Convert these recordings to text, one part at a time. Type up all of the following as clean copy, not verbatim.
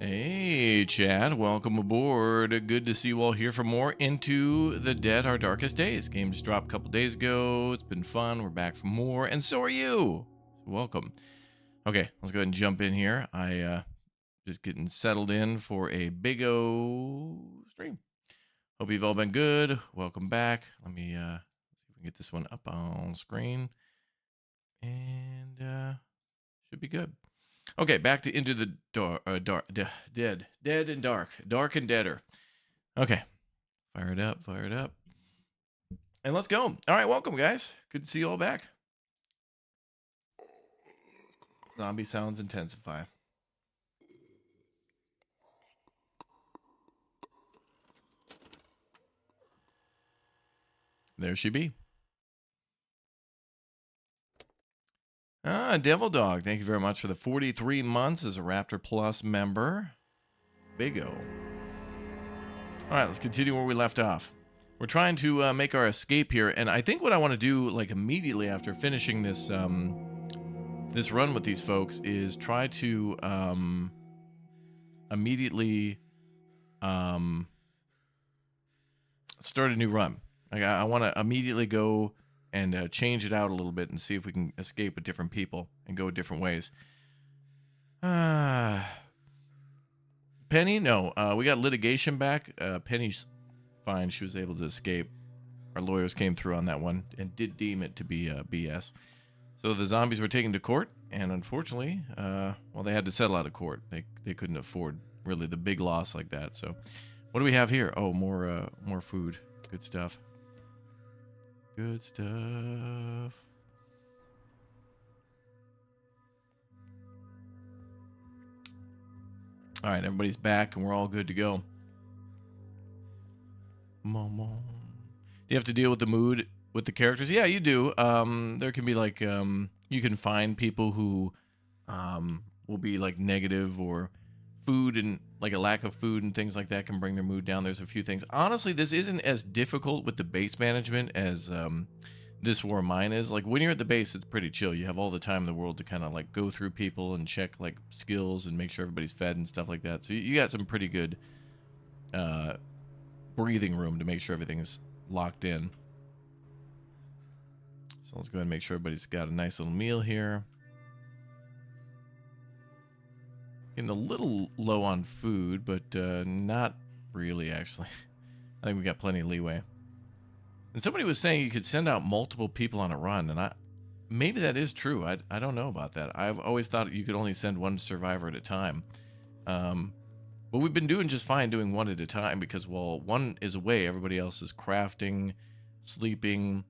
Hey, Chad, welcome aboard. Good to see you all here for more Into the Dead, Our Darkest Days. Game just dropped a couple days ago. It's been fun. We're back for more, and so are you. Welcome. Okay, let's go ahead and jump in here. Just getting settled in for a big O stream. Hope you've all been good. Welcome back. Let me see if we can get this one up on screen. And should be good. Okay, back to Into the Dead and Dark and Deader. Okay, fire it up, and let's go. All right, welcome, guys. Good to see you all back. Zombie sounds intensify. There she be. Devil Dog, thank you very much for the 43 months as a Raptor Plus member. Big O. All right, let's continue where we left off. We're trying to make our escape here, and I think what I want to do, like immediately after finishing this this run with these folks, is try to immediately start a new run. Like I want to immediately go and change it out a little bit and see if we can escape with different people and go different ways. Penny, no. We got litigation back. Penny's fine. She was able to escape. Our lawyers came through on that one and did deem it to be BS. So the zombies were taken to court, and unfortunately, well, they had to settle out of court. They couldn't afford really the big loss like that. So what do we have here? Oh, more food. Good stuff. Good stuff. All right, everybody's back, and we're all good to go. Momo. Do you have to deal with the mood with the characters? Yeah, you do. There can be like you can find people who will be like negative, or food and like a lack of food and things like that can bring their mood down. There's a few things. Honestly, this isn't as difficult with the base management as This War of Mine is. Like when you're at the base, it's pretty chill. You have all the time in the world to kind of like go through people and check like skills and make sure everybody's fed and stuff like that. So you got some pretty good breathing room to make sure everything's locked in. So let's go ahead and make sure everybody's got a nice little meal here. Getting a little low on food, but not really, actually. I think we got plenty of leeway. And somebody was saying you could send out multiple people on a run, and maybe that is true. I don't know about that. I've always thought you could only send one survivor at a time. But we've been doing just fine doing one at a time, because while one is away, everybody else is crafting, sleeping,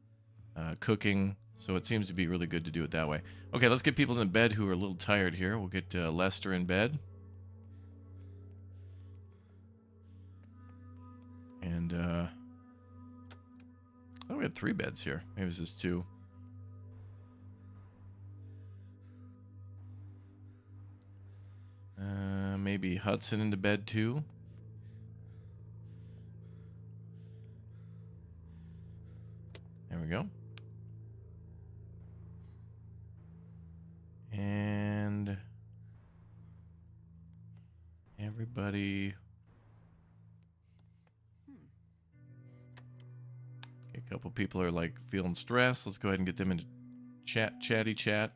cooking. So it seems to be really good to do it that way. Okay, let's get people in bed who are a little tired here. We'll get Lester in bed. And, oh, we had 3 beds here. Maybe it was just 2. Maybe Hudson into bed too. There we go. And everybody. Okay, a couple people are like feeling stressed. Let's go ahead and get them into chatty chat.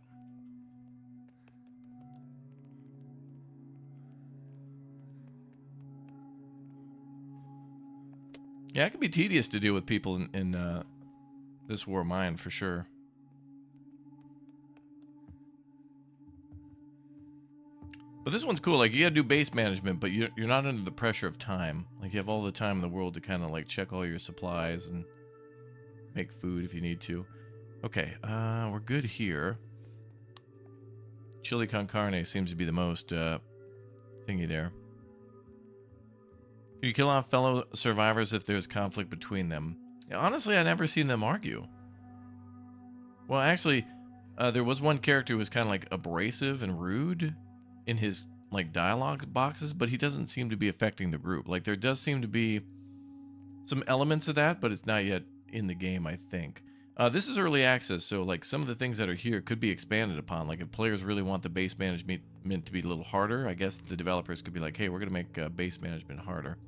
Yeah, it can be tedious to deal with people in This War of Mine for sure. But this one's cool. Like, you gotta do base management, but you're not under the pressure of time. Like, you have all the time in the world to kind of like check all your supplies and make food if you need to. Okay, we're good here. Chili con carne seems to be the most thingy there. Can you kill off fellow survivors if there's conflict between them? Honestly, I've never seen them argue. Well, actually, there was one character who was kind of like abrasive and rude in his like dialogue boxes, but he doesn't seem to be affecting the group. Like, there does seem to be some elements of that, but it's not yet in the game, I think. This is early access, so like some of the things that are here could be expanded upon. Like if players really want the base meant to be a little harder. I guess the developers could be like, hey, we're going to make base management harder.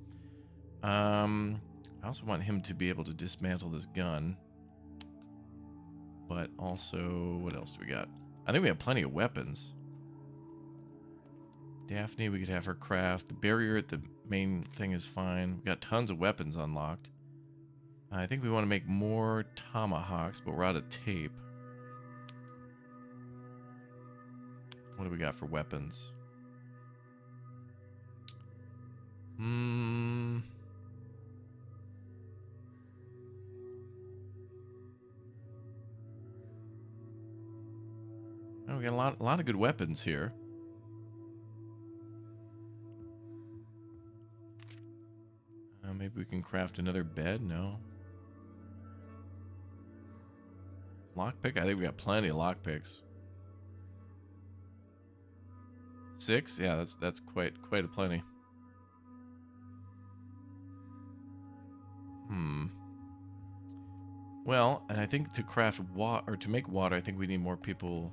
I also want him to be able to dismantle this gun. But also, what else do we got? I think we have plenty of weapons. Daphne, we could have her craft. The barrier at the main thing is fine. We've got tons of weapons unlocked. I think we want to make more tomahawks, but we're out of tape. What do we got for weapons? Oh, we got a lot of good weapons here. Maybe we can craft another bed. No. Lockpick? I think we got plenty of lockpicks. 6? Yeah, that's quite a plenty. Well, and I think to craft water, or to make water, I think we need more people.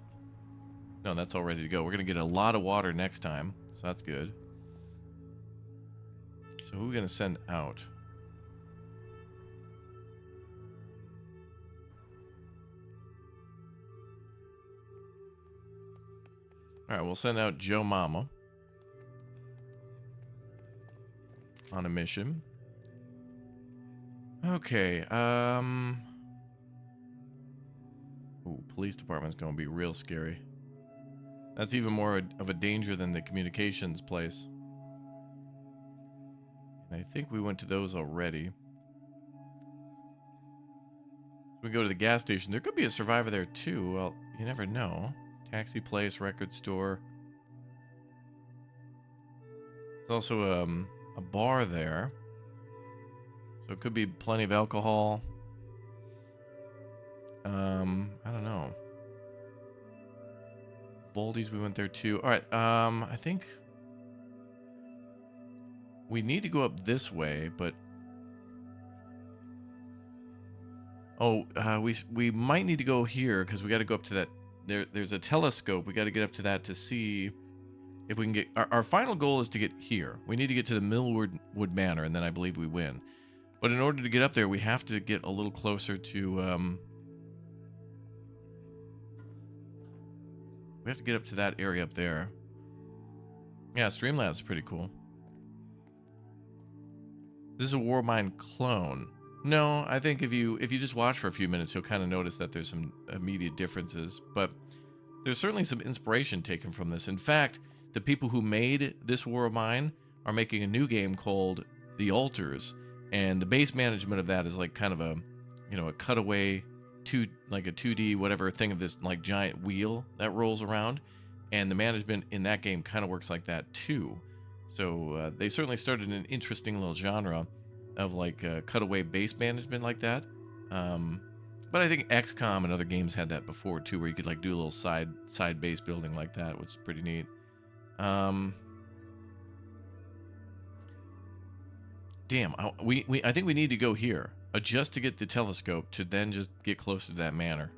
No, that's all ready to go. We're gonna get a lot of water next time, so that's good. So who are we gonna send out? All right, we'll send out Joe Mama on a mission. Okay, ooh, police department's gonna be real scary. That's even more of a danger than the communications place. And I think we went to those already. We go to the gas station. There could be a survivor there too. Well, you never know. Taxi place, record store. There's also a bar there. So it could be plenty of alcohol. I don't know. Voldy's, we went there too. All right, I think we need to go up this way, but we might need to go here because we got to go up to that. There's a telescope. We got to get up to that to see if we can get. Our final goal is to get here. We need to get to the Millwood Manor, and then I believe we win. But in order to get up there, we have to get a little closer to. We have to get up to that area up there. Yeah, Streamlab's pretty cool. This is a Warmind clone. No, I think if you just watch for a few minutes, you'll kind of notice that there's some immediate differences. But there's certainly some inspiration taken from this. In fact, the people who made this War of Mine are making a new game called The Altars, and the base management of that is like kind of a, a cutaway, like a 2D whatever thing of this like giant wheel that rolls around, and the management in that game kind of works like that too. So they certainly started an interesting little genre of like cutaway base management like that. But I think XCOM and other games had that before too, where you could like do a little side base building like that, which is pretty neat. Damn, I think we need to go here just to get the telescope to then just get closer to that manor,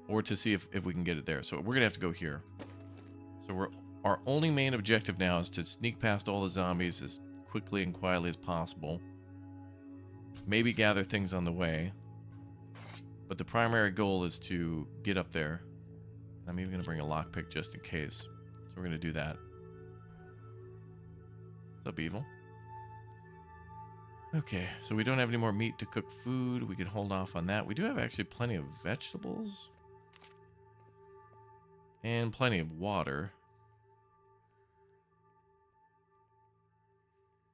or to see if we can get it there. So we're gonna have to go here. So our only main objective now is to sneak past all the zombies as quickly and quietly as possible. Maybe gather things on the way, but the primary goal is to get up there. I'm even gonna bring a lockpick just in case. So we're gonna do that. What's up, Evil? Okay, so we don't have any more meat to cook food. We can hold off on that. We do have actually plenty of vegetables. And plenty of water.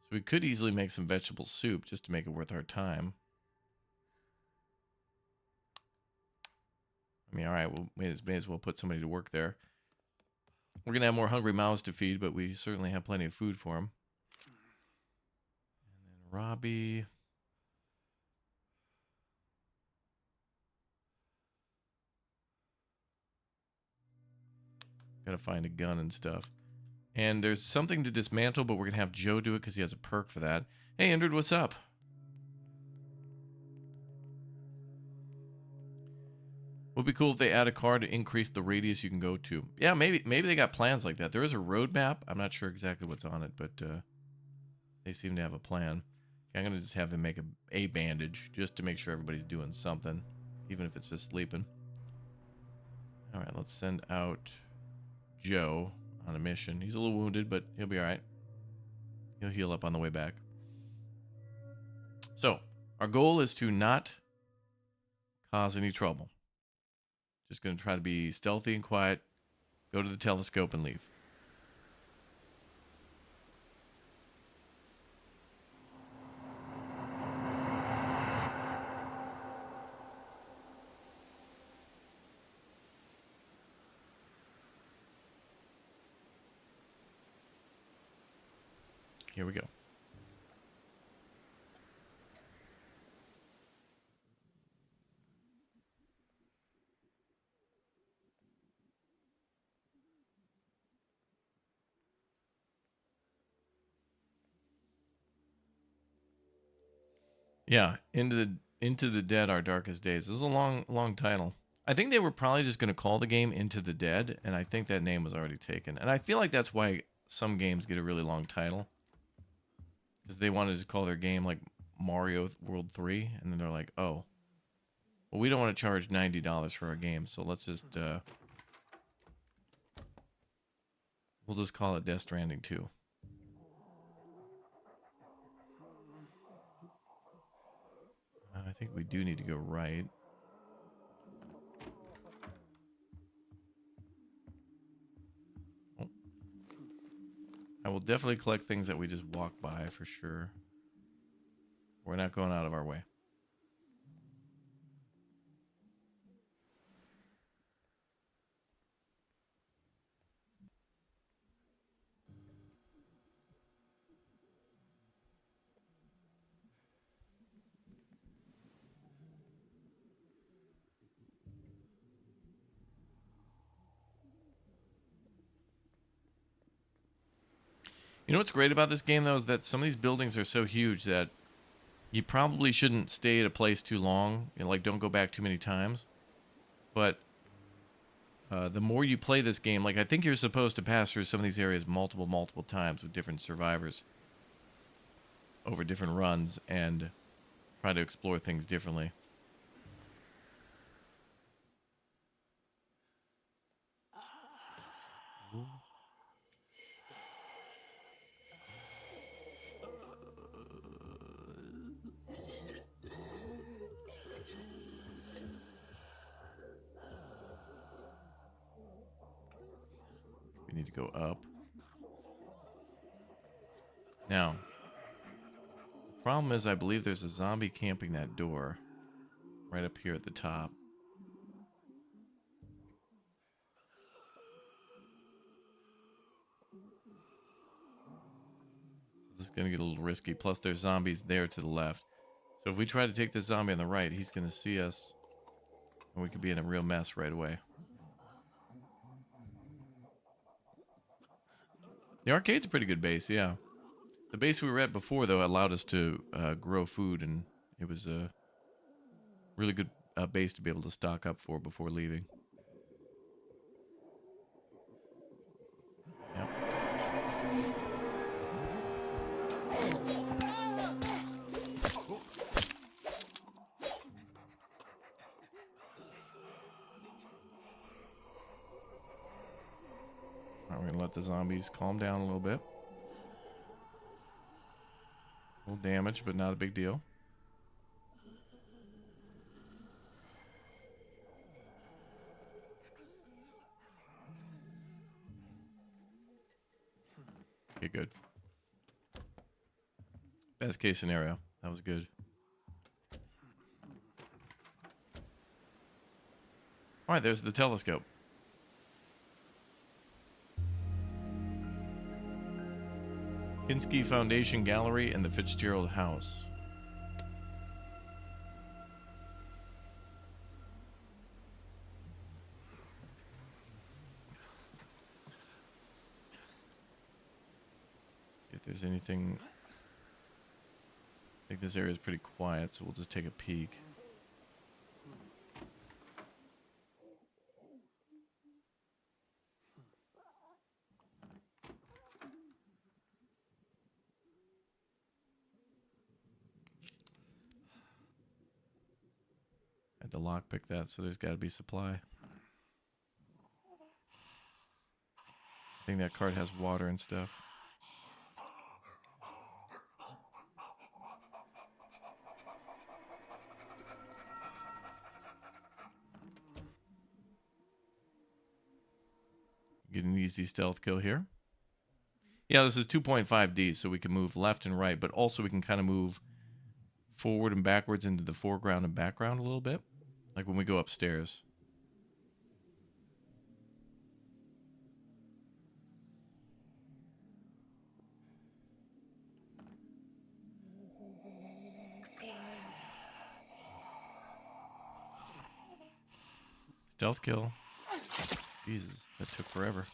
So we could easily make some vegetable soup just to make it worth our time. I mean, alright, we may as well put somebody to work there. We're going to have more hungry mouths to feed, but we certainly have plenty of food for them. Robbie. Gotta find a gun and stuff. And there's something to dismantle, but we're gonna have Joe do it because he has a perk for that. Hey, Andrew, what's up? Would be cool if they add a car to increase the radius you can go to. Yeah, maybe they got plans like that. There is a roadmap. I'm not sure exactly what's on it, but they seem to have a plan. I'm gonna just have them make a bandage just to make sure everybody's doing something, even if it's just sleeping. All right, let's send out Joe on a mission. He's a little wounded, but he'll be all right. He'll heal up on the way back. So our goal is to not cause any trouble. Just going to try to be stealthy and quiet, go to the telescope and leave. Here we go. Yeah, into the dead, our darkest days. This is a long title. I think they were probably just going to call the game Into the Dead, and I think that name was already taken. And I feel like that's why some games get a really long title, because they wanted to call their game like Mario World 3, and then they're like, oh, well, we don't want to charge $90 for our game, so let's just we'll just call it Death Stranding 2. I think we do need to go right. Oh. I will definitely collect things that we just walk by for sure. We're not going out of our way. You know what's great about this game, though, is that some of these buildings are so huge that you probably shouldn't stay at a place too long. You know, like, don't go back too many times. But the more you play this game, like, I think you're supposed to pass through some of these areas multiple times with different survivors over different runs and try to explore things differently. We need to go up. Now, the problem is I believe there's a zombie camping that door right up here at the top. This is going to get a little risky. Plus, there's zombies there to the left. So if we try to take this zombie on the right, he's going to see us. And we could be in a real mess right away. The arcade's a pretty good base, yeah. The base we were at before, though, allowed us to grow food. And it was a really good base to be able to stock up for before leaving. Yep. We're going to let the zombies calm down a little bit. A little damage, but not a big deal. Okay, good. Best case scenario. That was good. All right, there's the telescope. Kinsky Foundation Gallery and the Fitzgerald House. If there's anything... I think this area is pretty quiet, so we'll just take a peek. Had to lockpick that, so there's got to be supply. I think that cart has water and stuff. Get an easy stealth kill here. Yeah, this is 2.5D, so we can move left and right, but also we can kind of move forward and backwards into the foreground and background a little bit, like when we go upstairs. Stealth kill. Jesus, that took forever.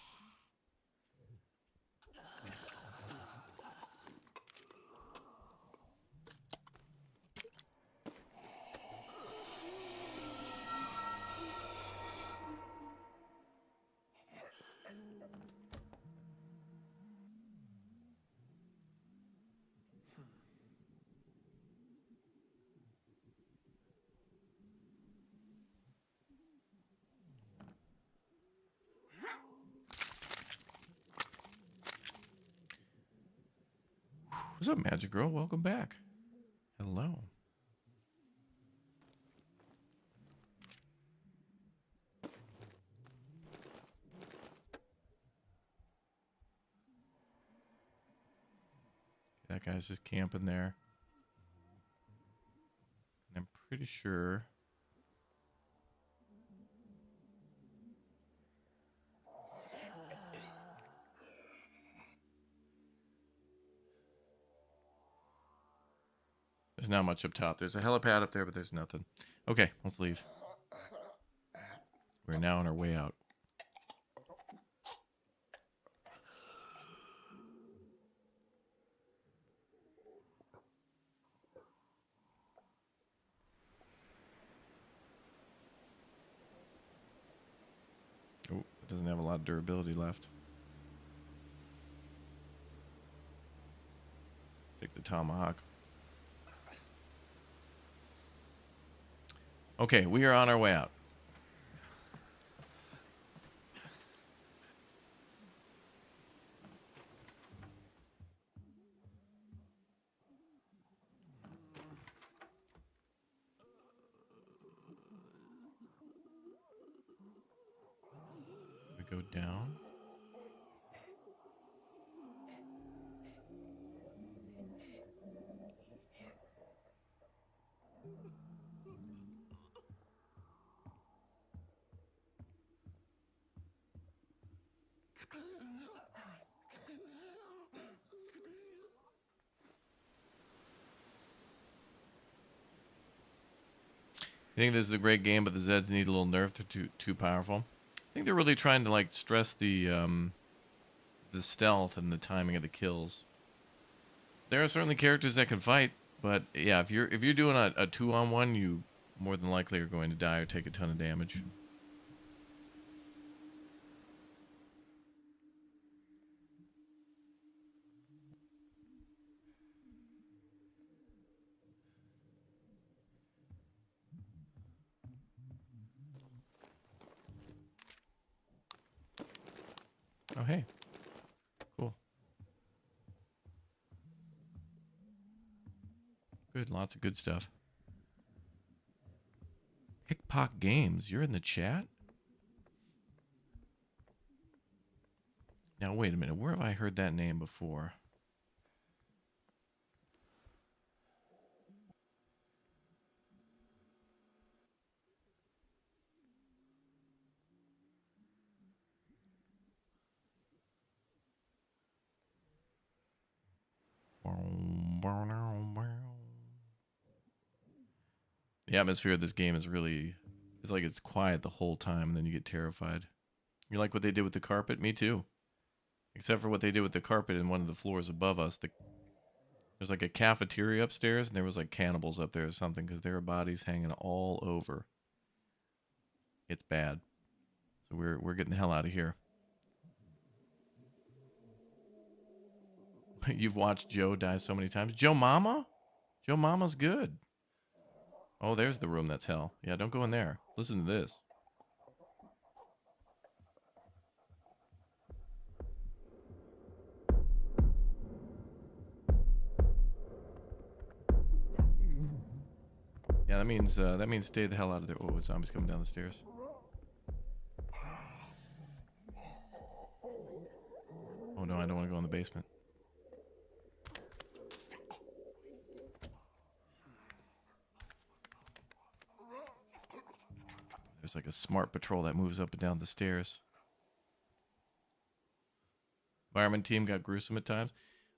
What's up, Magic Girl? Welcome back. Hello. That guy's just camping there. And I'm pretty sure... there's not much up top. There's a helipad up there, but there's nothing. Okay, let's leave. We're now on our way out. Oh, it doesn't have a lot of durability left. Take the tomahawk. Okay, we are on our way out. We go down. I think this is a great game, but the Zeds need a little nerf. They're too powerful. I think they're really trying to like stress the stealth and the timing of the kills. There are certainly characters that can fight, but yeah, if you're doing a 2-on-1, you more than likely are going to die or take a ton of damage. Oh, hey. Cool. Good. Lots of good stuff. Pickpock Games. You're in the chat? Now, wait a minute. Where have I heard that name before? The atmosphere of this game is really... it's like it's quiet the whole time, and then you get terrified. You like what they did with the carpet? Me too. Except for what they did with the carpet in one of the floors above us. There's like a cafeteria upstairs, and there was like cannibals up there or something, because there are bodies hanging all over. It's bad. So we're getting the hell out of here. You've watched Joe die so many times. Joe Mama? Joe Mama's good. Oh, there's the room that's hell. Yeah, don't go in there. Listen to this. Yeah, that means stay the hell out of there. Oh, zombies coming down the stairs. Oh no, I don't want to go in the basement. There's like a smart patrol that moves up and down the stairs. Environment team got gruesome at times.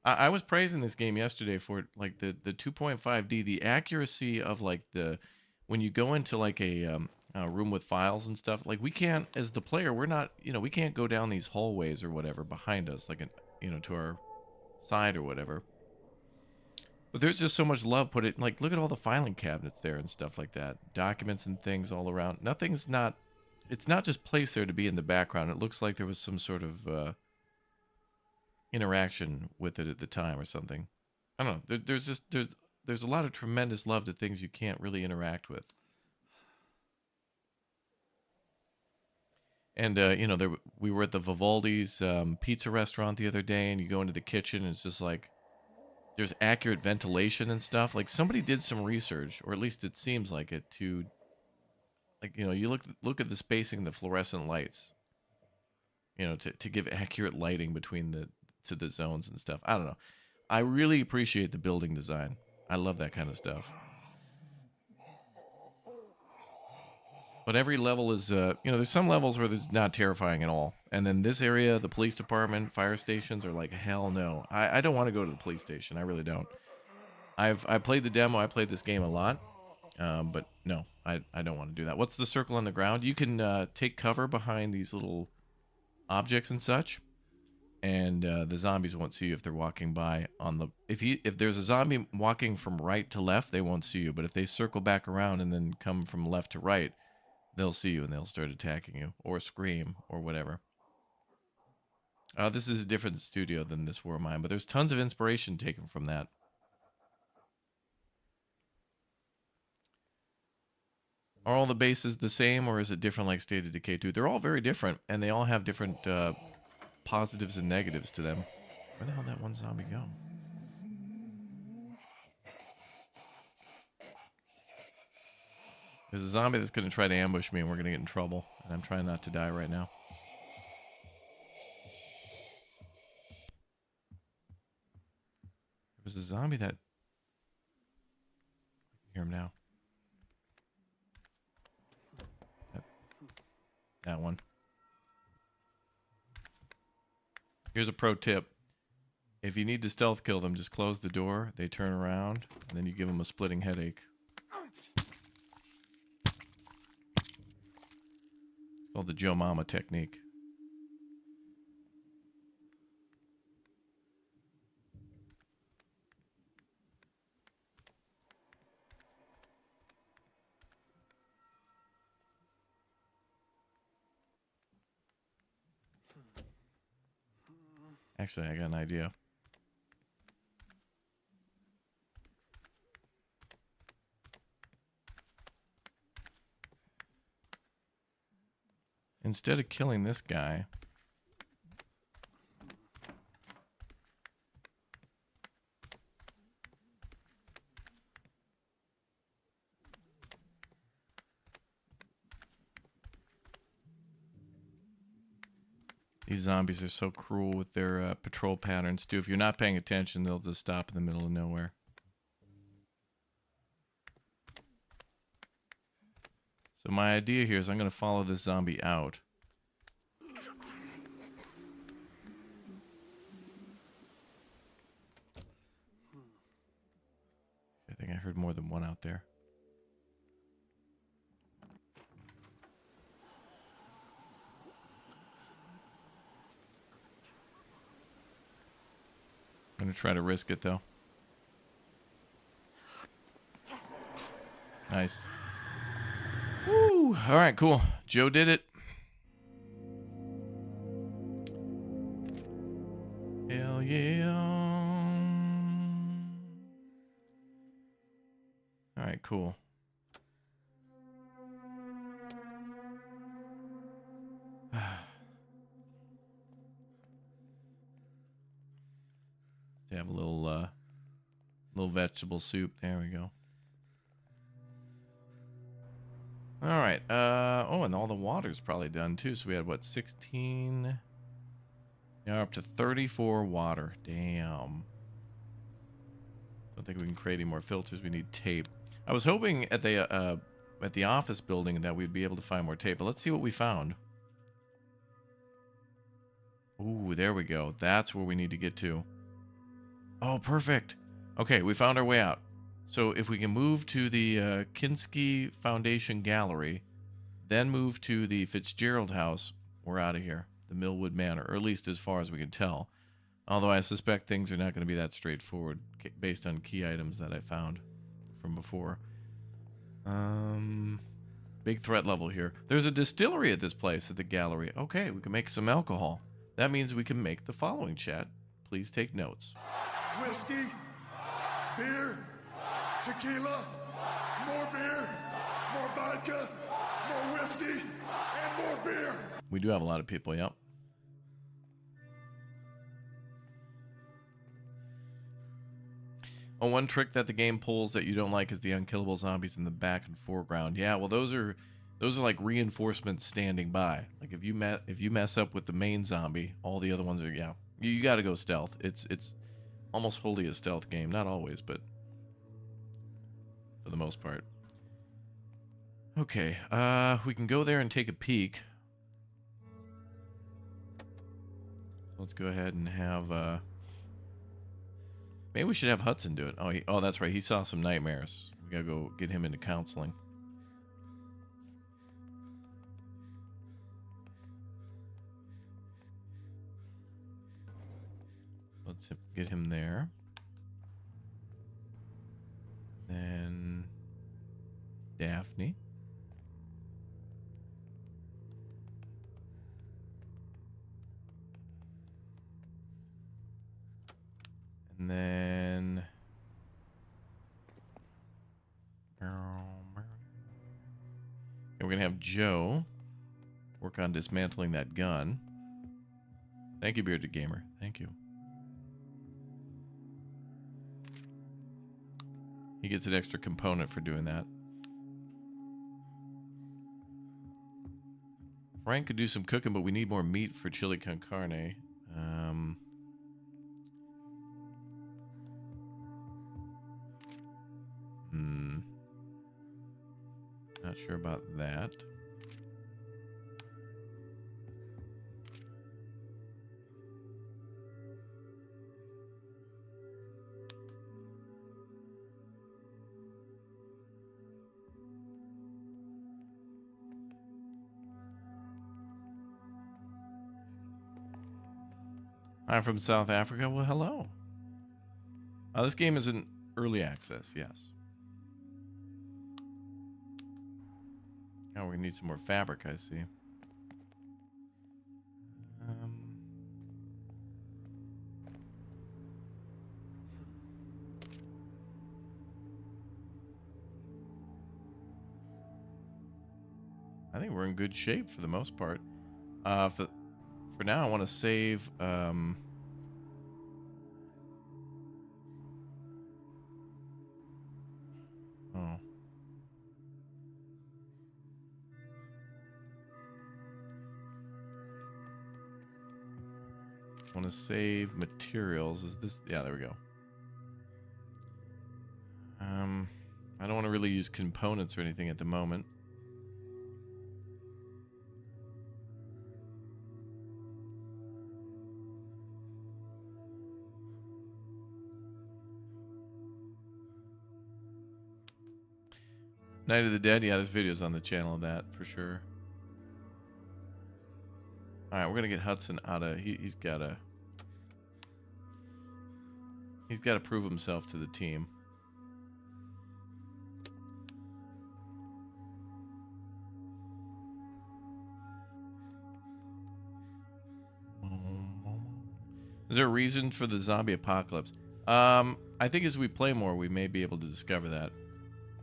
I was praising this game yesterday for like the 2.5D, the accuracy of like the when you go into like a room with files and stuff. Like we can't, as the player, we're not, we can't go down these hallways or whatever behind us, like to our side or whatever. But there's just so much love put it. Like look at all the filing cabinets there and stuff like that, documents and things all around. It's not just placed there to be in the background. It looks like there was some sort of interaction with it at the time or something. I don't know. There's a lot of tremendous love to things you can't really interact with. And we were at the Vivaldi's pizza restaurant the other day, and you go into the kitchen, and it's just like there's accurate ventilation and stuff. Like somebody did some research, or at least it seems like it, to like you look at the spacing of the fluorescent lights, to give accurate lighting between the zones and stuff. I don't know. I really appreciate the building design. I love that kind of stuff. But every level is, there's some levels where it's not terrifying at all. And then this area, the police department, fire stations are like, hell no. I don't want to go to the police station. I really don't. I played the demo. I played this game a lot. But no, I don't want to do that. What's the circle on the ground? You can take cover behind these little objects and such. And the zombies won't see you if they're walking by on the if there's a zombie walking from right to left, they won't see you. But if they circle back around and then come from left to right, they'll see you and they'll start attacking you or scream or whatever. This is a different studio than this War of Mine, but there's tons of inspiration taken from that. Are all the bases the same, or is it different like State of Decay 2? They're all very different, and they all have different positives and negatives to them. Where the hell did that one zombie go? There's a zombie that's going to try to ambush me, and we're going to get in trouble. And I'm trying not to die right now. There was a zombie that... I can hear him now. That one. Here's a pro tip. If you need to stealth kill them, just close the door, they turn around, and then you give them a splitting headache. It's called the Joe Mama technique. Actually, I got an idea. Instead of killing this guy, these zombies are so cruel with their patrol patterns too. If you're not paying attention, they'll just stop in the middle of nowhere. So my idea here is I'm going to follow this zombie out. I think I heard more than one out there. I'm going to try to risk it though. Nice. Woo! All right, cool. Joe did it. Hell yeah. All right, cool. To have a little vegetable soup. There we go. All right. Oh, and all the water's probably done too. So we had what, 16? Now up to 34 water. Damn. Don't think we can create any more filters. We need tape. I was hoping at the office building that we'd be able to find more tape, but let's see what we found. Ooh, there we go. That's where we need to get to. Oh, perfect. Okay, we found our way out. So if we can move to the Kinsky Foundation gallery, then move to the Fitzgerald House, we're out of here. The Millwood Manor, or at least as far as we can tell. Although I suspect things are not going to be that straightforward based on key items that I found from before. Big threat level here. There's a distillery at this place at the gallery. Okay, we can make some alcohol. That means we can make the following, chat. Please take notes. Whiskey, beer, tequila, more beer, more vodka, more whiskey, and more beer. We do have a lot of people, yep. Oh, one trick that the game pulls that you don't like is the unkillable zombies in the back and foreground. Yeah, well, those are like reinforcements standing by. Like if you mess up with the main zombie, all the other ones are, yeah. You got to go stealth. It's almost wholly a stealth game, not always, but for the most part. Okay, we can go there and take a peek. Let's go ahead and have maybe we should have Hudson do it. Oh, that's right. He saw some nightmares. We gotta go get him into counseling. Let's get him there. Then Daphne. And then we're going to have Joe work on dismantling that gun. Thank you, Bearded Gamer. Thank you. He gets an extra component for doing that. Frank could do some cooking, but we need more meat for chili con carne. Not sure about that. I'm from South Africa. Well, hello. This game is in early access, yes. Oh, we need some more fabric, I see. I think we're in good shape for the most part. For now, I want to save. Oh. Want to save materials. Is this? Yeah, there we go. I don't want to really use components or anything at the moment. Night of the Dead, yeah, there's videos on the channel of that for sure. All right, we're gonna get Hudson out of. He's gotta prove himself to the team. Is there a reason for the zombie apocalypse? I think as we play more, we may be able to discover that.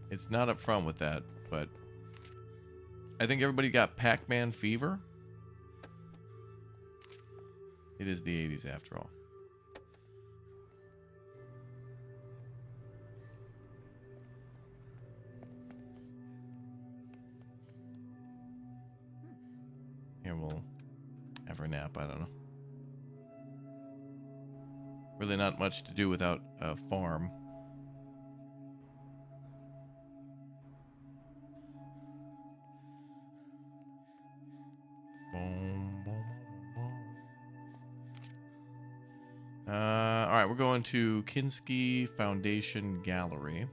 It's not up front with that, but I think everybody got Pac-Man fever. It is the 80s after all. Here, we'll have her nap. I don't know. Really not much to do without a farm. All right, we're going to Kinsky Foundation Gallery.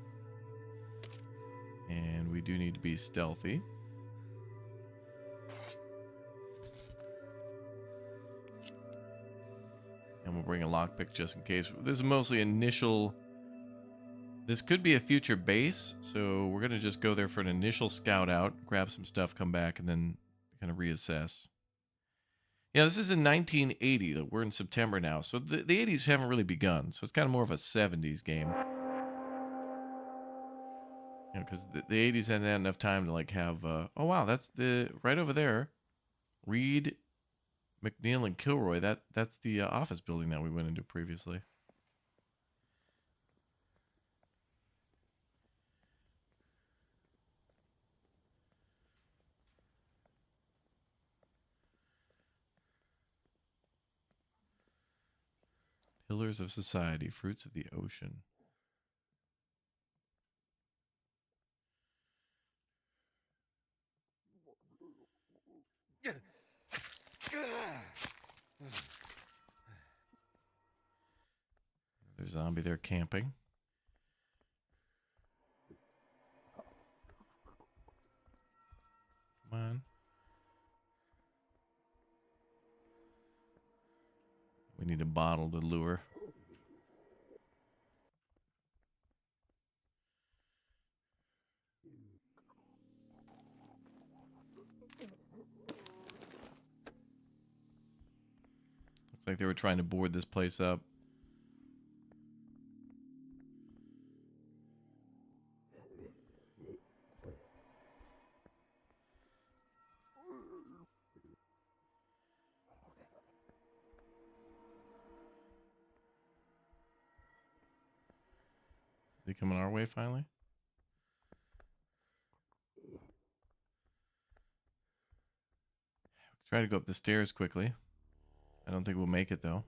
And we do need to be stealthy. And we'll bring a lockpick just in case. This is mostly initial. This could be a future base, so we're going to just go there for an initial scout out, grab some stuff, come back, and then kind of reassess. Yeah, this is in 1980. We're in September now, so the 80s haven't really begun. So it's kind of more of a 70s game. You know, because the 80s hadn't had enough time to like have. Oh wow, that's the right over there. Reed, McNeil, and Kilroy. That's the office building that we went into previously. Pillars of Society, Fruits of the Ocean. There's a zombie there camping. Come on. We need a bottle to lure. Looks like they were trying to board this place up. Is he coming our way finally? Try to go up the stairs quickly. I don't think we'll make it though.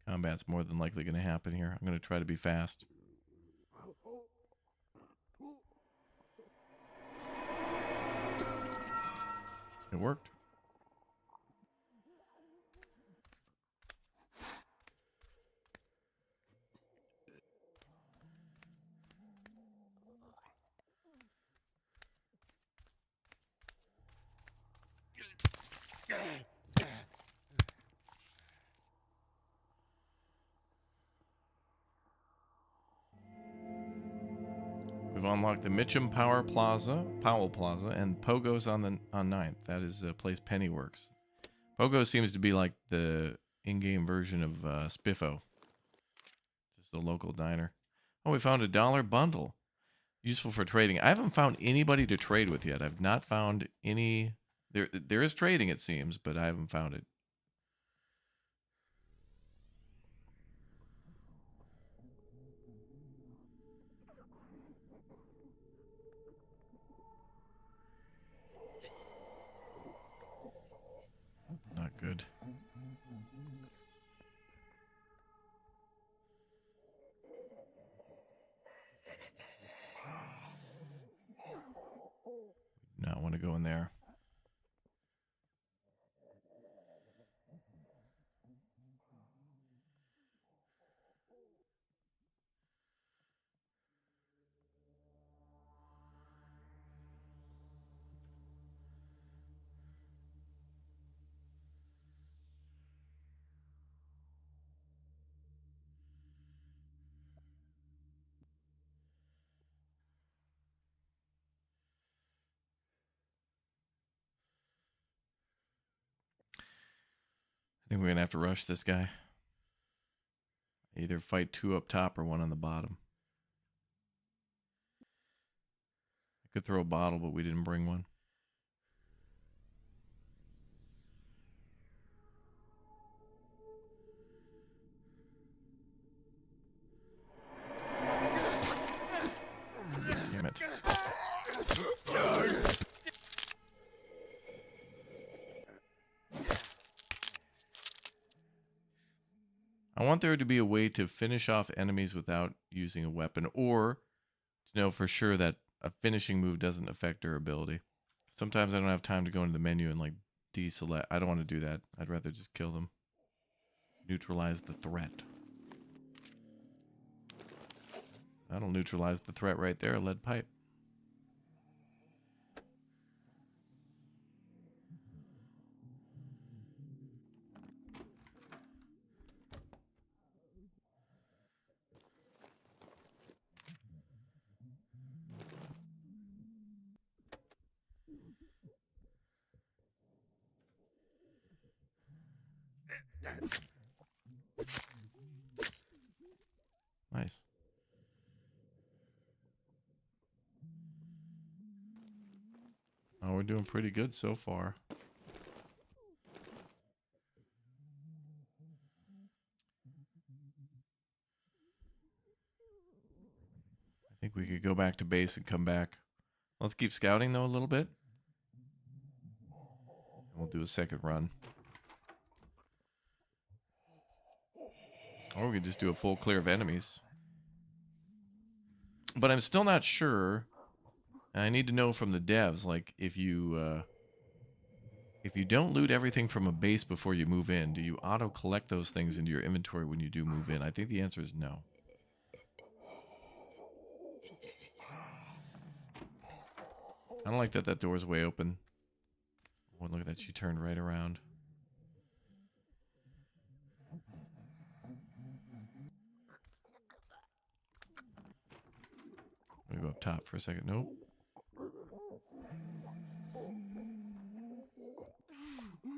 Combat's more than likely going to happen here. I'm going to try to be fast. It worked. We've unlocked the Mitchum Powell Plaza, and Pogo's on 9th. That is a place Penny works. Pogo seems to be like the in-game version of Spiffo. Just a local diner. Oh, we found a $1 bundle. Useful for trading. I haven't found anybody to trade with yet. I've not found any. There is trading, it seems, but I haven't found it. Not good. Not want to go in there. I think we're going to have to rush this guy. Either fight 2 up top or 1 on the bottom. I could throw a bottle, but we didn't bring one. I want there to be a way to finish off enemies without using a weapon, or to know for sure that a finishing move doesn't affect durability. Sometimes I don't have time to go into the menu and like deselect. I don't want to do that. I'd rather just kill them. Neutralize the threat. That'll neutralize the threat right there, a lead pipe. Nice. Oh, we're doing pretty good so far. I think we could go back to base and come back. Let's keep scouting though a little bit. We'll do a second run. Or we could just do a full clear of enemies. But I'm still not sure. And I need to know from the devs, like, if you don't loot everything from a base before you move in, do you auto-collect those things into your inventory when you do move in? I think the answer is no. I don't like that that door's way open. Oh, look at that. She turned right around. Let me go up top for a second. Nope.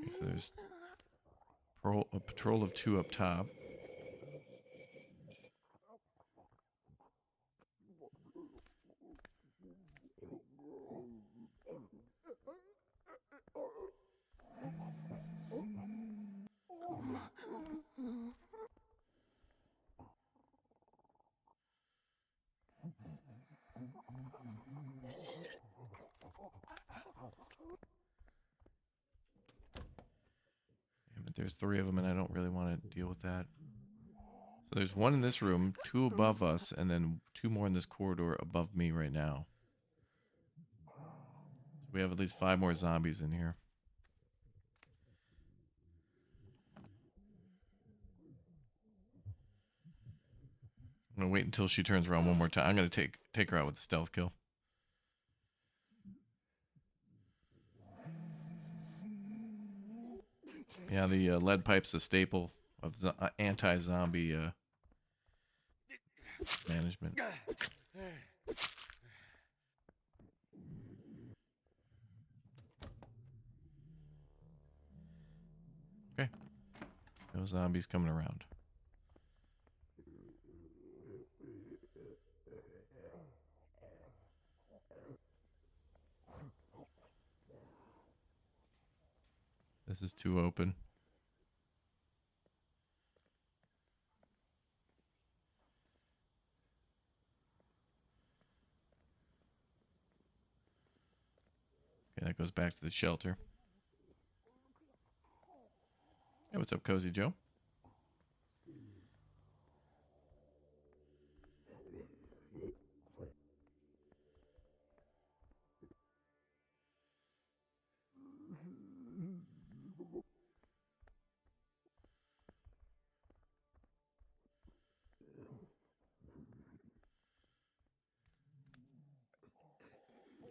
Okay, so there's a patrol of 2 up top. Yeah, but there's 3 of them, and I don't really want to deal with that. So there's 1 in this room, 2 above us, and then 2 more in this corridor above me right now. So we have at least 5 more zombies in here. I'm gonna wait until she turns around one more time. I'm gonna take her out with the stealth kill. Yeah, the lead pipe's a staple of anti-zombie management. Okay. No zombies coming around. This is too open. Okay, that goes back to the shelter. Hey, what's up, Cozy Joe?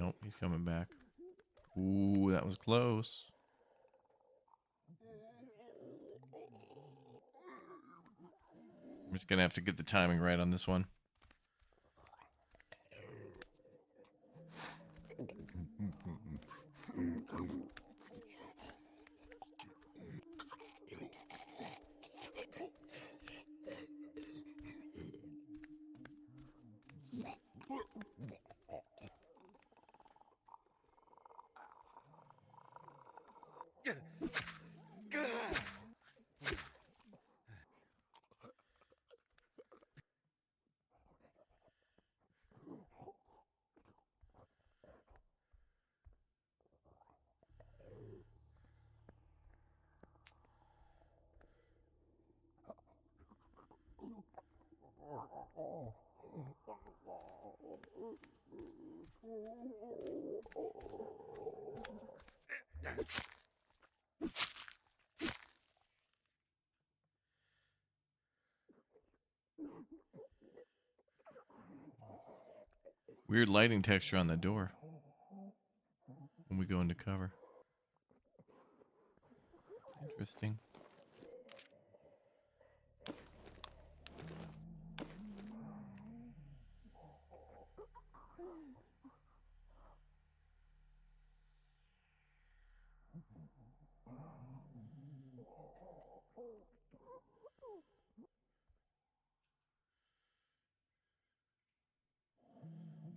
Nope, he's coming back. Ooh, that was close. We're just gonna have to get the timing right on this one. Weird lighting texture on the door when we go into cover. Interesting.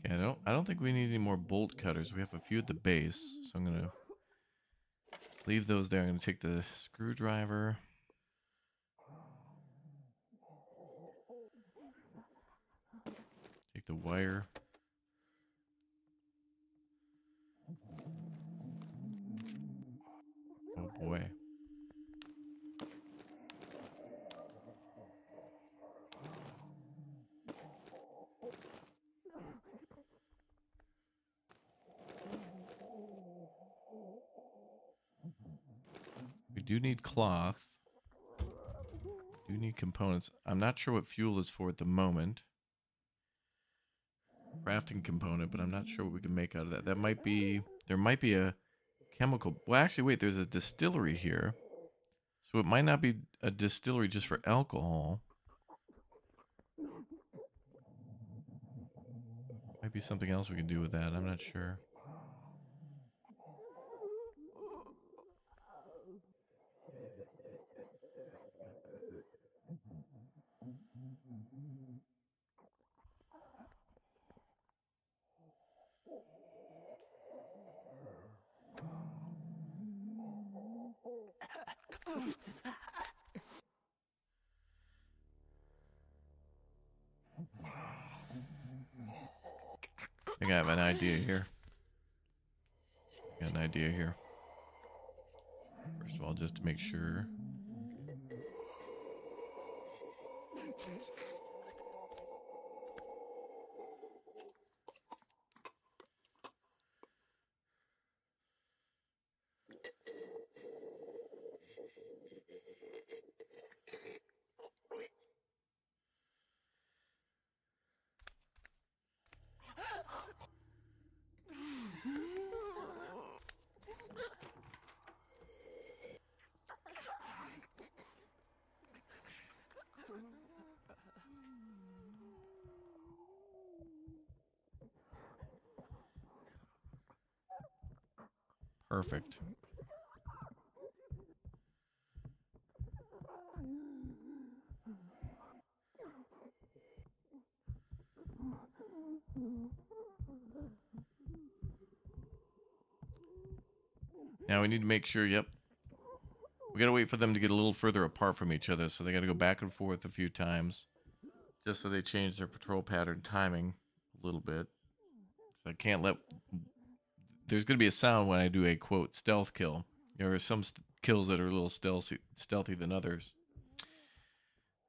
Okay, I don't think we need any more bolt cutters. We have a few at the base, so I'm gonna leave those there. I'm gonna take the screwdriver. Take the wire. Oh boy. We do need cloth. We do need components. I'm not sure what fuel is for at the moment. Crafting component, but I'm not sure what we can make out of that. That might be... There might be a chemical... Well, actually, wait. There's a distillery here. So it might not be a distillery just for alcohol. Might be something else we can do with that. I'm not sure. I think I have an idea here. Got an idea here. First of all, just to make sure. Perfect. Now we need to make sure, yep. We gotta wait for them to get a little further apart from each other, so they gotta go back and forth a few times. Just so they change their patrol pattern timing a little bit. So I can't let... There's gonna be a sound when I do a, quote, stealth kill. There are some kills that are a little stealthy than others.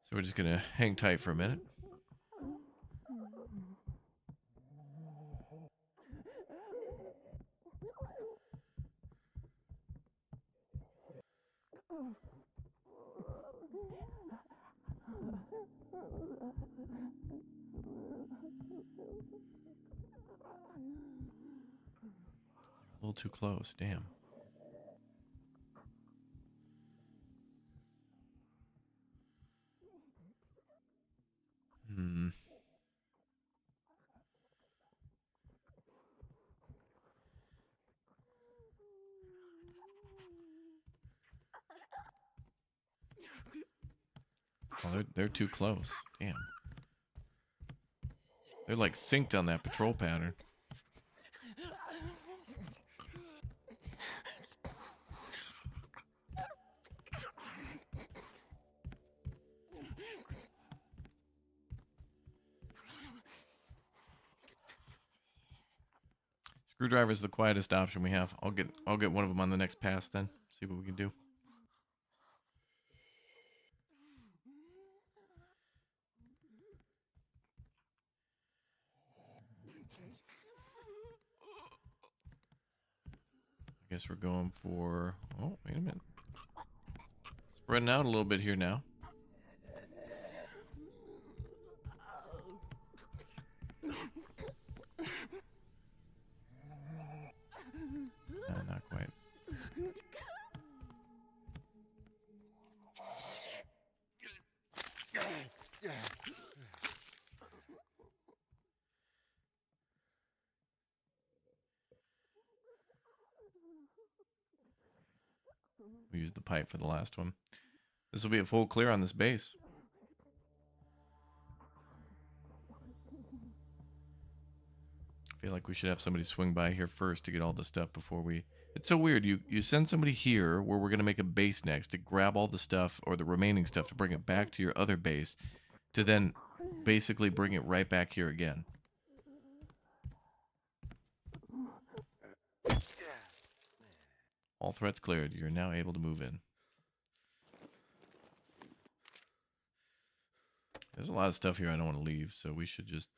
So we're just gonna hang tight for a minute. A little too close, damn. Oh, they're too close. Damn. They're like synced on that patrol pattern. Screwdriver is the quietest option we have. I'll get one of them on the next pass then. See what we can do. Guess we're going for... Oh, wait a minute. Spreading out a little bit here now. Not quite. We used the pipe for the last one. This will be a full clear on this base. I feel like we should have somebody swing by here first to get all the stuff before we... It's so weird. You send somebody here where we're going to make a base next to grab all the stuff or the remaining stuff to bring it back to your other base to then basically bring it right back here again. All threats cleared. You're now able to move in. There's a lot of stuff here I don't want to leave, so we should just...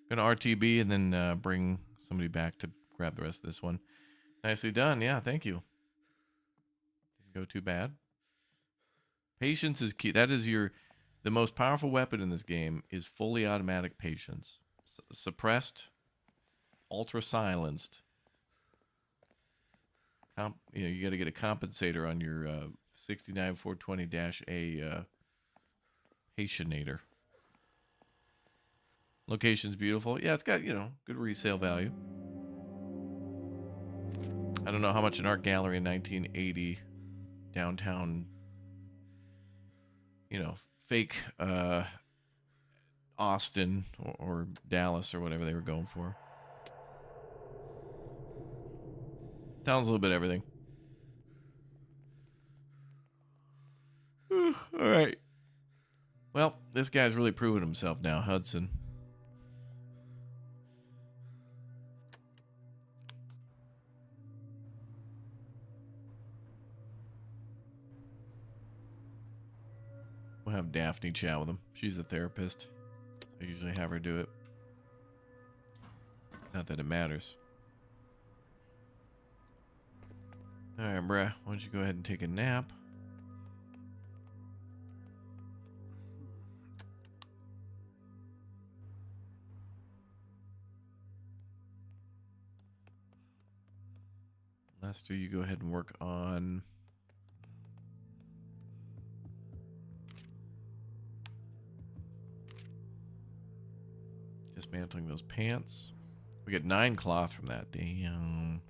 Gonna RTB and then bring somebody back to grab the rest of this one. Nicely done. Yeah, thank you. Didn't go too bad. Patience is key. That is the most powerful weapon in this game is fully automatic patience. Suppressed, ultra silenced. You got to get a compensator on your 69420-A Haitianator. Location's beautiful. Yeah, it's got, good resale value. I don't know how much an art gallery in 1980 downtown, fake Austin or Dallas or whatever they were going for. Sounds a little bit of everything. All right. Well, this guy's really proven himself now, Hudson. We'll have Daphne chat with him. She's the therapist. I usually have her do it. Not that it matters. Alright, bruh. Why don't you go ahead and take a nap? Lester, you go ahead and work on... dismantling those pants. We get 9 cloth from that. Damn.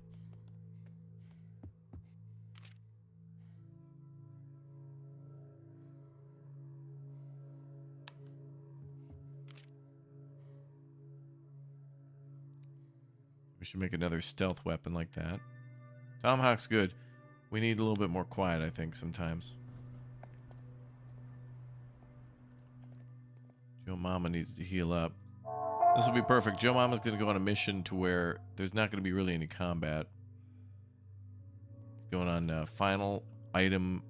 We should make another stealth weapon like that. Tomahawk's good. We need a little bit more quiet, I think, sometimes. Joe Mama needs to heal up. This will be perfect. Joe Mama's going to go on a mission to where there's not going to be really any combat. It's going on final item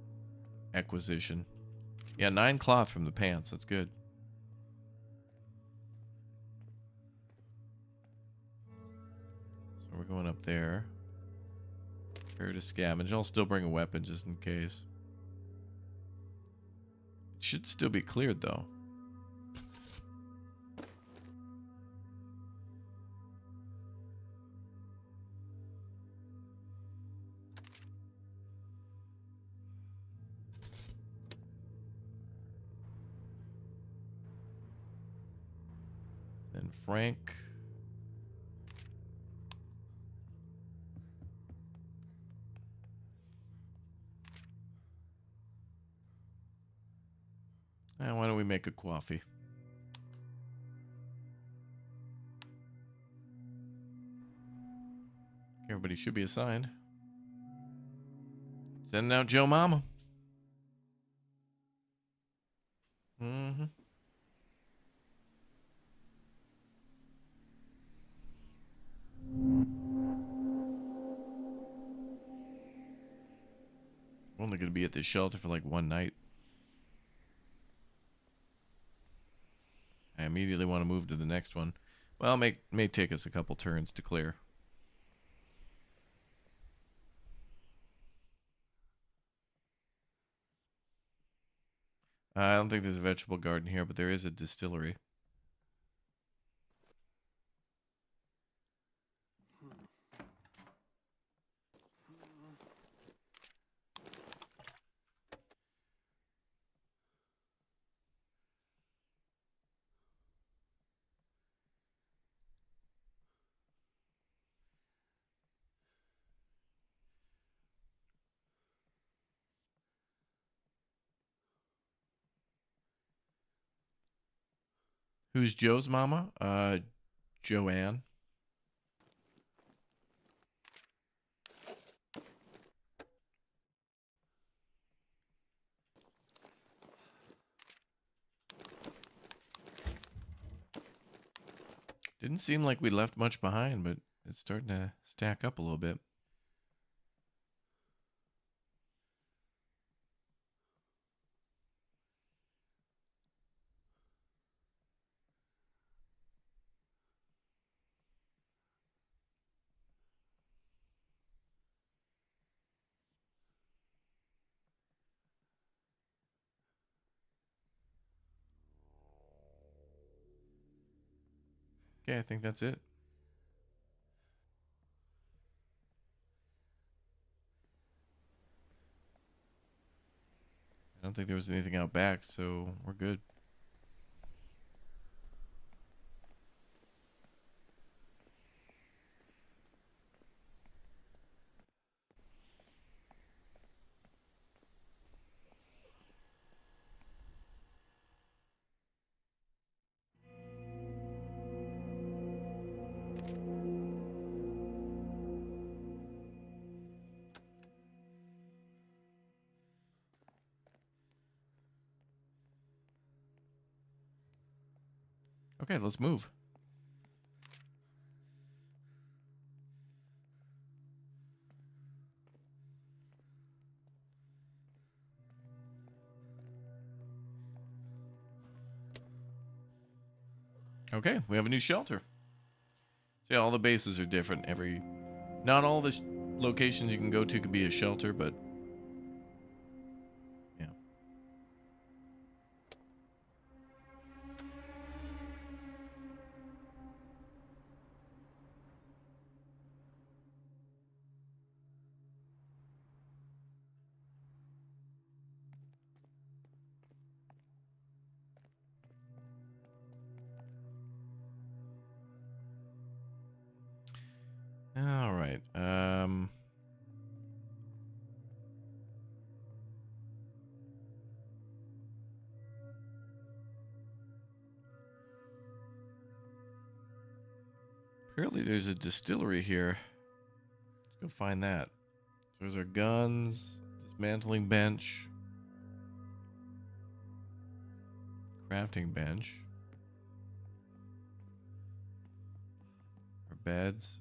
acquisition. Yeah, 9 cloth from the pants. That's good. So we're going up there. Prepare to scavenge. I'll still bring a weapon just in case. It should still be cleared, though. Then Frank. Why don't we make a coffee? Everybody should be assigned. Sending out Joe Mama. Mm-hmm. We're only going to be at this shelter for like one night. immediately want to move to the next one. Well, may take us a couple turns to clear. I don't think there's a vegetable garden here, but there is a distillery. Who's Joe's mama? Joanne. Didn't seem like we left much behind, but it's starting to stack up a little bit. Okay, I think that's it. I don't think there was anything out back, so we're good. Okay, let's move. Okay, we have a new shelter. See, all the bases are different. Not all the locations you can go to can be a shelter, but yeah. All right. Apparently there's a distillery here. Let's go find that. So there's our guns, dismantling bench, crafting bench, our beds.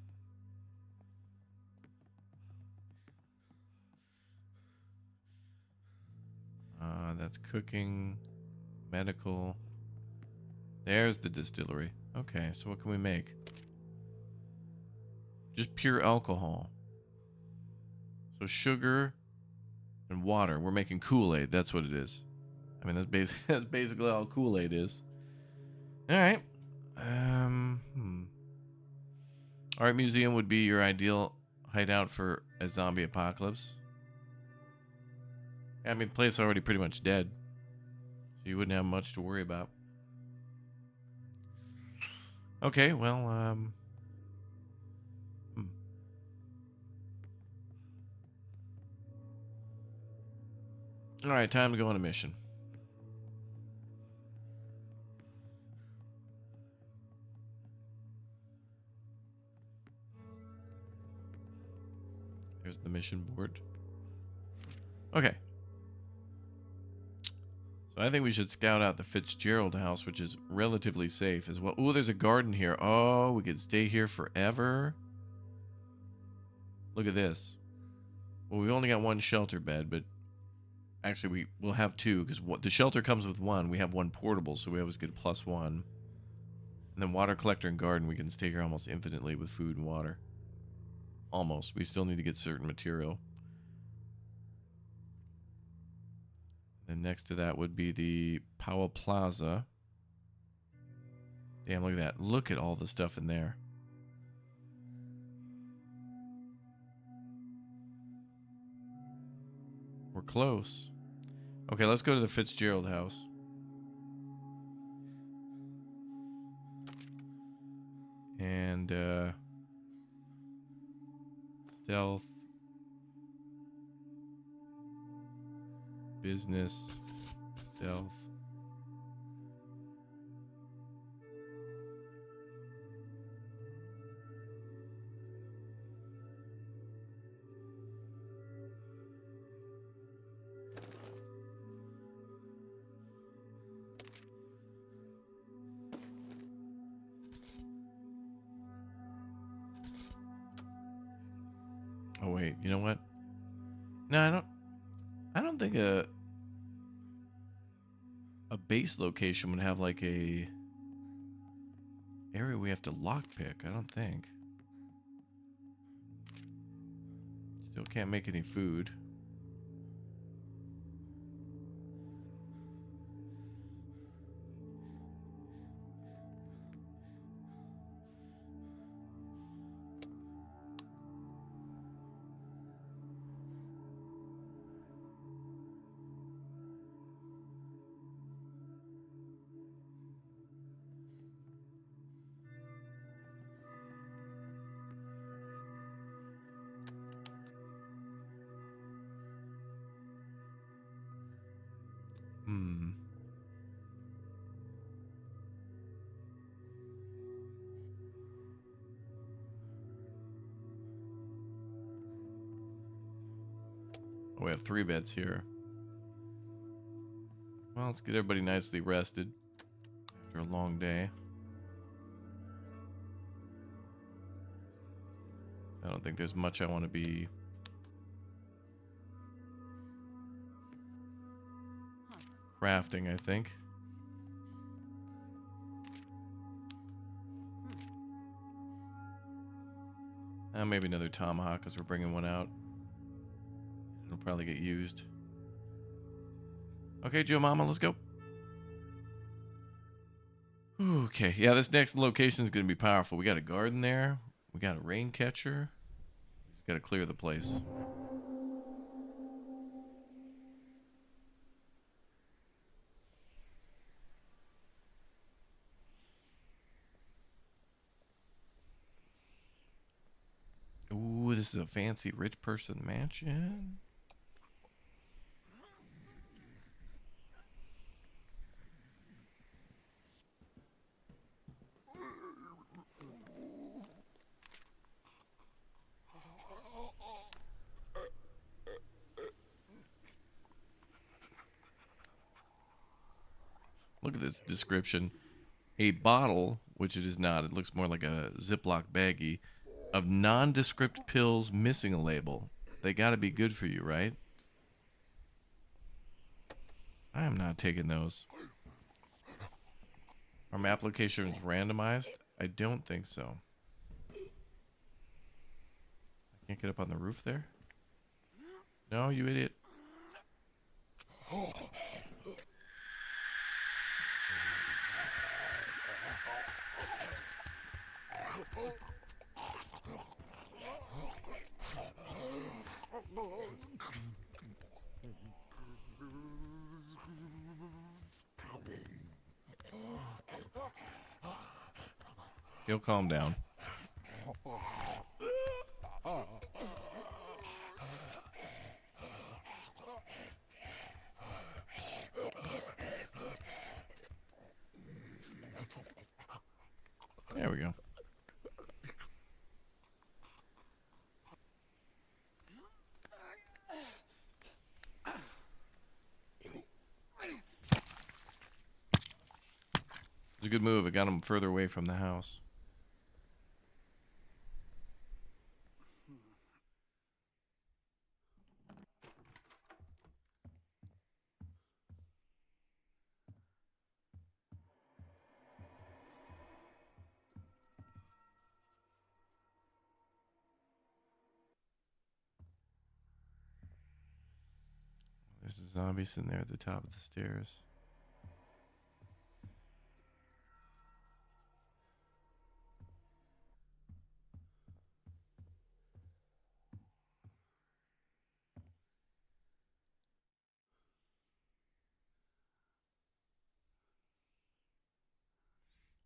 That's cooking, medical. There's the distillery. Okay, so what can we make? Just pure alcohol. So sugar and water. We're making Kool-Aid. That's what it is. I mean, that's basically all Kool-Aid is. All right. Art museum would be your ideal hideout for a zombie apocalypse. I mean, the place is already pretty much dead, so you wouldn't have much to worry about. Okay, well, all right, time to go on a mission. There's the mission board. Okay. So I think we should scout out the Fitzgerald House, which is relatively safe as well. Oh, there's a garden here. Oh, we could stay here forever. Look at this. Well, we've only got one shelter bed, but actually we'll have two because the shelter comes with one. We have one portable, so we always get a +1. And then water collector and garden, we can stay here almost infinitely with food and water. Almost. We still need to get certain material. Then next to that would be the Powell Plaza. Damn, look at that. Look at all the stuff in there. We're close. Okay, let's go to the Fitzgerald House. And, stealth. Business. Stealth. Oh wait, you know what? No, I don't think a base location would have like a area we have to lockpick. I don't think. Still can't make any food. We have 3 beds here. Well, let's get everybody nicely rested after a long day. I don't think there's much I want to be crafting, I think. Maybe another tomahawk because we're bringing one out. It'll probably get used. Okay, Joe Mama, let's go. Okay, yeah, this next location is going to be powerful. We got a garden there. We got a rain catcher. Just got to clear the place. Ooh, this is a fancy rich person mansion. Look at this description. A bottle, which it is not, it looks more like a Ziploc baggie, of nondescript pills missing a label. They gotta be good for you, right? I am not taking those. Are map locations randomized? I don't think so. I can't get up on the roof there? No, you idiot. He'll calm down. There we go. It's a good move. It got him further away from the house. There's a zombie sitting there at the top of the stairs.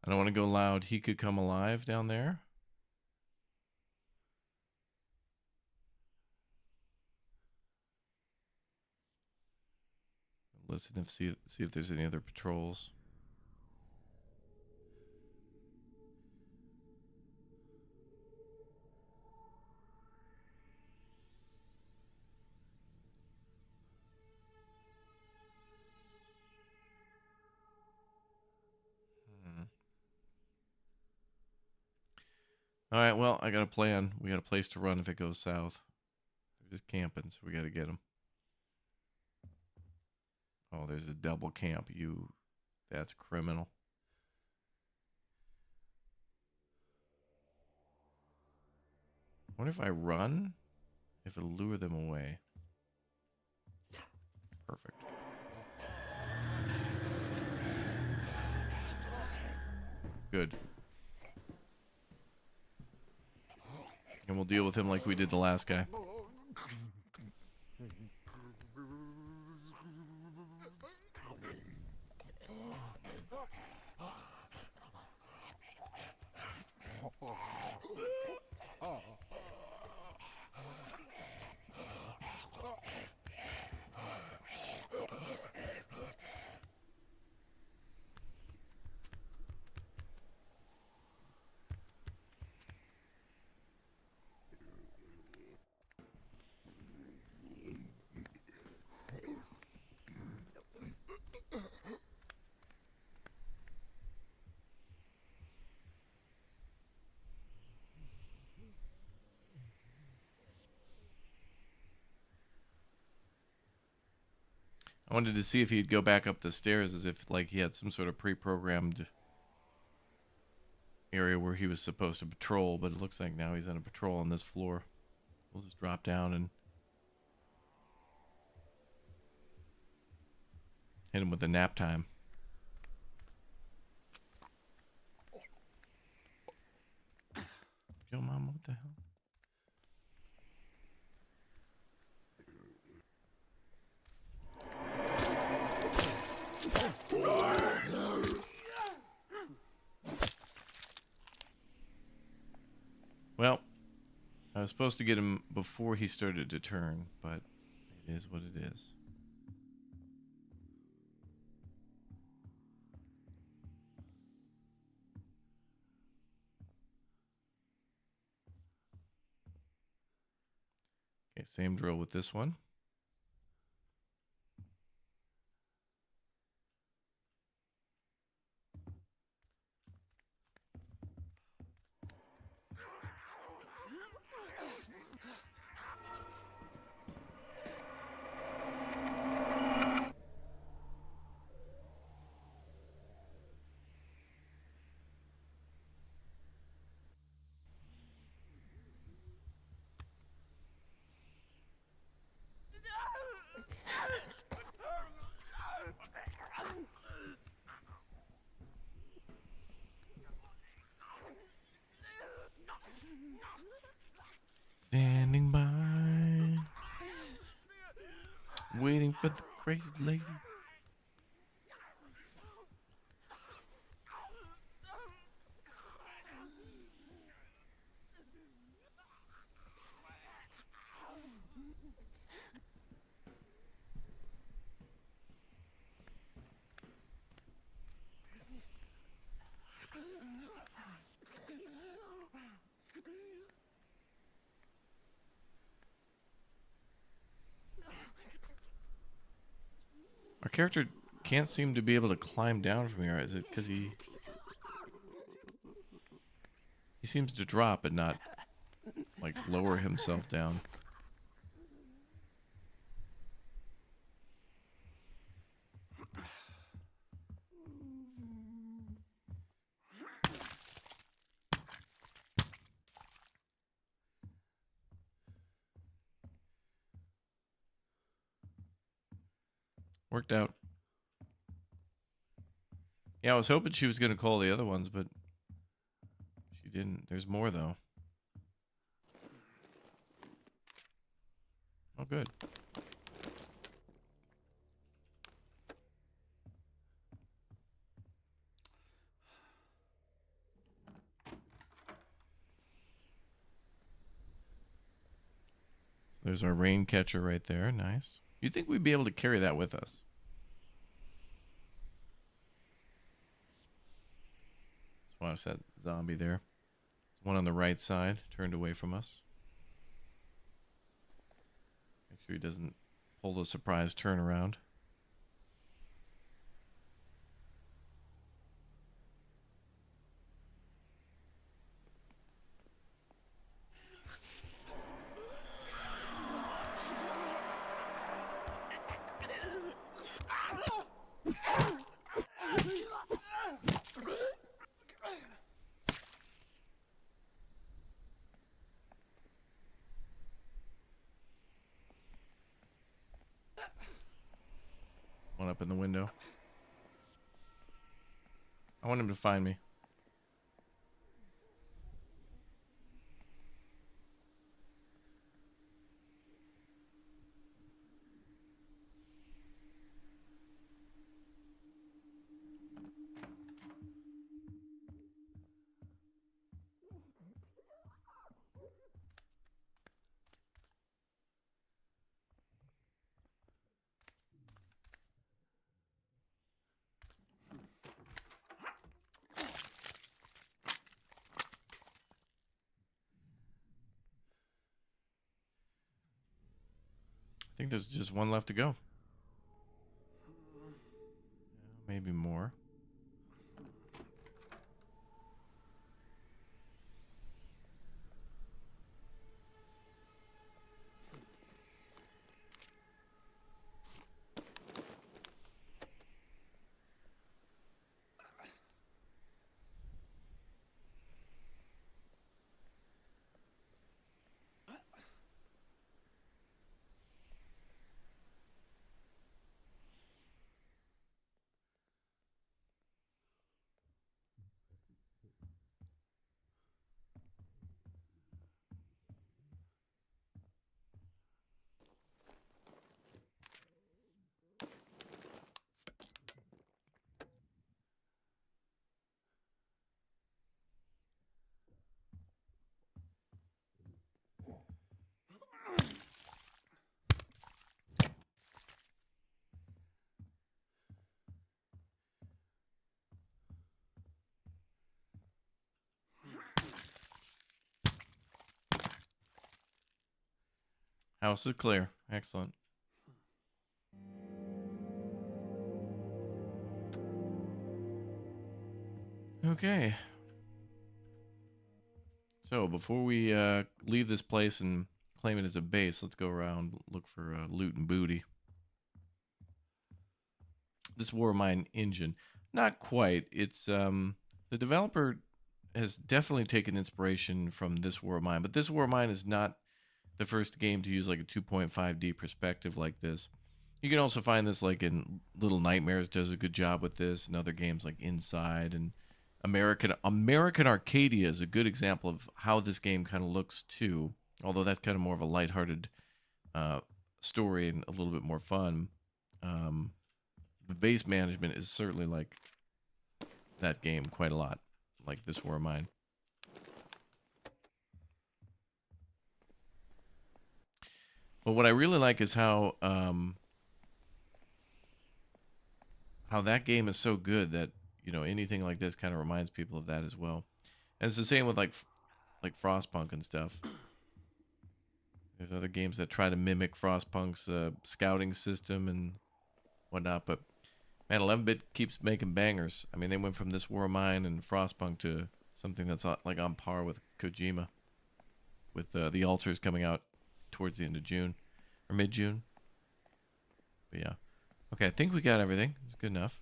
I don't want to go loud. He could come alive down there. Listen and see if there's any other patrols. All right, well, I got a plan. We got a place to run if it goes south. They're just camping, so we got to get them. Oh, there's a double camp. That's criminal. I wonder if I run, if it'll lure them away. Perfect. Good. And we'll deal with him like we did the last guy. I wanted to see if he'd go back up the stairs as if like he had some sort of pre-programmed area where he was supposed to patrol, but it looks like now he's on a patrol on this floor. We'll just drop down and hit him with a nap time. Yo, Mama, what the hell? Well, I was supposed to get him before he started to turn, but it is what it is. Okay, same drill with this one. Standing by, waiting for the crazy lady. Our character can't seem to be able to climb down from here. Is it because he seems to drop and not like lower himself down? Worked out. Yeah, I was hoping she was going to call the other ones, but she didn't. There's more, though. Oh, good. There's our rain catcher right there. Nice. You'd think we'd be able to carry that with us. Just watch that zombie there. One on the right side, turned away from us. Make sure he doesn't pull the surprise turnaround. One up in the window. I want him to find me. I think there's just one left to go. Maybe more. House is clear. Excellent. Okay. So before we leave this place and claim it as a base, let's go around, look for loot and booty. This war mine engine, not quite. It's the developer has definitely taken inspiration from this war mine, but this war mine is not the first game to use like a 2.5D perspective like this. You can also find this like in Little Nightmares does a good job with this, and other games like Inside and American Arcadia is a good example of how this game kind of looks too. Although that's kind of more of a lighthearted story and a little bit more fun. The base management is certainly like that game quite a lot, like this war mine. But what I really like is how that game is so good that, you know, anything like this kind of reminds people of that as well. And it's the same with like Frostpunk and stuff. There's other games that try to mimic Frostpunk's scouting system and whatnot, but man, 11-bit keeps making bangers. I mean, they went from this War Mine and Frostpunk to something that's like on par with Kojima, with the Ulcers coming out towards the end of June or mid-June. But yeah, okay, I think we got everything. It's good enough.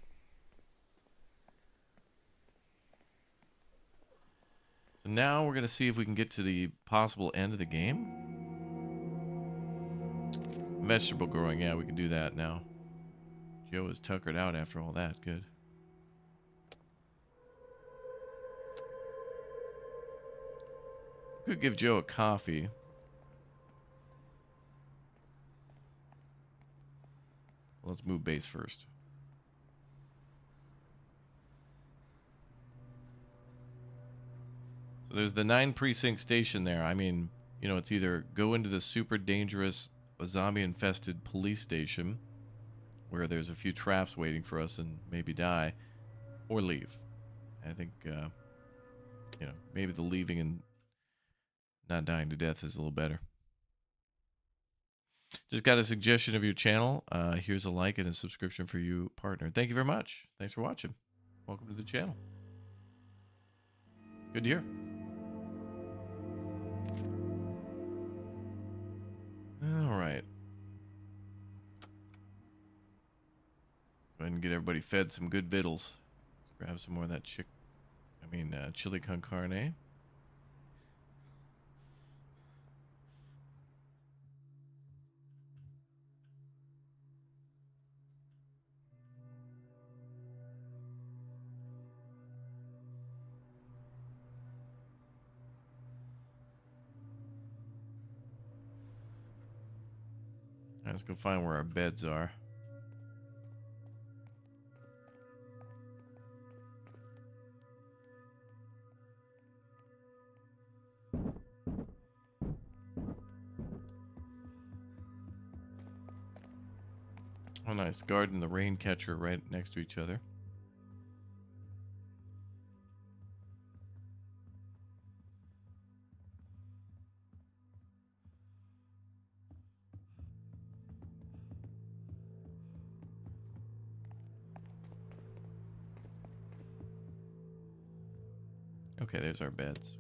So now we're gonna see if we can get to the possible end of the game. Vegetable growing, yeah, we can do that now. Joe is tuckered out after all that. Good. Could give Joe a coffee. Let's move base first. So there's the 9 precinct station there. I mean, you know, it's either go into the super dangerous zombie infested police station where there's a few traps waiting for us and maybe die, or leave. I think, you know, maybe the leaving and not dying to death is a little better. Just got a suggestion of your channel. Here's a like and a subscription for you, partner. Thank you very much. Thanks for watching. Welcome to the channel. Good to hear. All right. Go ahead and get everybody fed some good vittles. Let's grab some more of that chili con carne. Let's go find where our beds are. Oh, nice. Guard and the rain catcher right next to each other. Okay, there's our beds.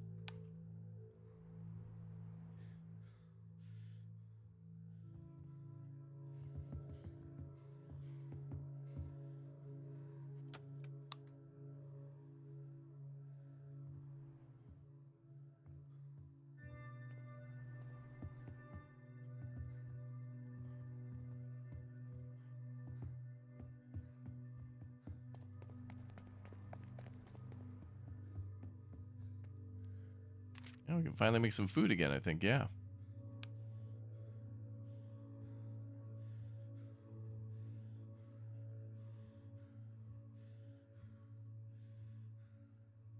Yeah, we can finally make some food again, I think. Yeah.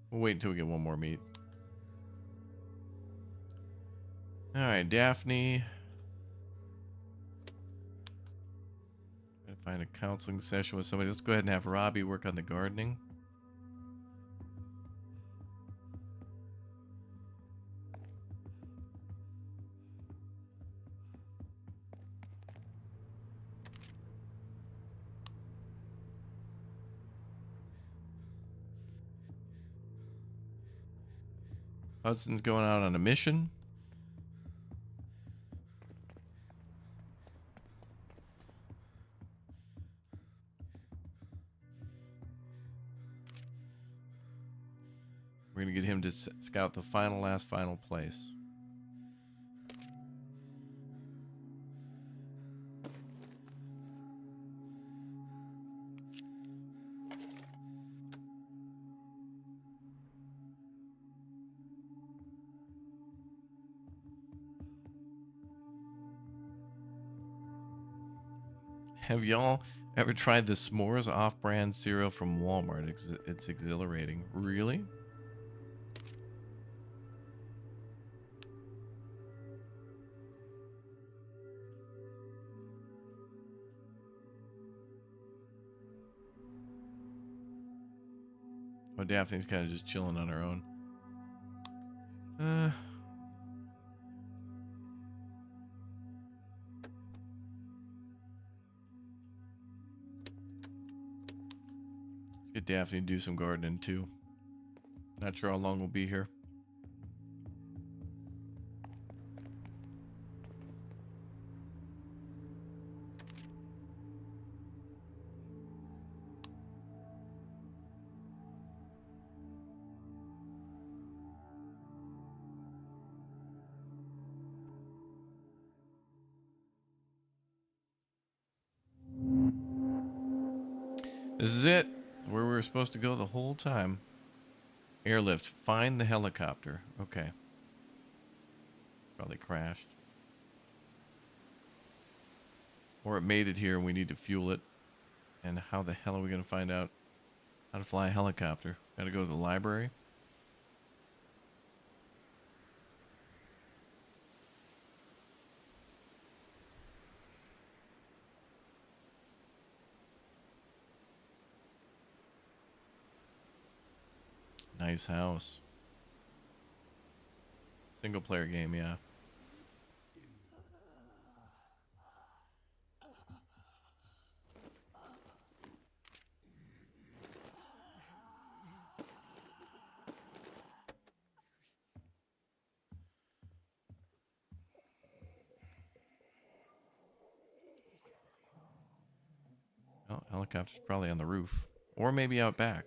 We'll wait until we get one more meat. All right, Daphne. Gotta find a counseling session with somebody. Let's go ahead and have Robbie work on the gardening. Hudson's going out on a mission. We're going to get him to scout the final place. Have y'all ever tried the s'mores off-brand cereal from Walmart? It's exhilarating. Really? Oh, Daphne's kind of just chilling on her own. Let's get Daphne to do some gardening too. Not sure how long we'll be here. This is it. Where we were supposed to go the whole time. Airlift. Find the helicopter. Okay. Probably crashed. Or it made it here and we need to fuel it. And how the hell are we going to find out how to fly a helicopter? Gotta go to the library. Nice house. Single player game, yeah. Oh, helicopter's probably on the roof. Or maybe out back.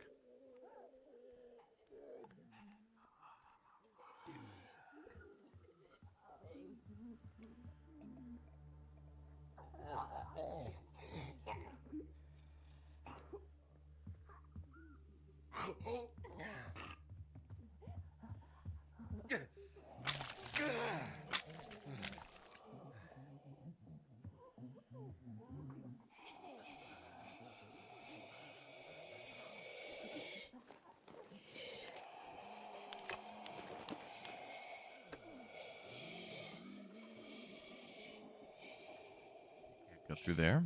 Go through there.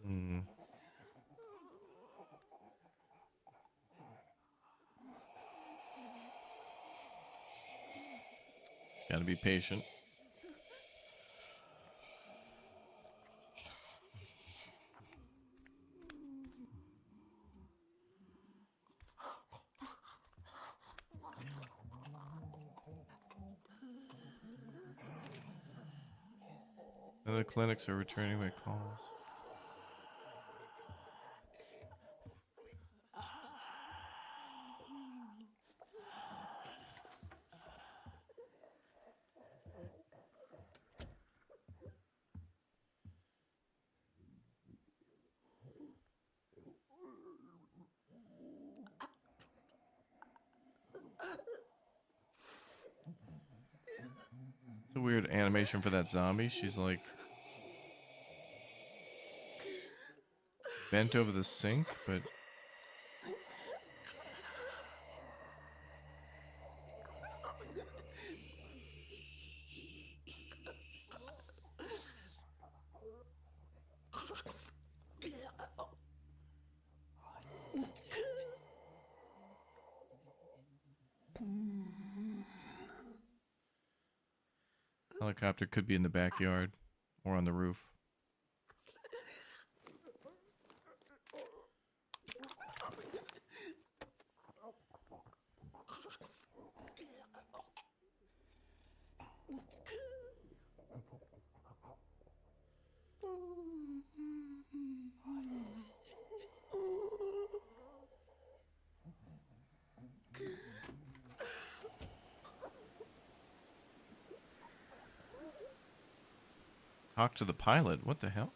Hmm. Gotta be patient. Other clinics are returning my calls. It's a weird animation for that zombie. She's like bent over the sink, but helicopter could be in the backyard or on the roof. Talk to the pilot. What the hell?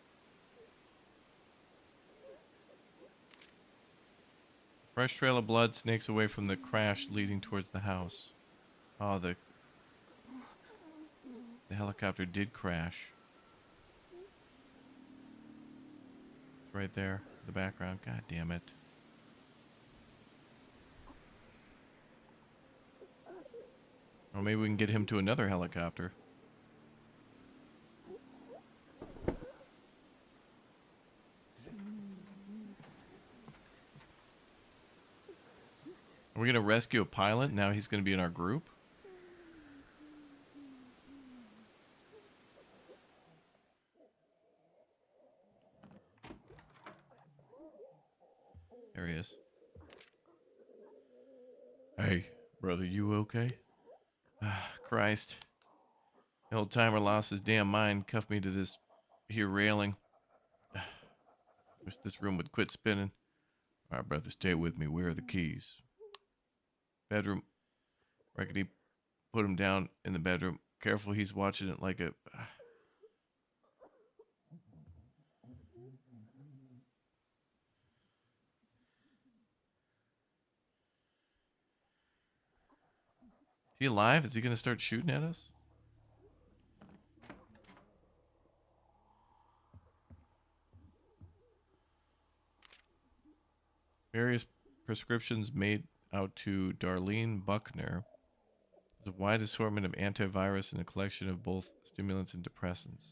Fresh trail of blood snakes away from the crash leading towards the house. Oh, the helicopter did crash. It's right there in the background. God damn it. Or maybe we can get him to another helicopter. Are we gonna rescue a pilot? Now he's gonna be in our group? There he is. Hey, brother, you okay? Christ. The old timer lost his damn mind, cuffed me to this here railing. Wish this room would quit spinning. All right, brother, stay with me. Where are the keys? Bedroom. Reckon he put him down in the bedroom. Careful, he's watching it like a... Is he alive? Is he going to start shooting at us? Various prescriptions made out to Darlene Buckner. There's a wide assortment of antivirus and a collection of both stimulants and depressants.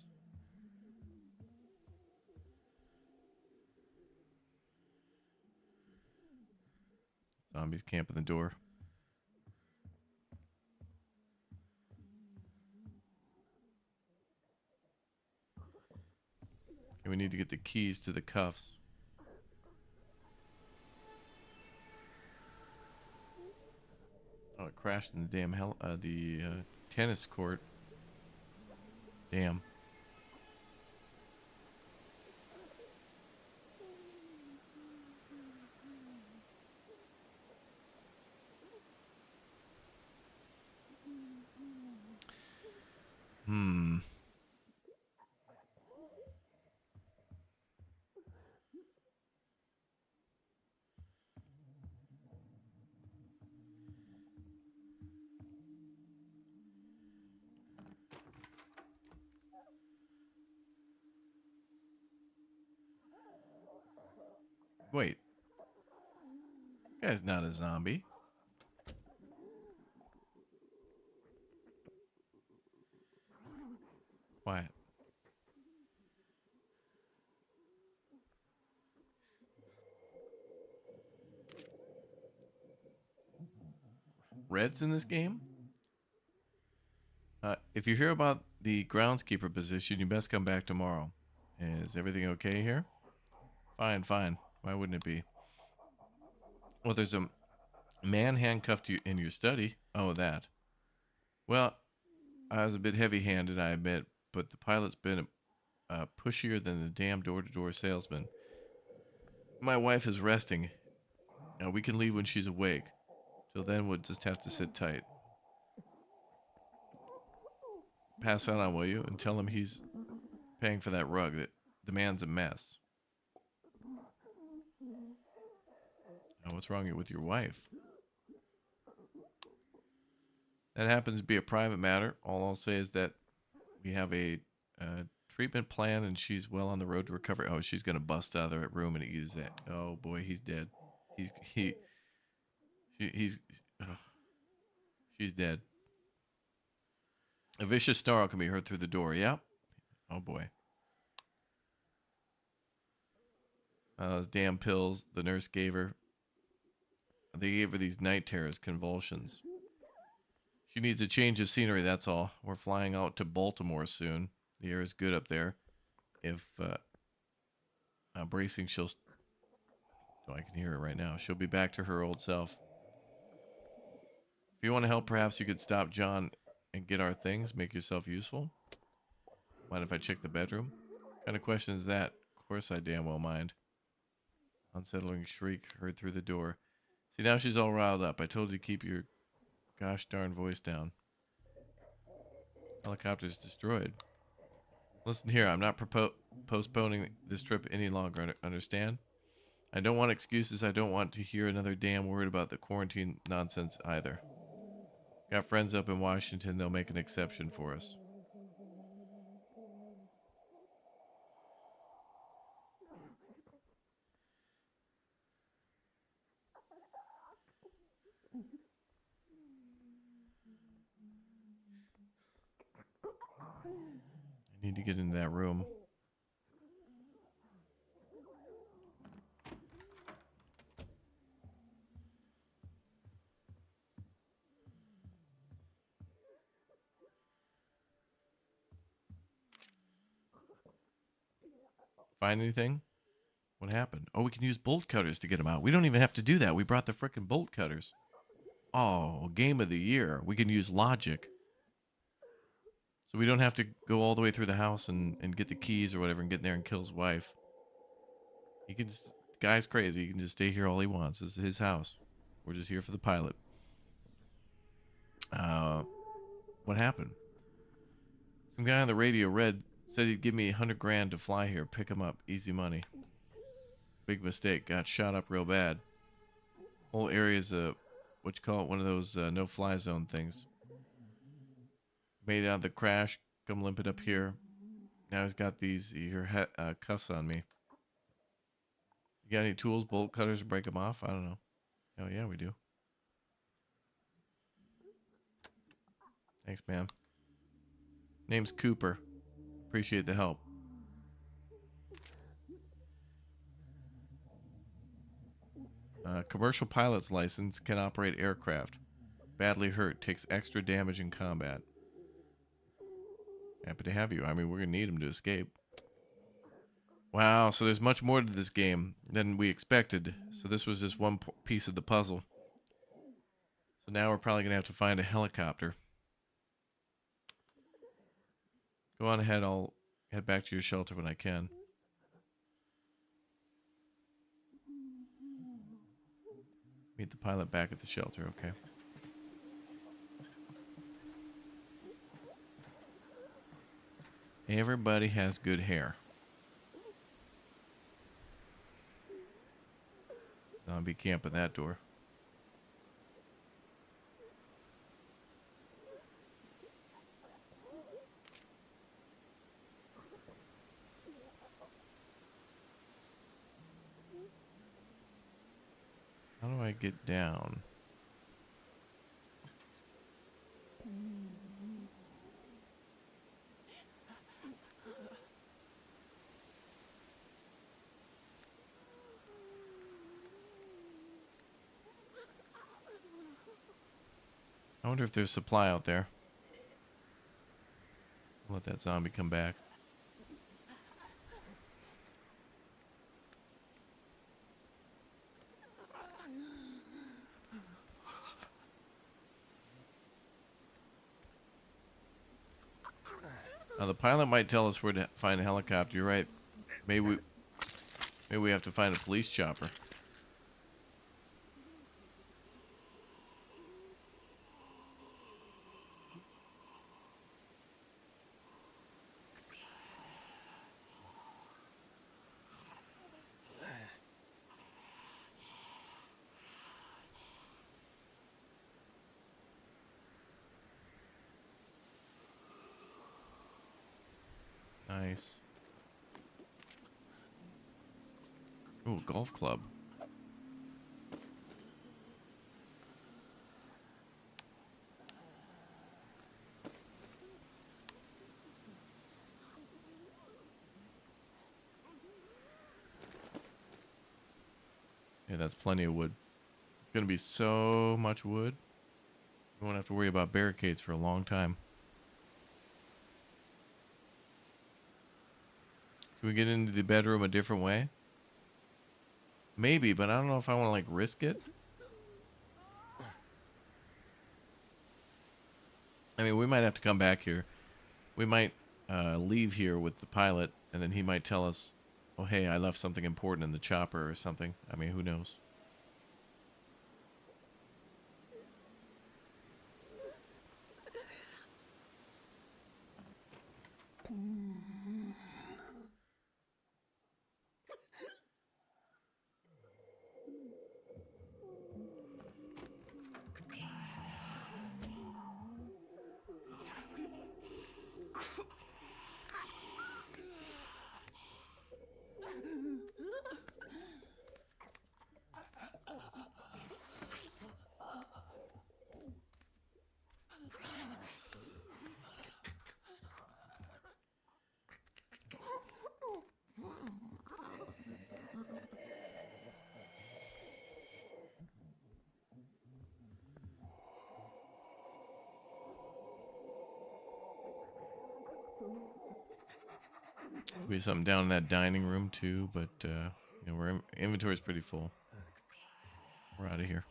Zombies camping the door. Okay, we need to get the keys to the cuffs. Oh, it crashed in the damn tennis court. Damn. Wait. That guy's not a zombie. Quiet. Reds in this game? If you hear about the groundskeeper position, you best come back tomorrow. Is everything okay here? Fine, fine. Why wouldn't it be? Well, there's a man handcuffed you in your study. Oh, that. Well, I was a bit heavy-handed, I admit, but the pilot's been pushier than the damn door-to-door salesman. My wife is resting. We can leave when she's awake. Till then, we'll just have to sit tight. Pass that on, will you? And tell him he's paying for that rug. That the man's a mess. What's wrong with your wife? That happens to be a private matter. All I'll say is that we have a treatment plan, and she's well on the road to recovery. Oh, she's gonna bust out of the room and eat his ass. Oh boy, he's dead. He's she's dead. A vicious snarl can be heard through the door. Yeah. Oh boy. Those damn pills the nurse gave her. They gave her these night terrors, convulsions. She needs a change of scenery, that's all. We're flying out to Baltimore soon. The air is good up there. If bracing, she'll... Oh, I can hear her right now. She'll be back to her old self. If you want to help, perhaps you could stop John and get our things. Make yourself useful. Mind if I check the bedroom? What kind of question is that? Of course I damn well mind. Unsettling shriek heard through the door. See, now she's all riled up. I told you to keep your gosh darn voice down. Helicopter's destroyed. Listen here, I'm not postponing this trip any longer, understand? I don't want excuses. I don't want to hear another damn word about the quarantine nonsense either. Got friends up in Washington, they'll make an exception for us. I need to get into that room. Find anything? What happened? Oh, we can use bolt cutters to get them out. We don't even have to do that. We brought the frickin' bolt cutters. Oh, game of the year. We can use logic. So we don't have to go all the way through the house and get the keys or whatever and get in there and kill his wife. He can just, the guy's crazy. He can just stay here all he wants. This is his house. We're just here for the pilot. What happened? Some guy on the radio, Red, said he'd give me 100 grand to fly here. Pick him up. Easy money. Big mistake. Got shot up real bad. Whole area's what you call it, one of those no-fly zone things. Made it out of the crash. Come limping up here. Now he's got these cuffs on me. You got any tools, bolt cutters to break them off? I don't know. Hell yeah, we do. Thanks, man. Name's Cooper. Appreciate the help. Commercial pilot's license, can operate aircraft. Badly hurt, takes extra damage in combat. Happy to have you. I mean, we're going to need him to escape. Wow, so there's much more to this game than we expected. So this was just one piece of the puzzle. So now we're probably going to have to find a helicopter. Go on ahead, I'll head back to your shelter when I can. Meet the pilot back at the shelter, okay. Everybody has good hair. Zombie camp at that door. How do I get down? I wonder if there's supply out there. Let that zombie come back. Now the pilot might tell us where to find a helicopter. You're right. Maybe we have to find a police chopper. Nice. Ooh, golf club. Yeah, that's plenty of wood. It's gonna be so much wood. We won't have to worry about barricades for a long time. Can we get into the bedroom a different way? Maybe, but I don't know if I want to like risk it. I mean, we might have to come back here. We might leave here with the pilot, and then he might tell us, oh, hey, I left something important in the chopper or something. I mean, who knows? Be something down in that dining room too, but you know, our inventory is pretty full. We're out of here.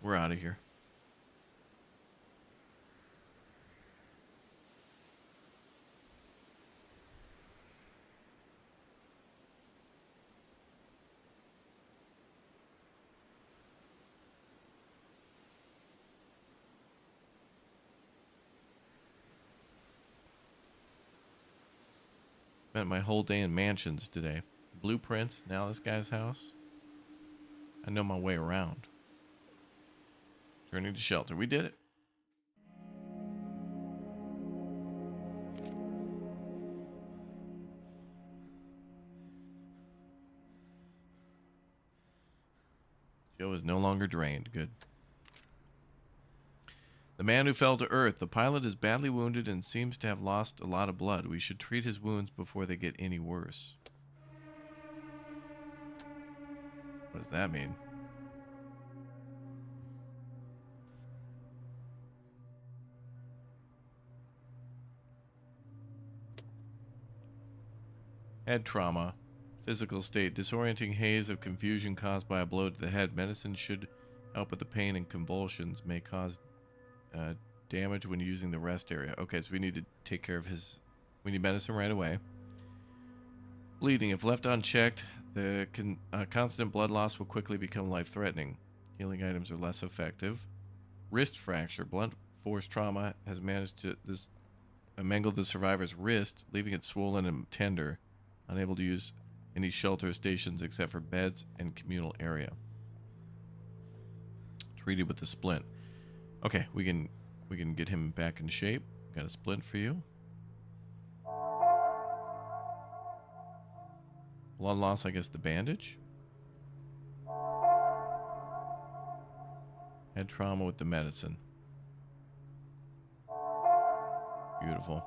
We're out of here. Spent my whole day in mansions today. Blueprints, now this guy's house. I know my way around. Turning to shelter. We did it. Joe is no longer drained. Good. The man who fell to earth. The pilot is badly wounded and seems to have lost a lot of blood. We should treat his wounds before they get any worse. What does that mean? Head trauma. Physical state. Disorienting haze of confusion caused by a blow to the head. Medicine should help with the pain and convulsions. May cause damage when using the rest area. Okay, so we need to take care of his... We need medicine right away. Bleeding. If left unchecked, the constant blood loss will quickly become life-threatening. Healing items are less effective. Wrist fracture. Blunt force trauma has managed to mangle the survivor's wrist, leaving it swollen and tender. Unable to use any shelter stations except for beds and communal area. Treated with the splint. Okay, we can get him back in shape. Got a splint for you. Blood loss, I guess the bandage. Head trauma with the medicine. Beautiful.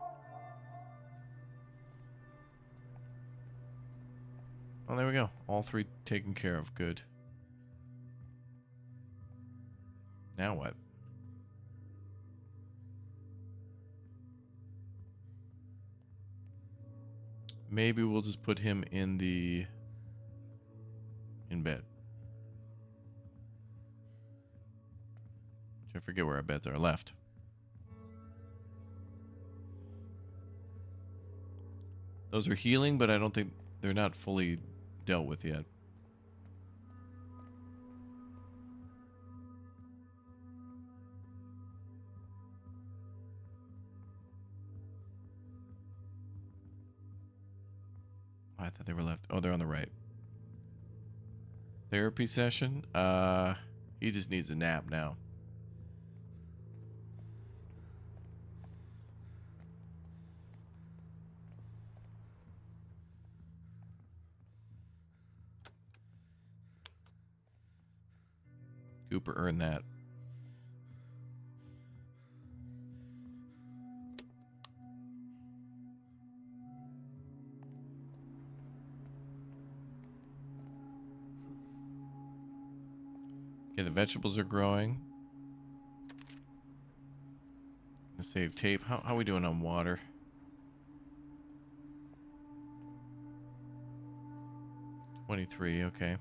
Oh, there we go. All three taken care of. Good. Now what? Maybe we'll just put him in bed. I forget where our beds are left. Those are healing, but I don't think they're not fully dealt with yet. Oh, I thought they were left. Oh, they're on the right. Therapy session? He just needs a nap now. Cooper earned that. Okay, the vegetables are growing. Let's save tape. How are we doing on water? $23, okay.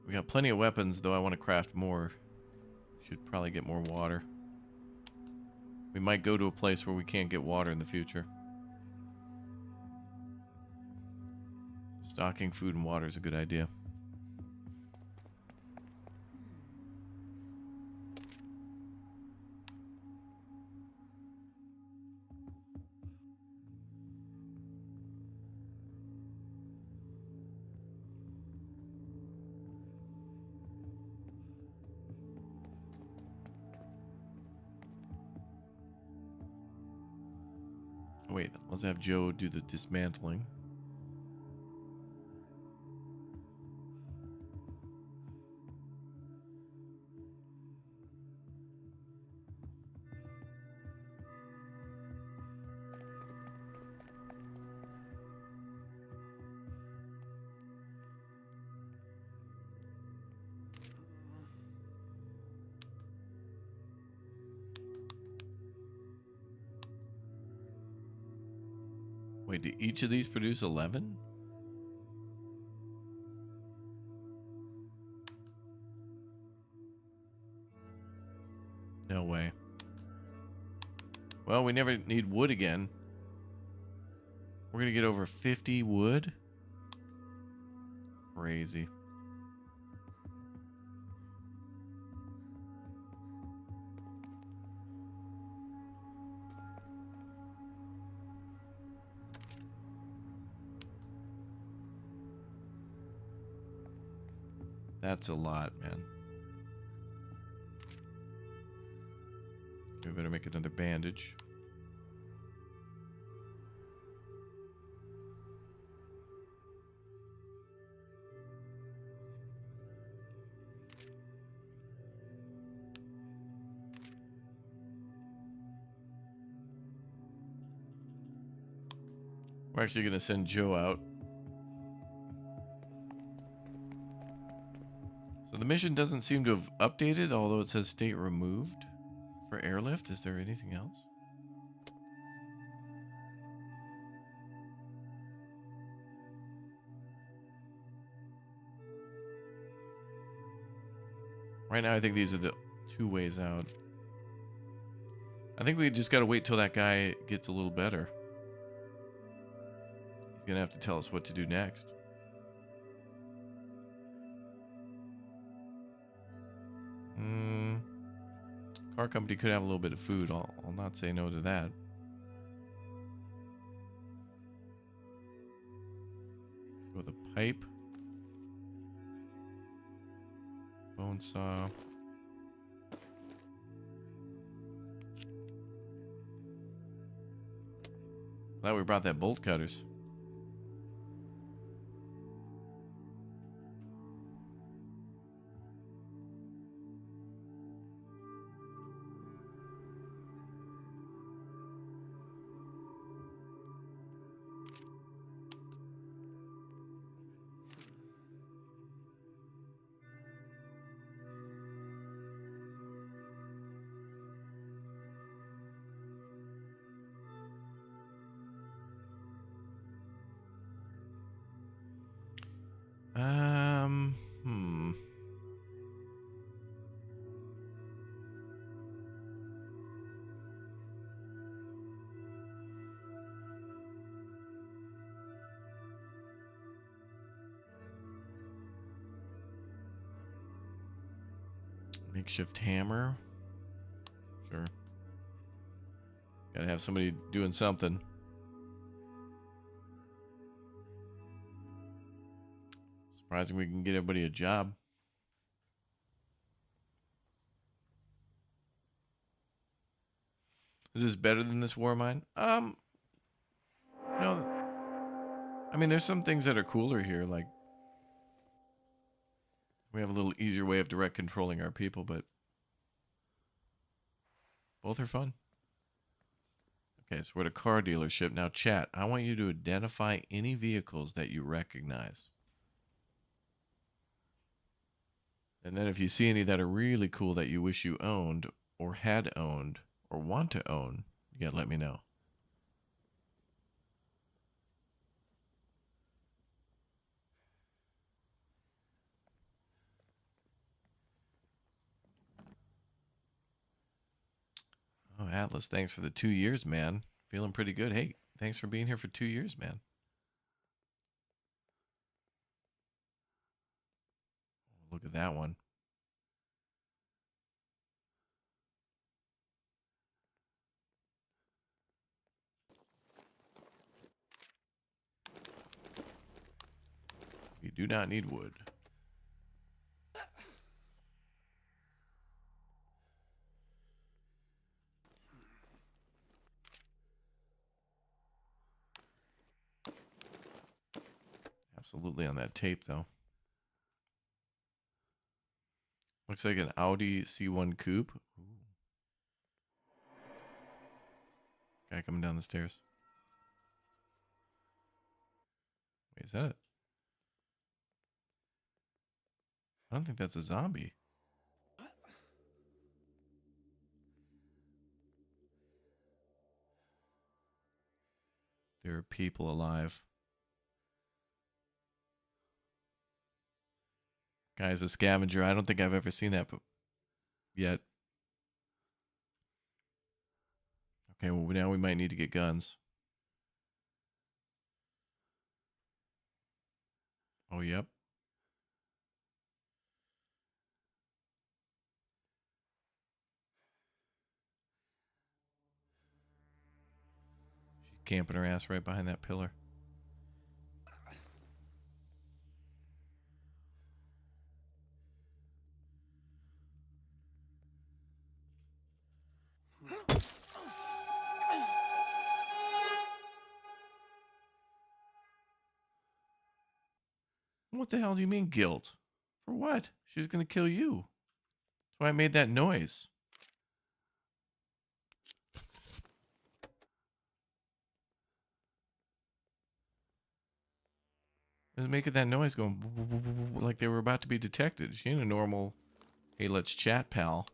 We got plenty of weapons, though I want to craft more. Should probably get more water. We might go to a place where we can't get water in the future. Stocking food and water is a good idea. Wait, let's have Joe do the dismantling. Wait, do each of these produce 11? No way. Well, we never need wood again. We're gonna get over 50 wood? Crazy. That's a lot, man. We better make another bandage. We're actually going to send Joe out. So the mission doesn't seem to have updated, although it says state removed for airlift. Is there anything else? Right now, I think these are the 2 ways out. I think we just got to wait till that guy gets a little better. He's going to have to tell us what to do next. Car company could have a little bit of food. I'll not say no to that. Go with a pipe. Bone saw. Glad we brought that bolt cutters. Hmm. Makeshift hammer. Sure. Gotta have somebody doing something. Surprising we can get everybody a job. Is this better than this war mine? No. I mean, there's some things that are cooler here, like we have a little easier way of direct controlling our people, but both are fun. Okay, so we're at a car dealership. Now, chat, I want you to identify any vehicles that you recognize. And then if you see any that are really cool that you wish you owned or had owned or want to own, you gotta let me know. Oh, Atlas, thanks for the 2 years, man. Feeling pretty good. Hey, thanks for being here for 2 years, man. Look at that one. We do not need wood. Absolutely on that tape, though. Looks like an Audi C1 coupe. Ooh. Guy coming down the stairs. Wait, is that it? I don't think that's a zombie. there are people alive. Guy's a scavenger. I don't think I've ever seen that yet. Okay, well, now we might need to get guns. Oh, yep. She's camping her ass right behind that pillar. What the hell do you mean guilt? For what? She was going to kill you. That's why I made that noise. It was making that noise going like they were about to be detected. She ain't a normal, hey, let's chat, pal.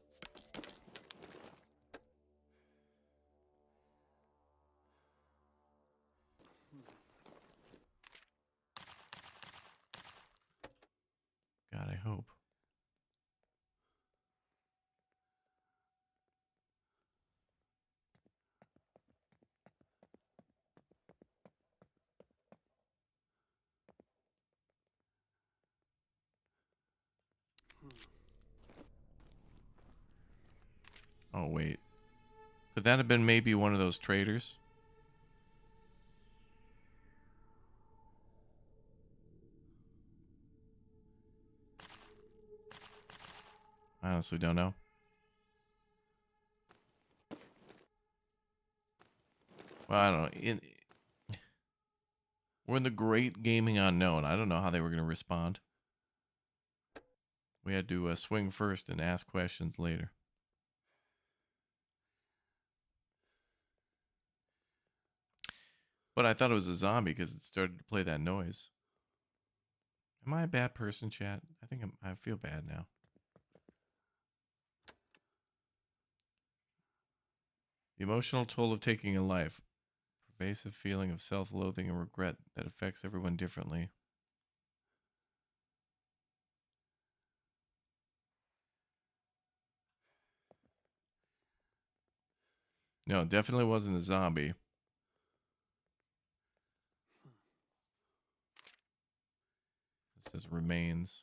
God, I hope. Oh, wait. Could that have been maybe one of those traitors? I honestly don't know. Well, I don't know. We're in the great gaming unknown. I don't know how they were going to respond. We had to swing first and ask questions later. But I thought it was a zombie because it started to play that noise. Am I a bad person, chat? I think I feel bad now. The emotional toll of taking a life. Pervasive feeling of self-loathing and regret that affects everyone differently. No, it definitely wasn't a zombie. It says remains.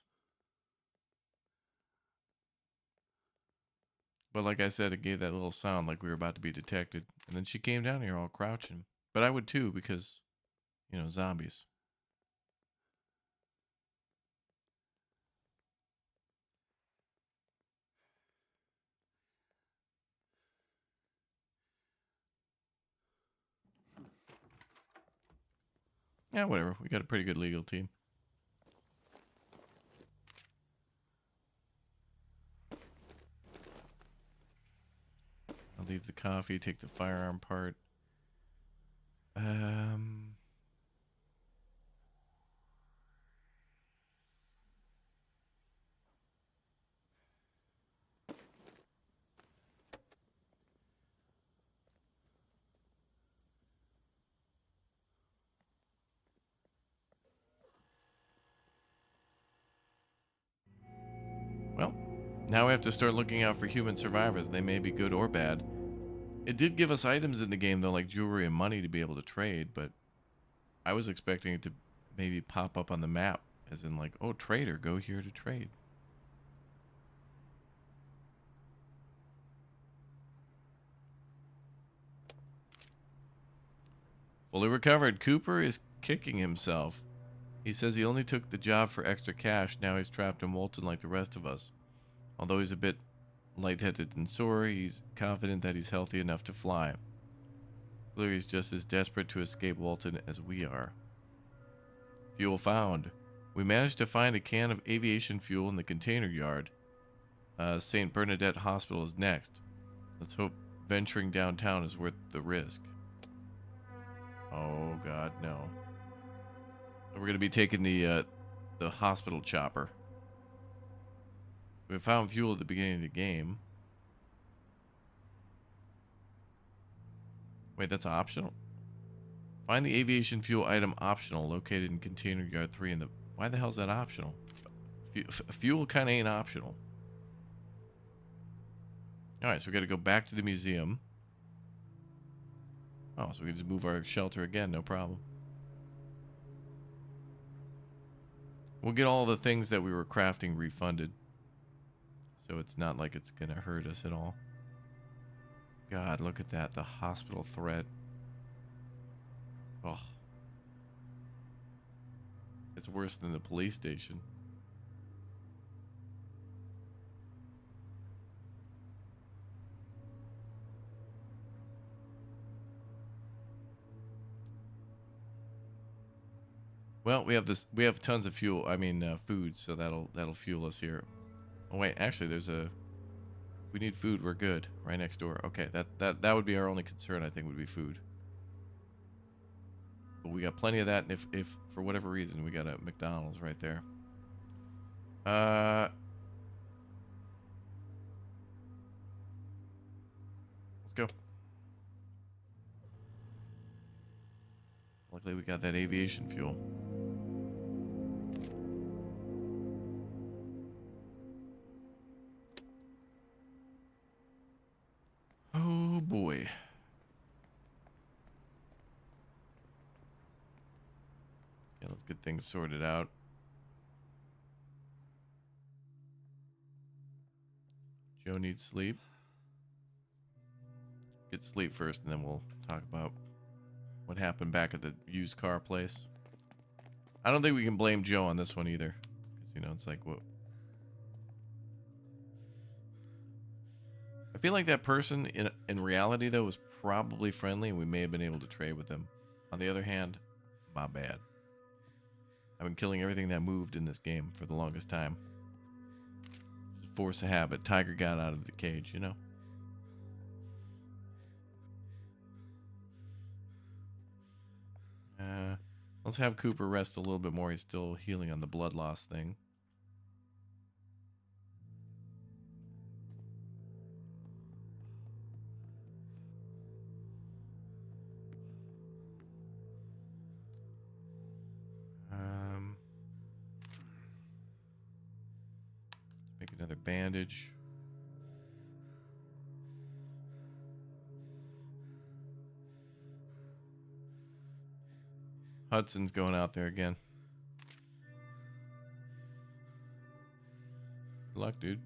But like I said, it gave that little sound like we were about to be detected. And then she came down here all crouching. But I would too because, you know, zombies. Yeah, whatever. We got a pretty good legal team. I'll leave the coffee, take the firearm part. Well, now we have to start looking out for human survivors. They may be good or bad. It did give us items in the game, though, like jewelry and money to be able to trade, but I was expecting it to maybe pop up on the map, as in like, oh, trader, go here to trade. Fully recovered. Cooper is kicking himself. He says he only took the job for extra cash. Now he's trapped in Walton like the rest of us. Although he's a bit lightheaded and sore, he's confident that he's healthy enough to fly. Clearly, he's just as desperate to escape Walton as we are. Fuel found. We managed to find a can of aviation fuel in the container yard. St. Bernadette Hospital is next. Let's hope venturing downtown is worth the risk. Oh, God, no. We're going to be taking the hospital chopper. We found fuel at the beginning of the game. Wait, that's optional? Find the aviation fuel item optional located in container yard 3 in the... Why the hell is that optional? Fuel kind of ain't optional. Alright, so we got to go back to the museum. Oh, so we can just move our shelter again, no problem. We'll get all the things that we were crafting refunded. So it's not like it's going to hurt us at all. God, look at that. The hospital threat. Oh. It's worse than the police station. Well, we have this. We have tons of fuel. I mean, food. So that'll fuel us here. Oh wait, actually, there's a. If we need food, we're good. Right next door. Okay, that would be our only concern. I think would be food. But we got plenty of that. And if for whatever reason we got a McDonald's right there. Let's go. Luckily, we got that aviation fuel. Oh boy. Yeah, let's get things sorted out. Joe needs sleep. Get sleep first, and then we'll talk about what happened back at the used car place. I don't think we can blame Joe on this one either. Because, you know, it's like, what? I feel like that person, in reality, though, was probably friendly, and we may have been able to trade with them. On the other hand, my bad. I've been killing everything that moved in this game for the longest time. Just force of habit. Tiger got out of the cage, you know? Let's have Cooper rest a little bit more. He's still healing on the blood loss thing. Make another bandage. Hudson's going out there again. Good luck, dude.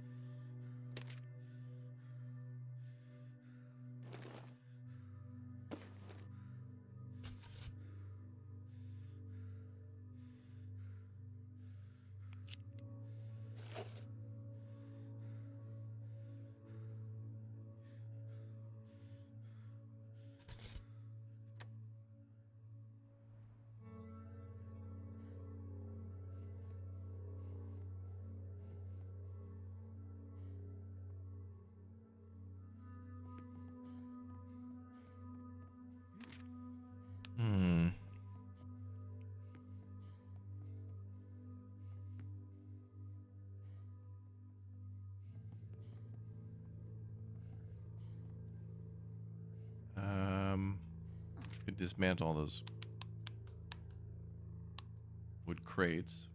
Could dismantle all those wood crates.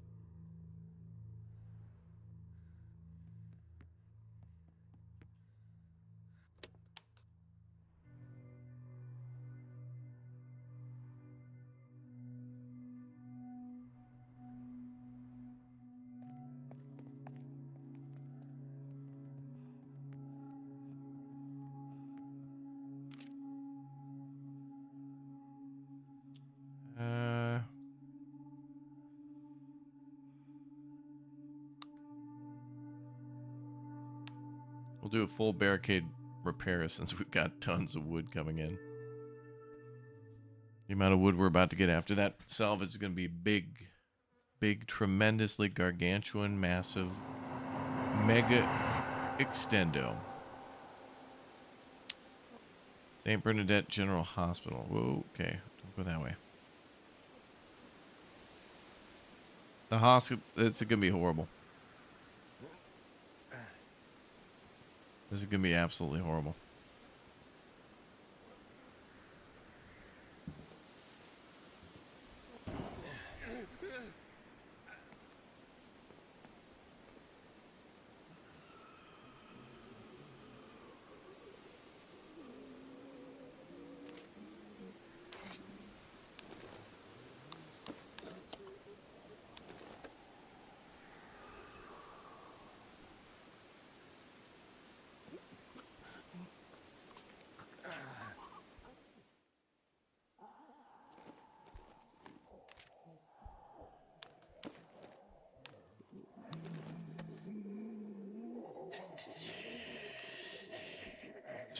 We'll do a full barricade repair since we've got tons of wood coming in. The amount of wood we're about to get after that salvage is going to be big, tremendously gargantuan, massive, mega extendo. St. Bernadette General Hospital. Whoa, okay. Don't go that way. The hospital, it's going to be horrible. This is going to be absolutely horrible.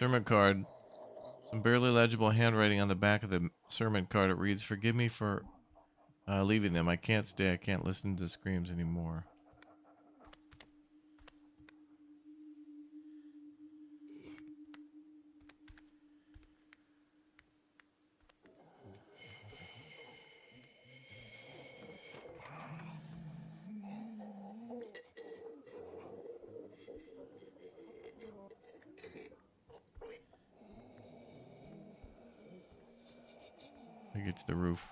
Sermon card. Some barely legible handwriting on the back of the sermon card. It reads, "Forgive me for leaving them. I can't stay. I can't listen to the screams anymore." I get to the roof.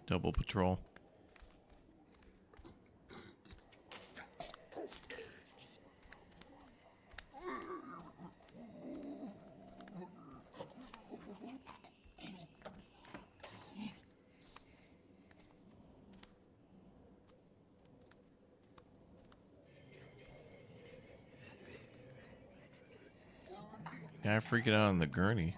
Double patrol. Guy freaking out on the gurney.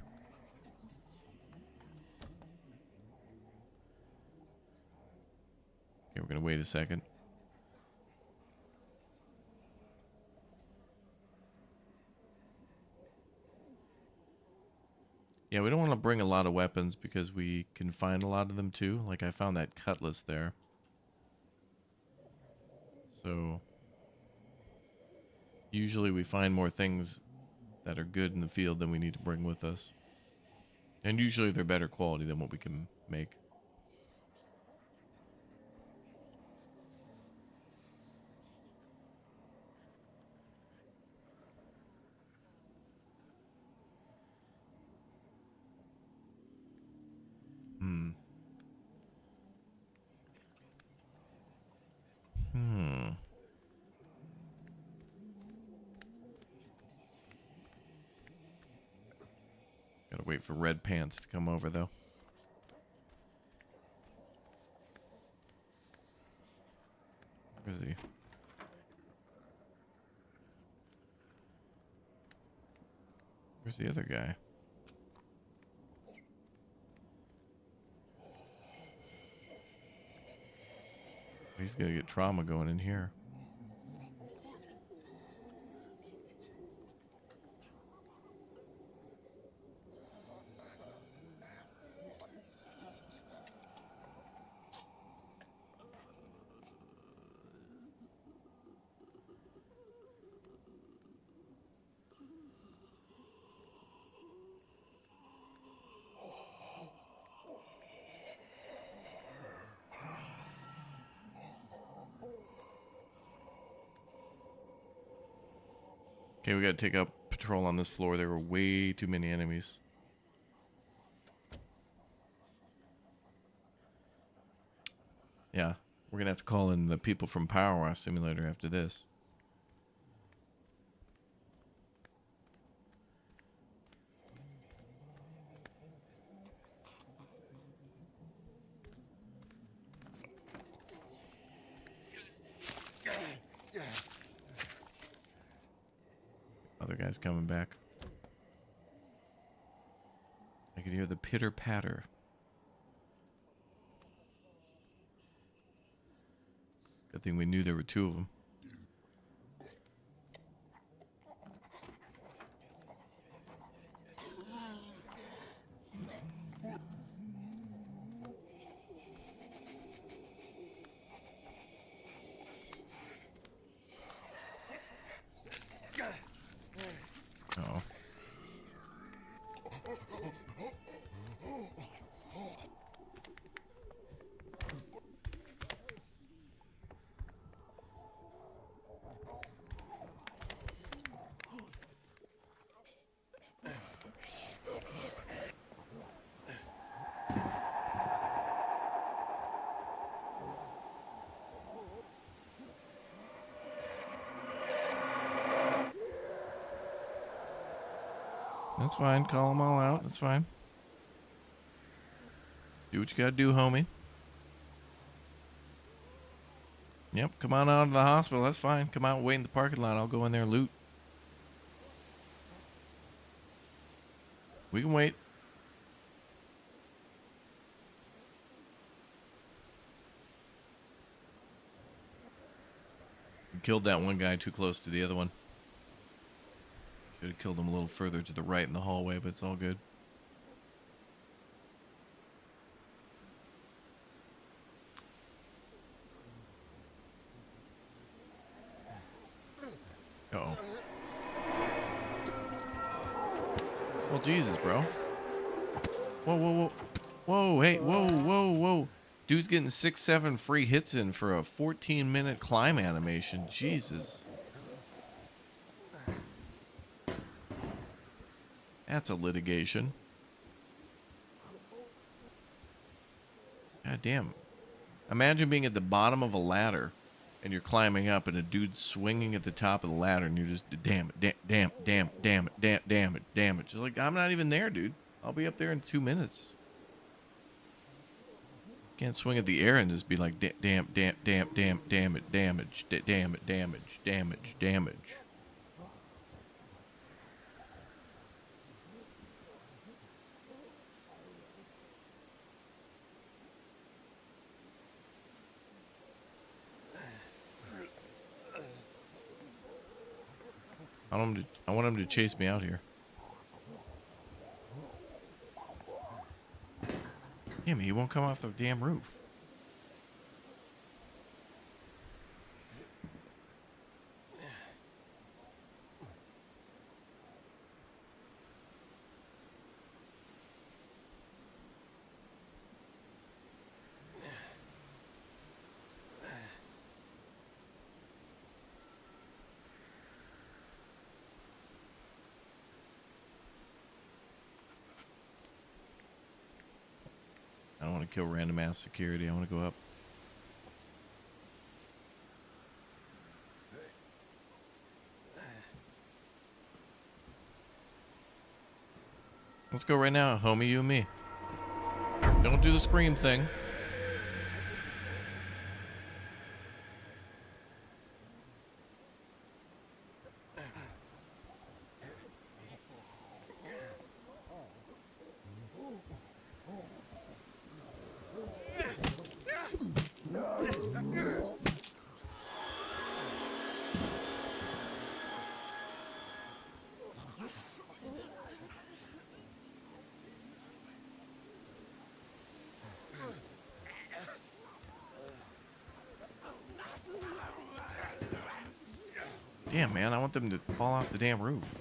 Okay, we're gonna wait a second. Yeah, we don't want to bring a lot of weapons because we can find a lot of them too. Like I found that cutlass there. So usually we find more things that are good in the field than we need to bring with us. And usually they're better quality than what we can make. Gotta wait for Red Pants to come over though. Where is he? Where's the other guy? He's gonna get trauma going in here. Okay, we gotta take up patrol on this floor. There were way too many enemies. Yeah, we're gonna have to call in the people from Power Wash Simulator after this. Other guy's coming back. I can hear the pitter patter. Good thing we knew there were two of them. Oh. That's fine. Call them all out. That's fine. Do what you gotta do, homie. Yep, come on out of the hospital. That's fine. Come out and wait in the parking lot. I'll go in there and loot. We can wait. We killed that one guy too close to the other one. Should have killed him a little further to the right in the hallway, but it's all good. Uh-oh. Well, Jesus, bro. Whoa, whoa, whoa. Whoa, hey, whoa, whoa, whoa. Dude's getting 6-7 free hits in for a 14-minute climb animation. Jesus. That's a litigation. God damn. Imagine being at the bottom of a ladder and you're climbing up and a dude's swinging at the top of the ladder and you're just, damn it, damn it. Just like, I'm not even there, dude. I'll be up there in 2 minutes. Can't swing at the air and just be like, damn it, damage. I want him to chase me out here. Damn it, he won't come off the damn roof. I don't want to kill random ass security. I want to go up. Let's go right now, homie, you and me. Don't do the scream thing. Damn, man, I want them to fall off the damn roof.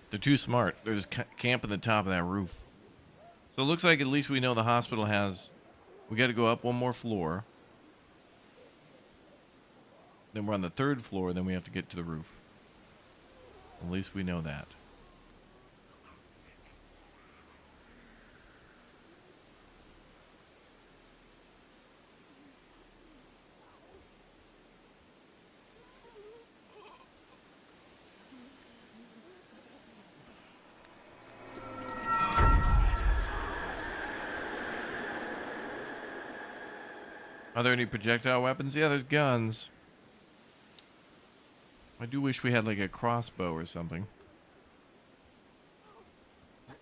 They're too smart. They're just camping the top of that roof. So it looks like at least we know the hospital has... We got to go up one more floor. Then we're on the 3rd floor, then we have to get to the roof. At least we know that. Are there any projectile weapons? Yeah, there's guns. I do wish we had like a crossbow or something. I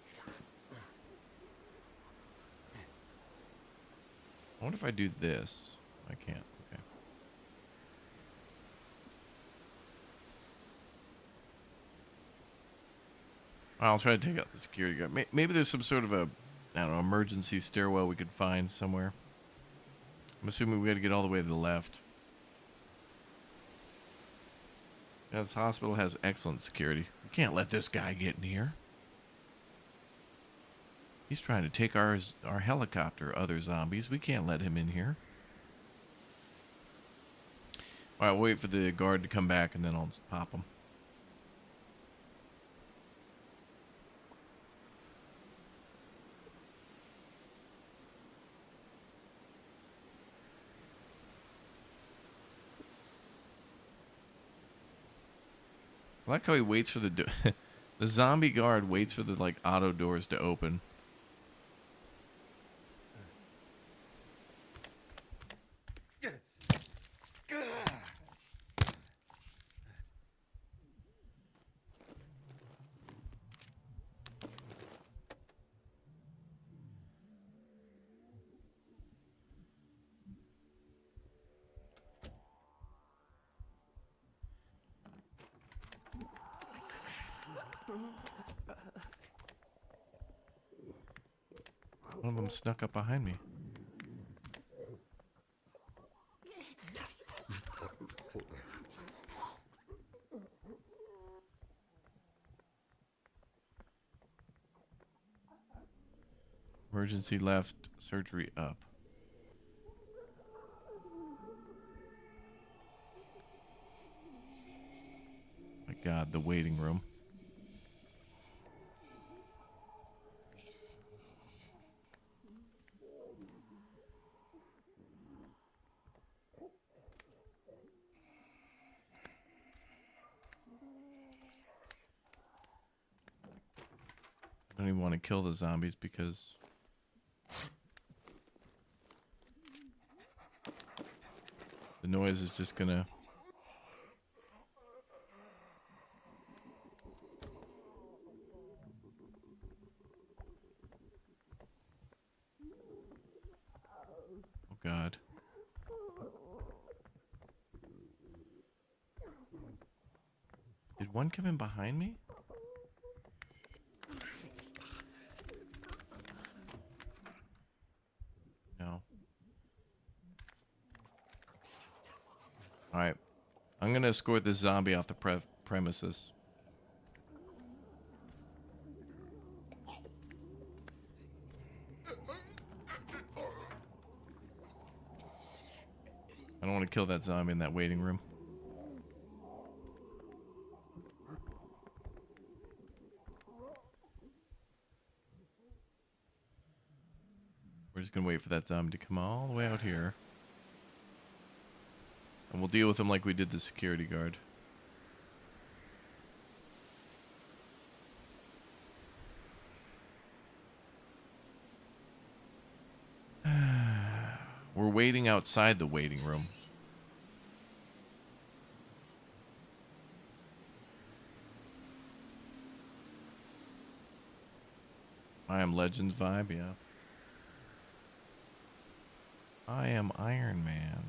wonder if I do this. I can't. Okay. I'll try to take out the security guard. Maybe there's some sort of a, I don't know, emergency stairwell we could find somewhere. I'm assuming we got to get all the way to the left. Yeah, this hospital has excellent security. We can't let this guy get in here. He's trying to take our helicopter, other zombies. We can't let him in here. All right, we'll wait for the guard to come back, and then I'll just pop him. I like how he waits for the the zombie guard waits for the like auto doors to open. One of them snuck up behind me. Emergency left, surgery up. My God, the waiting room. I don't even want to kill the zombies because the noise is just gonna... Oh God. Did one come in behind me? No. Alright. I'm gonna escort this zombie off the premises. I don't want to kill that zombie in that waiting room. We're just gonna wait for that zombie to come all the way out here. And we'll deal with him like we did the security guard. We're waiting outside the waiting room. I Am Legends vibe, yeah. I am Iron Man.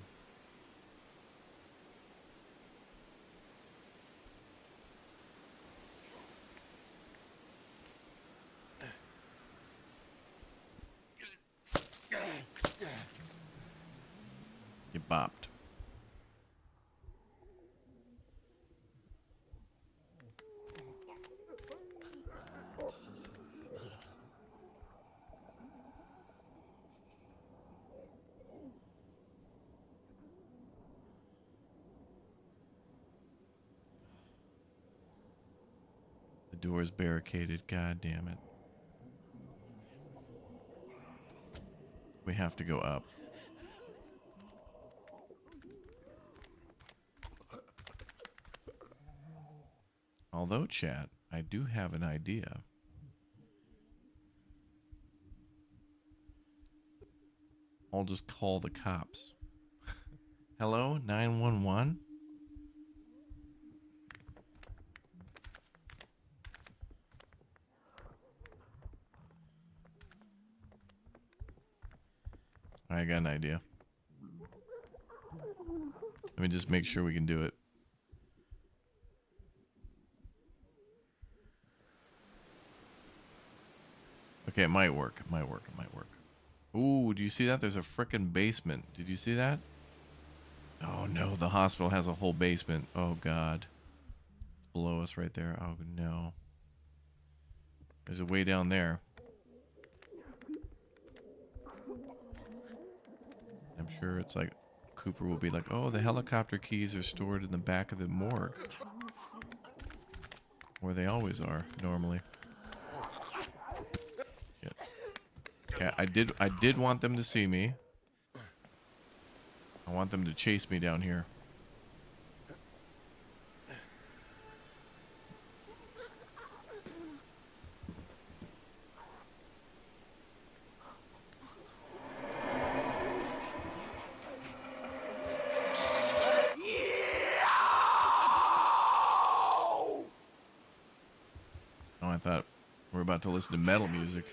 You bopped. The door's barricaded. God damn it. We have to go up. Although, chat, I do have an idea. I'll just call the cops. Hello, 911? I got an idea. Let me just make sure we can do it. Okay, it might work. It might work. It might work. Ooh, do you see that? There's a frickin' basement. Did you see that? Oh no, the hospital has a whole basement. Oh God. It's below us right there. Oh no. There's a way down there. I'm sure it's like Cooper will be like, oh, the helicopter keys are stored in the back of the morgue. Where they always are, normally. Yeah. Okay, I did want them to see me. I want them to chase me down here. about to listen to metal music.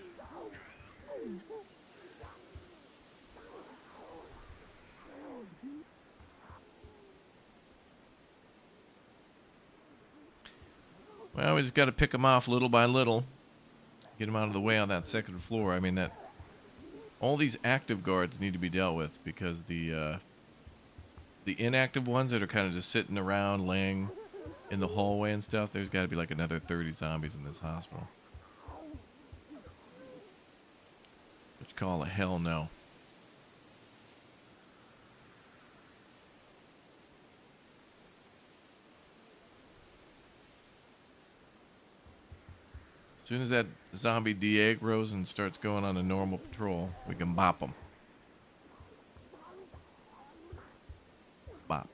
Well, we just got to pick them off little by little. Get them out of the way on that second floor. I mean, all these active guards need to be dealt with because the inactive ones that are kind of just sitting around, laying in the hallway and stuff, there's got to be like another 30 zombies in this hospital. What you call a hell no. As soon as that zombie DA grows and starts going on a normal patrol, we can bop them. Bop.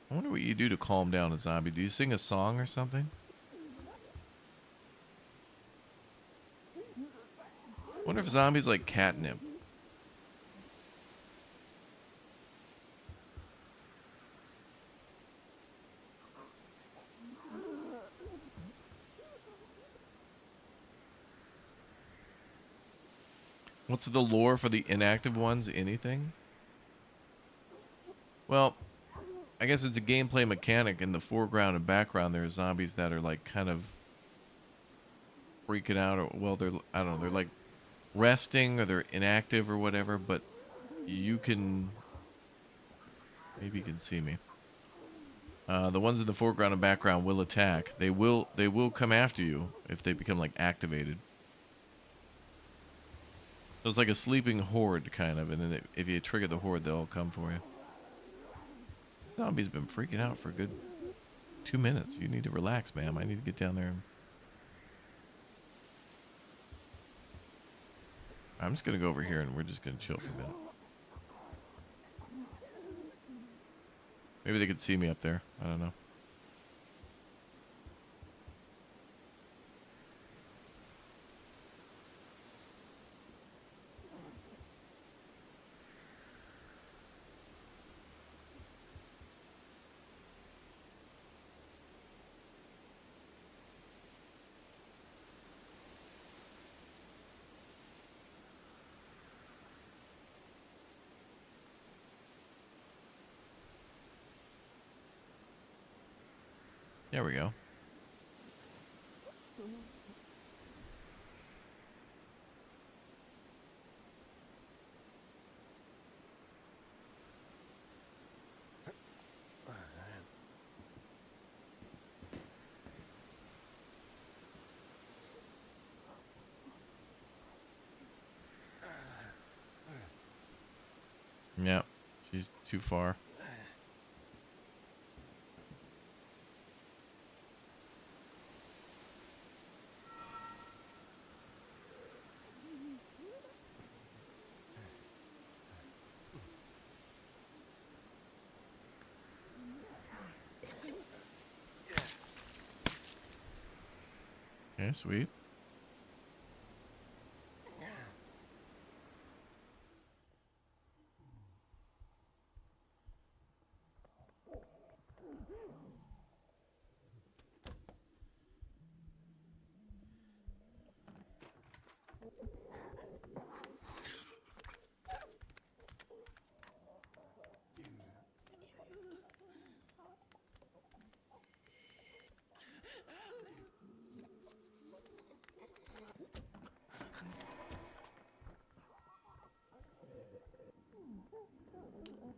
I wonder what you do to calm down a zombie. Do you sing a song or something? I wonder if zombies like catnip. What's the lore for the inactive ones? Anything? Well, I guess it's a gameplay mechanic. In the foreground and background, there are zombies that are like kind of freaking out, or well, I don't know, they're like resting or they're inactive or whatever. But you can, maybe you can see me. The ones in the foreground and background will attack. They will come after you if they become like activated. So it's like a sleeping horde kind of, and then if you trigger the horde, they'll all come for you. Zombie's been freaking out for a good 2 minutes. You need to relax, ma'am. I need to get down there. I'm just going to go over here and we're just going to chill for a minute. Maybe they could see me up there. I don't know. There we go. Yeah, she's too far. Okay, sweet.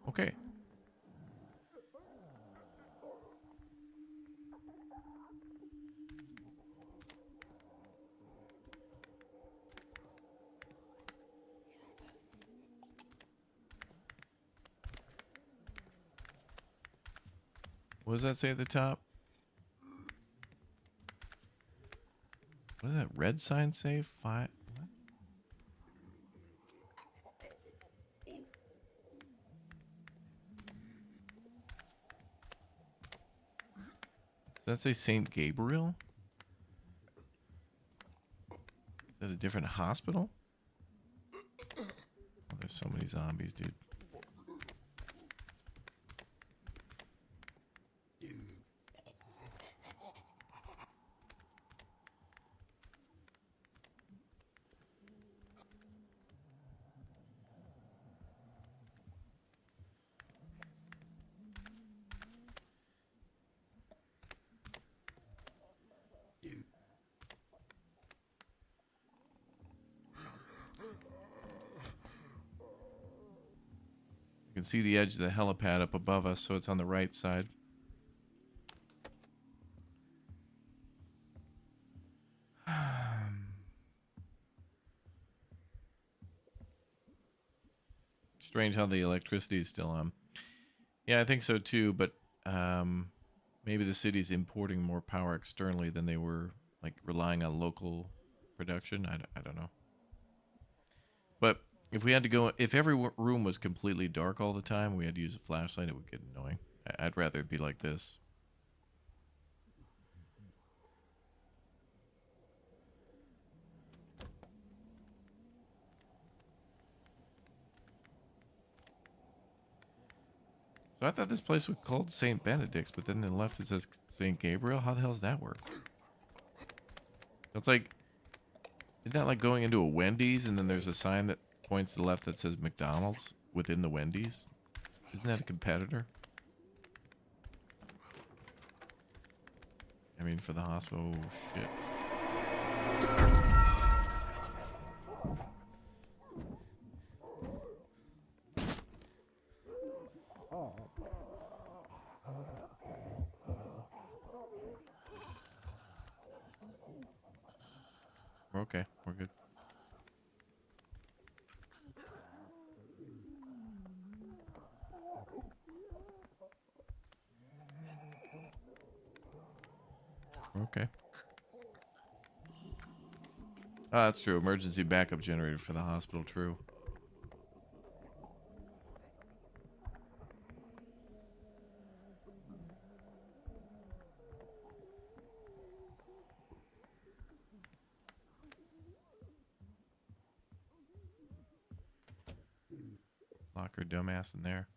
Okay. What does that say at the top? What does that red sign say? What? Does that say St. Gabriel? Is that a different hospital? so many zombies, dude. You can see the edge of the helipad up above us, so it's on the right side. Strange how the electricity is still on. Yeah, I think so too, but maybe the city's importing more power externally than they were like relying on local production. I don't know. But if we had to go, if every room was completely dark all the time, we had to use a flashlight, it would get annoying. I'd rather it be like this. So I thought this place was called St. Benedict's, but then on the left it says St. Gabriel. How the hell does that work? It's like, isn't that like going into a Wendy's and then there's a sign that points to the left that says McDonald's within the Wendy's? Isn't that a competitor? I mean, for the hospital. Oh, shit. We're okay. We're good. Okay. Oh, that's true. Emergency backup generator for the hospital. True. Lock her dumbass in there.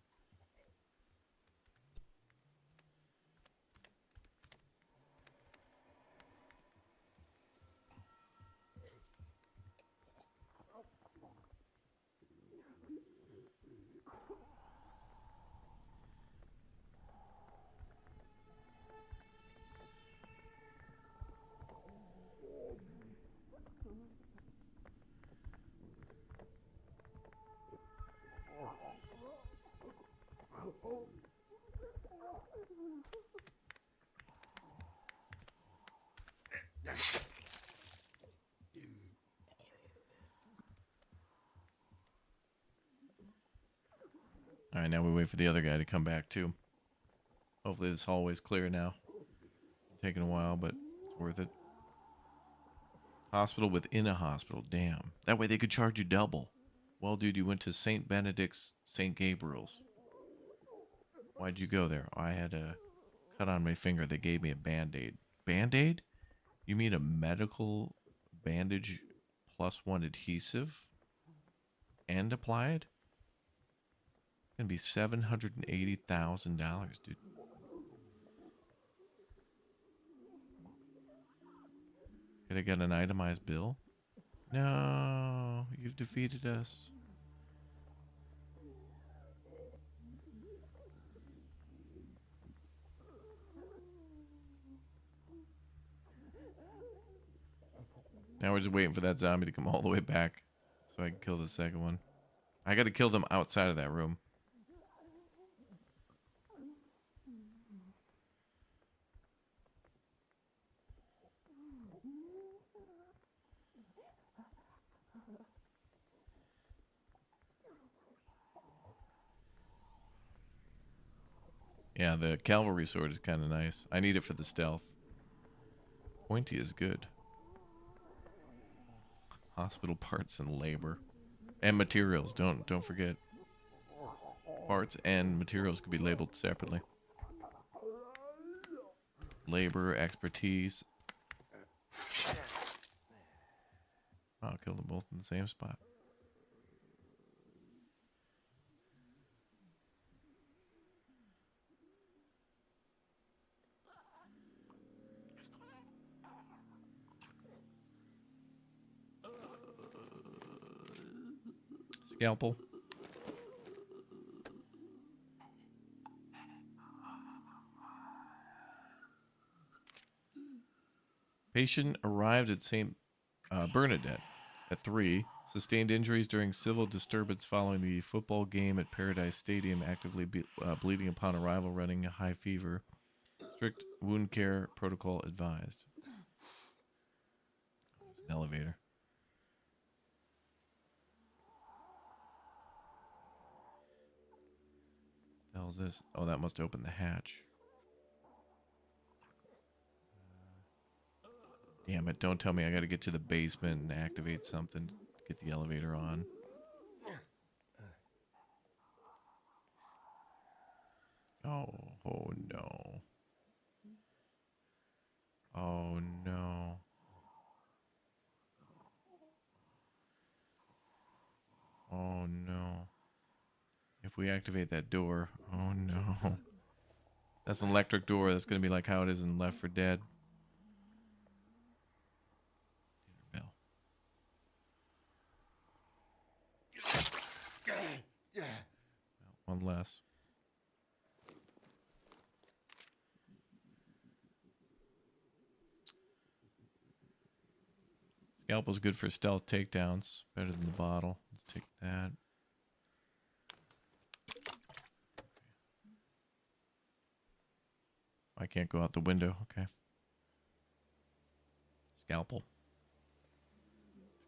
All right, now we wait for the other guy to come back too. Hopefully this hallway's clear now. Taking a while, but it's worth it. Hospital within a hospital. Damn. That way they could charge you double. Well, dude, you went to St. Benedict's, St. Gabriel's. Why'd you go there? I had a cut on my finger. They gave me a Band-Aid. Band-Aid? You mean a medical bandage plus one adhesive? And applied? It's going to be $780,000, dude. Could I get an itemized bill? No, you've defeated us. Now we're just waiting for that zombie to come all the way back so I can kill the second one. I got to kill them outside of that room. Yeah, the cavalry sword is kind of nice. I need it for the stealth. Pointy is good. Hospital parts and labor. And materials. Don't forget. Parts and materials could be labeled separately. Labor, expertise. I'll kill them both in the same spot. Scalpel. Patient arrived at St. Bernadette at 3. Sustained injuries during civil disturbance following the football game at Paradise Stadium. Actively bleeding upon arrival, running a high fever. Strict wound care protocol advised. There's an elevator. What the hell is this? Oh, that must open the hatch. Damn it, don't tell me I gotta get to the basement and activate something to get the elevator on. Oh no. Oh no. Oh no. If we activate that door, oh no. That's an electric door. That's gonna be like how it is in Left 4 Dead. Bell. Well, one less. Scalpel's good for stealth takedowns. Better than the bottle. Let's take that. I can't go out the window. Okay. Scalpel.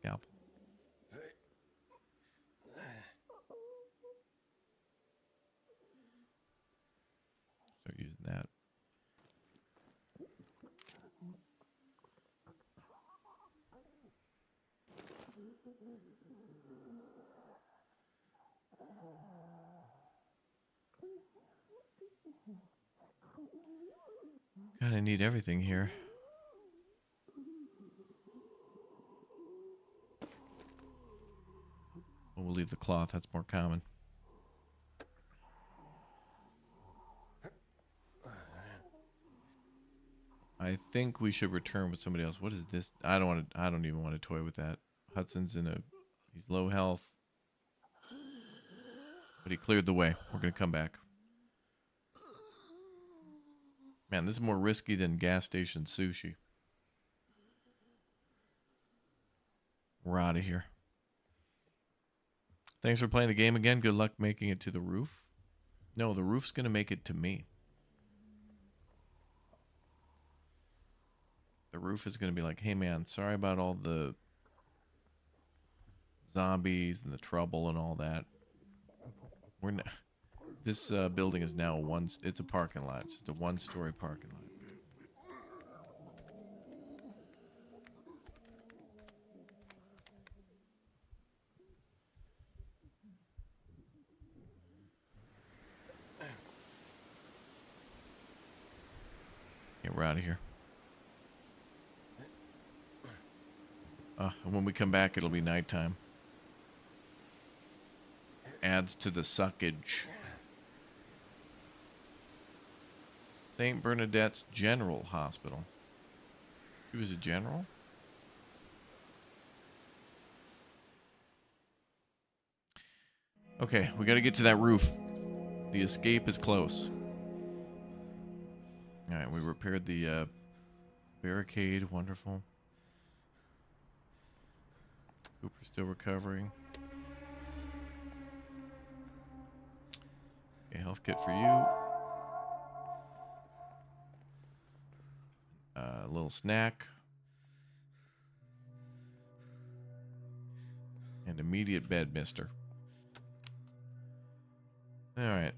Scalpel. Start using that. God, I need everything here. Well, we'll leave the cloth. That's more common. I think we should return with somebody else. What is this? I don't want to. I don't even want to toy with that. Hudson's he's low health, but he cleared the way. We're gonna come back. Man, this is more risky than gas station sushi. We're out of here. Thanks for playing the game again. Good luck making it to the roof. No, the roof's gonna make it to me. The roof is going to be like, hey man, sorry about all the zombies and the trouble and all that. We're not, this building is now it's a parking lot. It's just a one-story parking lot. Yeah, we're out of here. And when we come back, it'll be nighttime. Adds to the suckage. St. Bernadette's General Hospital. She was a general? Okay, we gotta get to that roof. The escape is close. Alright, we repaired the barricade. Wonderful. Cooper's still recovering. Okay, health kit for you. A little snack. And immediate bed, mister. Alright.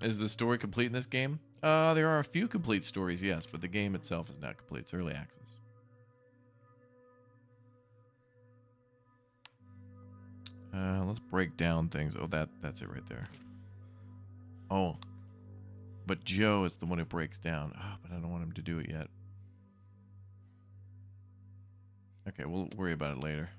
Is the story complete in this game? There are a few complete stories, yes, but the game itself is not complete. It's early access. Let's break down things. Oh, that's it right there. Oh. But Joe is the one who breaks down. Oh, but I don't want him to do it yet. Okay, we'll worry about it later.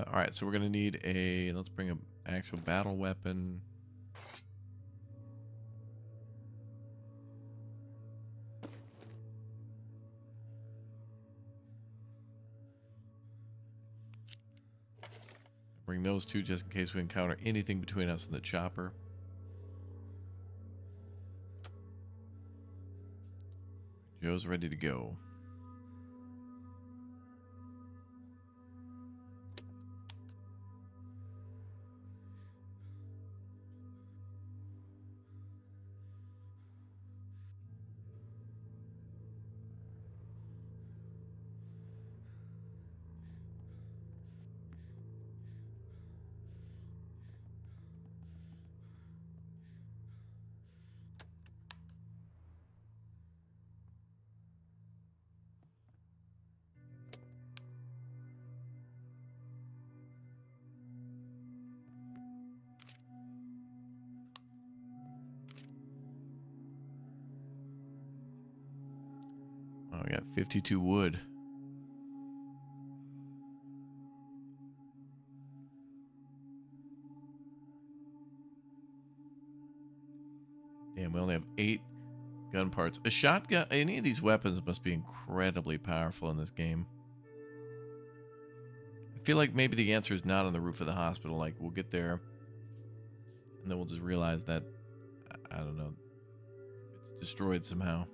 All right, so we're gonna need a. Let's bring an actual battle weapon. Bring those two just in case we encounter anything between us and the chopper. Joe's ready to go. Oh, we got 52 wood. Damn, we only have 8 gun parts. A shotgun, any of these weapons must be incredibly powerful in this game. I feel like maybe the answer is not on the roof of the hospital. Like, we'll get there, and then we'll just realize that, I don't know, it's destroyed somehow.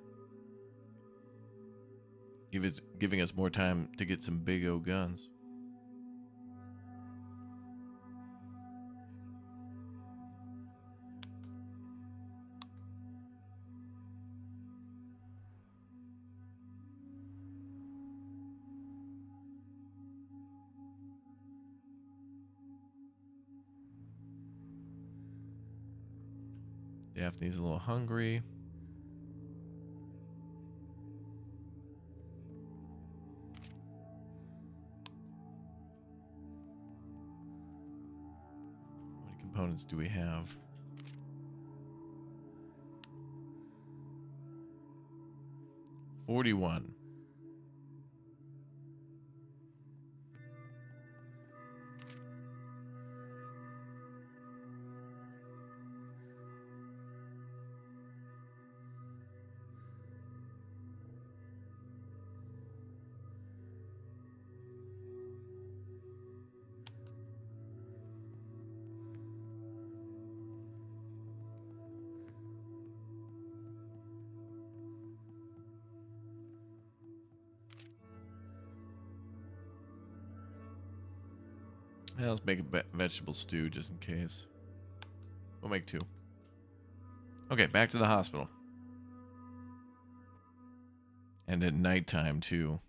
If it's giving us more time to get some big O guns. Daphne's a little hungry. How many components do we have? 41. Yeah, let's make a vegetable stew just in case. We'll make 2. Okay, back to the hospital. And at nighttime, too.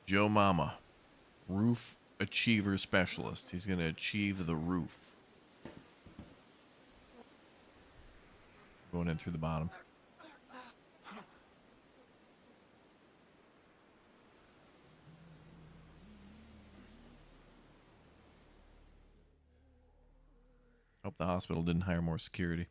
Joe Mama, roof achiever specialist. He's going to achieve the roof. Going in through the bottom. Hope the hospital didn't hire more security.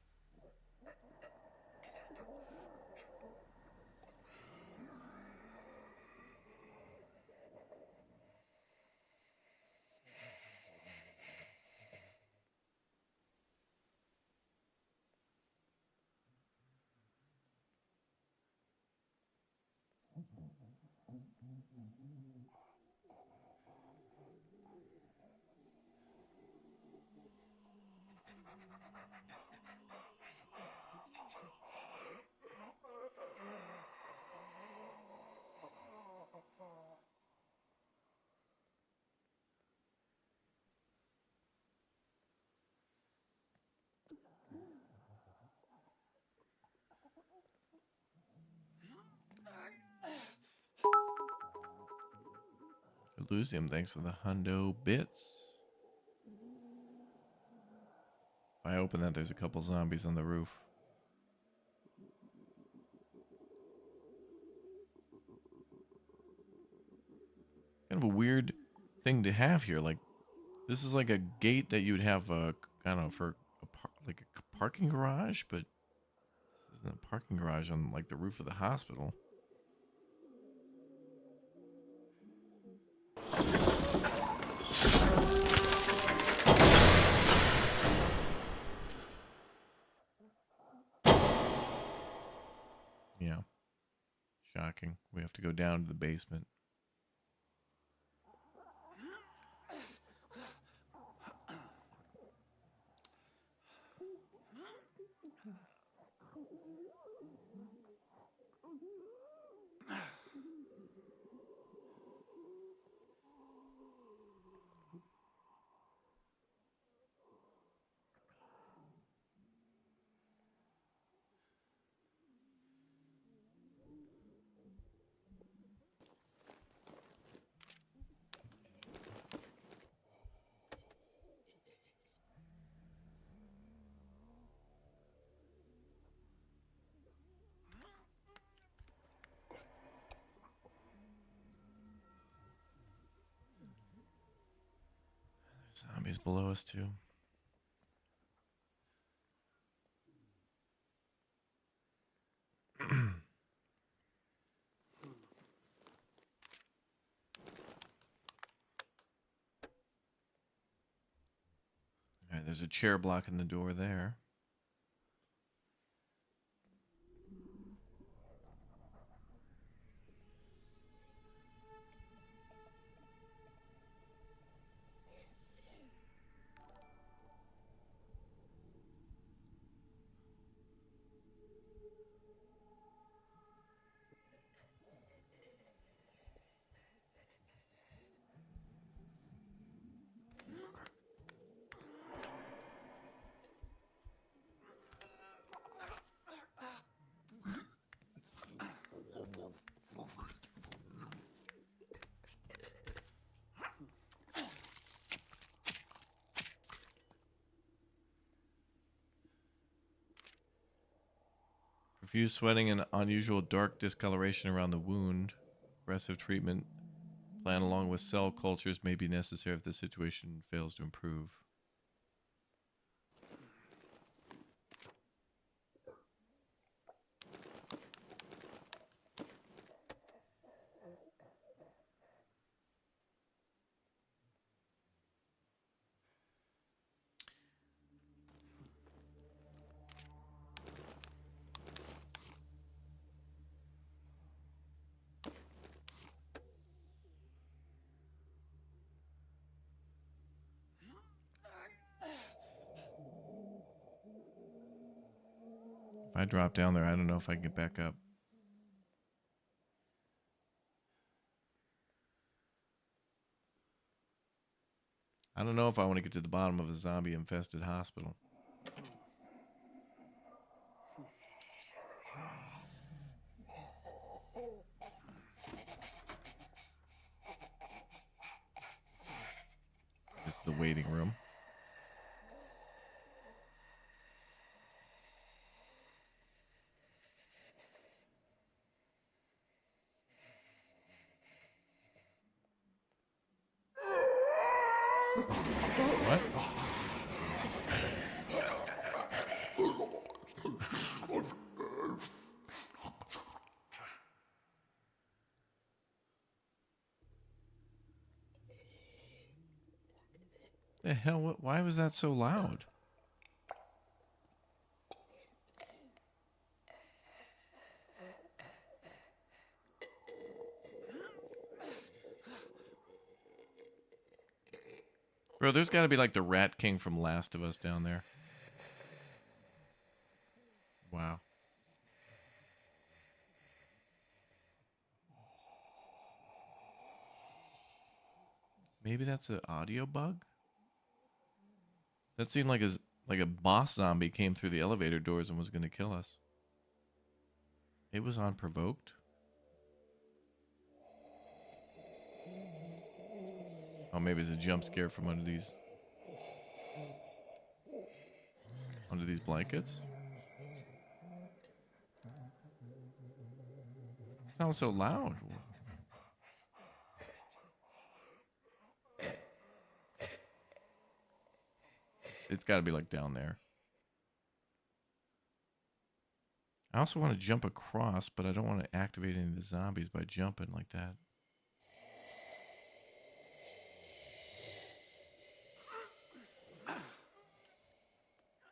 Lucium, thanks for the hundo bits. If I open that, there's a couple zombies on the roof. Kind of a weird thing to have here. Like, this is like a gate that you would have, I don't know, for like a parking garage, but this isn't a parking garage on like the roof of the hospital. Yeah. Shocking. We have to go down to the basement. Zombies below us too. Alright, there's a chair blocking the door there. Profuse sweating and unusual dark discoloration around the wound. Aggressive treatment plan along with cell cultures may be necessary if the situation fails to improve. If I drop down there, I don't know if I can get back up. I don't know if I want to get to the bottom of a zombie-infested hospital. This is the waiting room. What? The hell? Why was that so loud? Bro, there's got to be like the Rat King from Last of Us down there. Wow. Maybe that's an audio bug? That seemed like a boss zombie came through the elevator doors and was going to kill us. It was unprovoked. Oh, maybe it's a jump scare from under these blankets. Sounds so loud. It's got to be like down there. I also want to jump across, but I don't want to activate any of the zombies by jumping like that.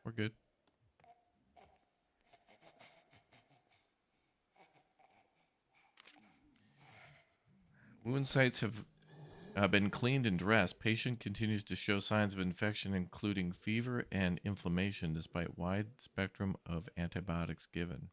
We're good. Wound sites have been cleaned and dressed. Patient continues to show signs of infection, including fever and inflammation, despite wide spectrum of antibiotics given.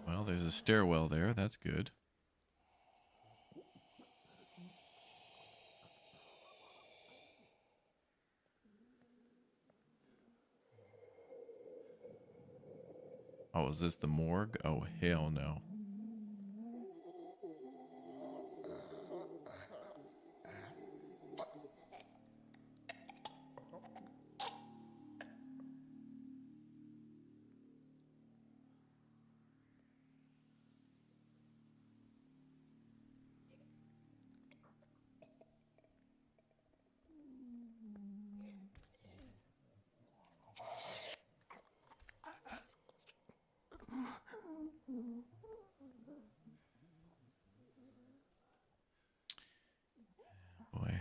Well, there's a stairwell there. That's good. Oh, is this the morgue? Oh, hell no. Boy.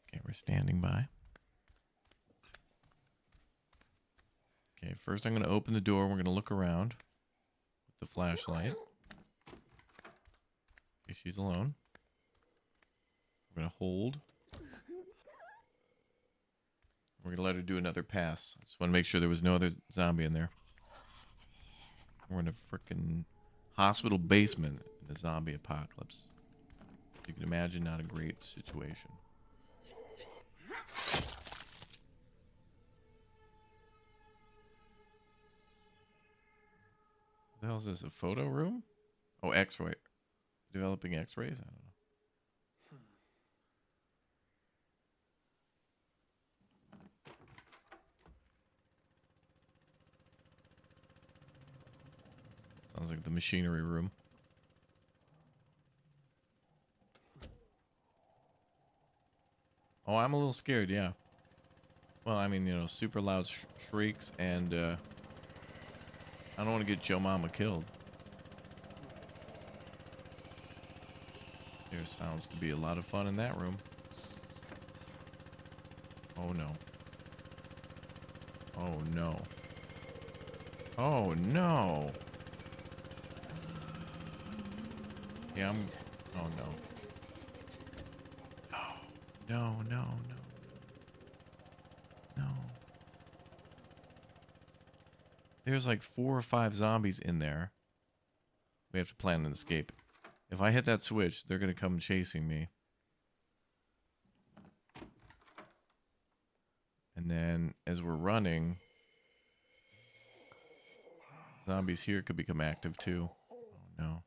Okay, we're standing by. Okay, first I'm going to open the door. We're going to look around with the flashlight. Okay, she's alone. We're going to hold. We're going to let her do another pass. I just want to make sure there was no other zombie in there. We're in a freaking hospital basement in the zombie apocalypse. You can imagine, not a great situation. What the hell is this? A photo room? Oh, X-ray. Developing X-rays? I don't know. Sounds like the machinery room. Oh, I'm a little scared, yeah. Well, I mean, you know, super loud shrieks, and I don't want to get Joe Mama killed. There sounds to be a lot of fun in that room. Oh, no. Oh, no. Oh, no. Yeah, oh, no. No, no, no. No. There's like 4 or 5 zombies in there. We have to plan an escape. If I hit that switch, they're going to come chasing me. And then as we're running, zombies here could become active too. Oh, no.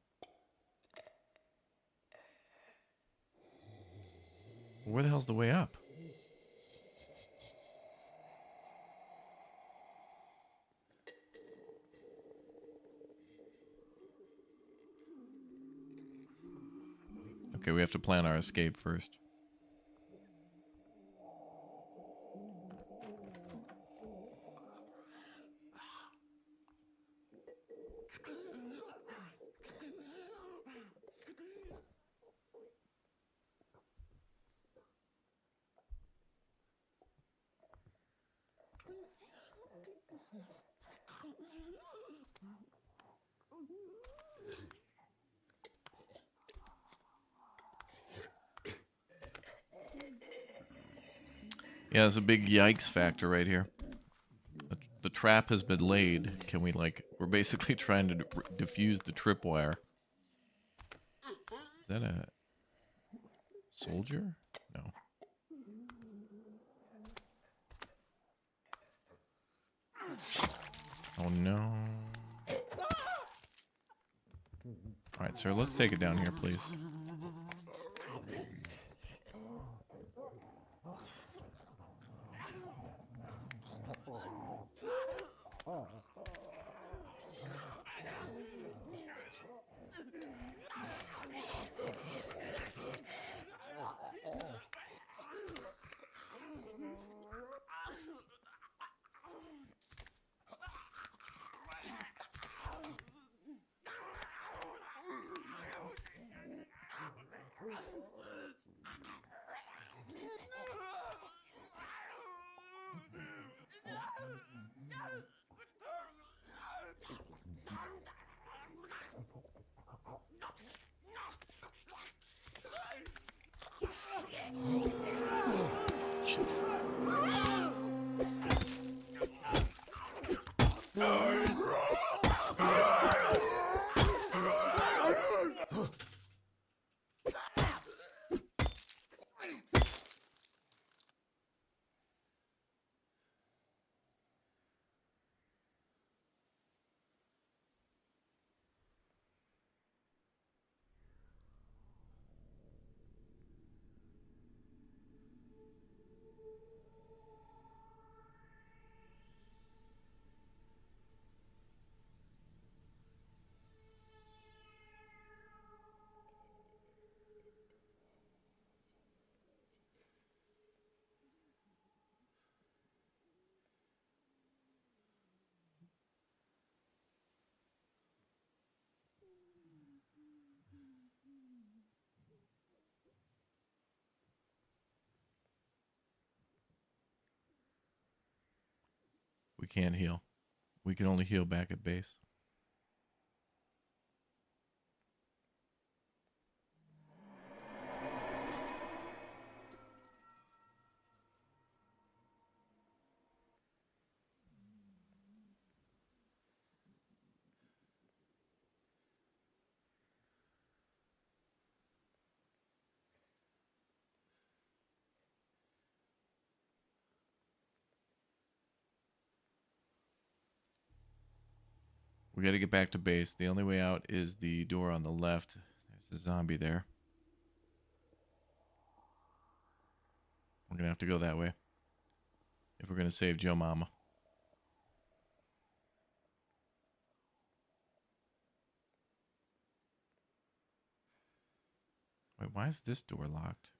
Where the hell's the way up? Okay, we have to plan our escape first. Yeah, there's a big yikes factor right here. The trap has been laid. Can we, like, we're basically trying to defuse the tripwire. Is that a soldier? No. Oh no. Alright, sir, let's take it down here, please. We can't heal. We can only heal back at base. We got to get back to base. The only way out is the door on the left. There's a zombie there. We're going to have to go that way if we're going to save Joe Mama. Wait, why is this door locked?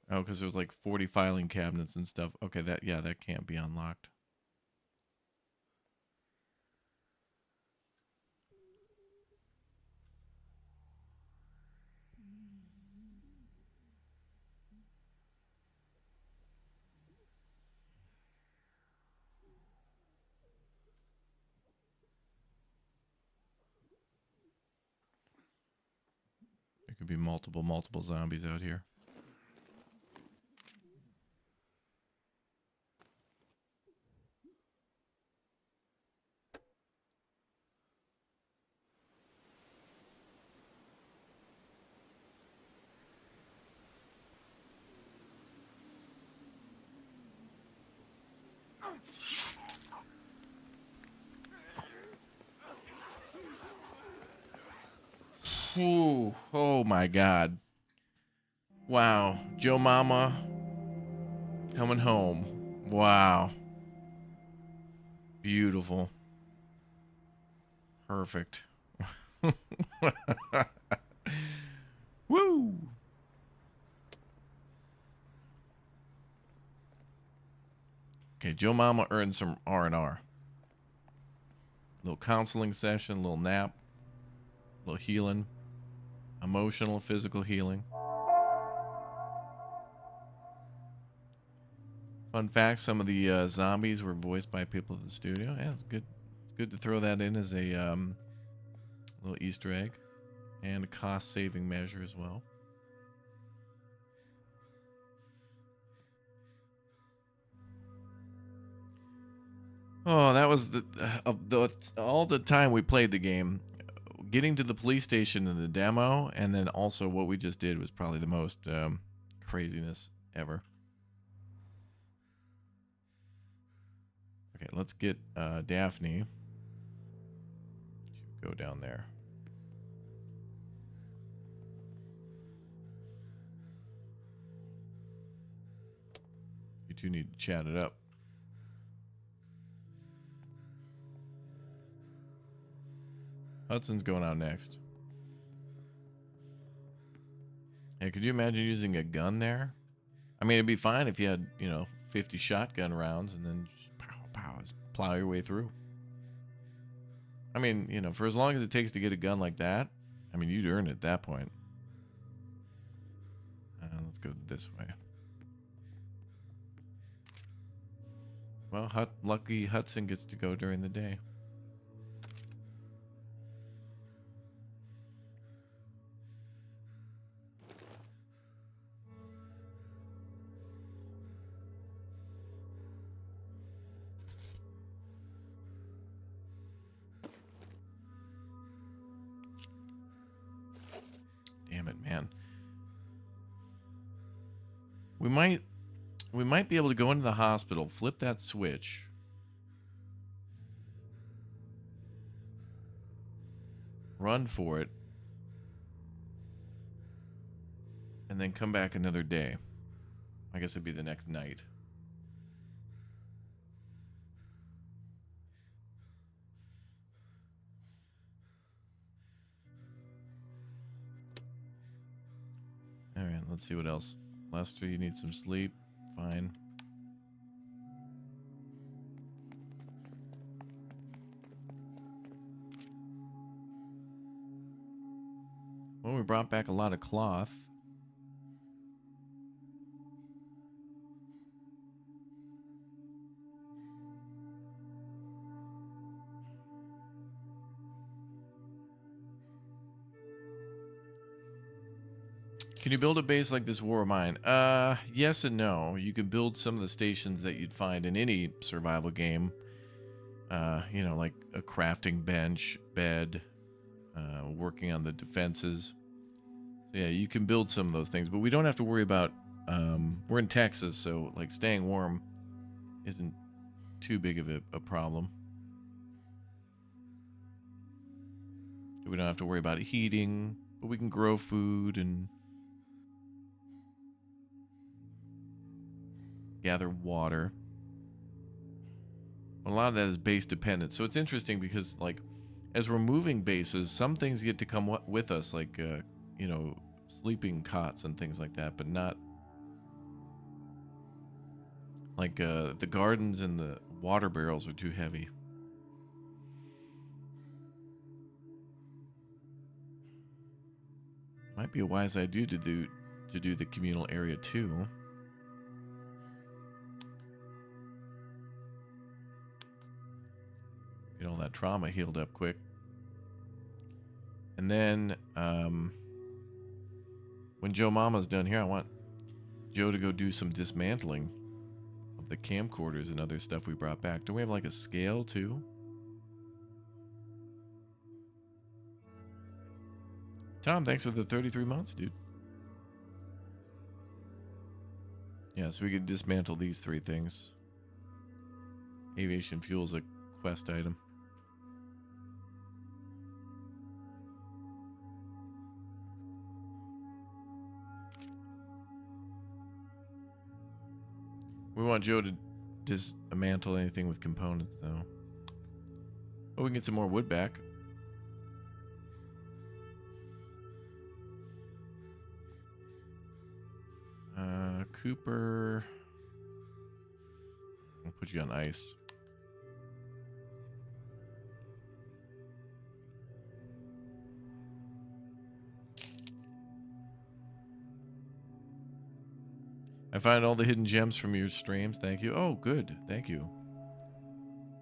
Oh, because there's like 40 filing cabinets and stuff. Okay, that can't be unlocked. There could be multiple zombies out here. Ooh, oh my God. Wow, Joe Mama coming home. Wow. Beautiful. Perfect. Woo! Okay, Joe Mama earned some R&R. Little counseling session, little nap, little healing, emotional, physical healing. Fun fact, some of the zombies were voiced by people at the studio. Yeah, it's good. It's good to throw that in as a little Easter egg and a cost-saving measure as well. Oh, that was all the time we played the game. Getting to the police station in the demo, and then also what we just did was probably the most craziness ever. Okay, let's get Daphne. Go down there. You two need to chat it up. Hudson's going out next. Hey, could you imagine using a gun there? I mean, it'd be fine if you had, 50 shotgun rounds and then just pow, pow, just plow your way through. I mean, for as long as it takes to get a gun like that, I mean, you'd earn it at that point. Let's go this way. Well, lucky Hudson gets to go during the day. Damn it, man. We might be able to go into the hospital, flip that switch. Run for it. And then come back another day. I guess it'd be the next night. Alright, let's see what else. Lester, you need some sleep. Fine. Well, we brought back a lot of cloth. Can you build a base like this war of mine? Yes and no. You can build some of the stations that you'd find in any survival game. Like a crafting bench, bed, working on the defenses. So yeah, you can build some of those things, but we don't have to worry about, we're in Texas, so like staying warm isn't too big of a problem. We don't have to worry about heating, but we can grow food and gather water. A lot of that is base dependent. So it's interesting because, like, as we're moving bases, some things get to come with us, like, sleeping cots and things like that, but not like the gardens and the water barrels are too heavy. Might be a wise idea to do the communal area too. Get all that trauma healed up quick. And then, when Joe Mama's done here, I want Joe to go do some dismantling of the camcorders and other stuff we brought back. Don't we have like a scale too? Tom, thanks for the 33 months, dude. Yeah, so we could dismantle these 3 things. Aviation fuel's a quest item. We want Joe to dismantle anything with components, though. Oh, we can get some more wood back. Cooper. I'll put you on ice. I find all the hidden gems from your streams. Thank you. Oh, good. Thank you.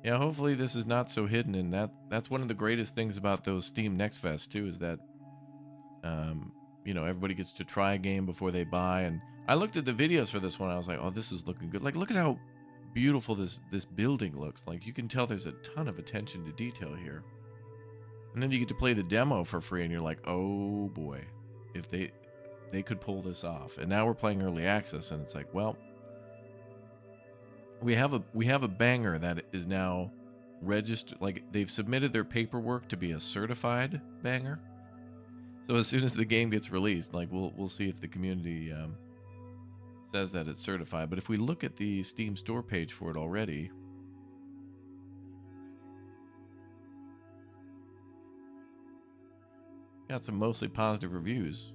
Yeah, hopefully this is not so hidden, and that's one of the greatest things about those Steam Next Fest too, is that everybody gets to try a game before they buy. And I looked at the videos for this one, I was like, oh, this is looking good. Like, look at how beautiful this building looks. Like, you can tell there's a ton of attention to detail here. And then you get to play the demo for free, and you're like, oh boy, if they could pull this off. And now we're playing early access, and it's like, well, we have a banger that is now registered. Like, they've submitted their paperwork to be a certified banger. So as soon as the game gets released, like, we'll see if the community says that it's certified. But if we look at the Steam store page for it already, got some mostly positive reviews.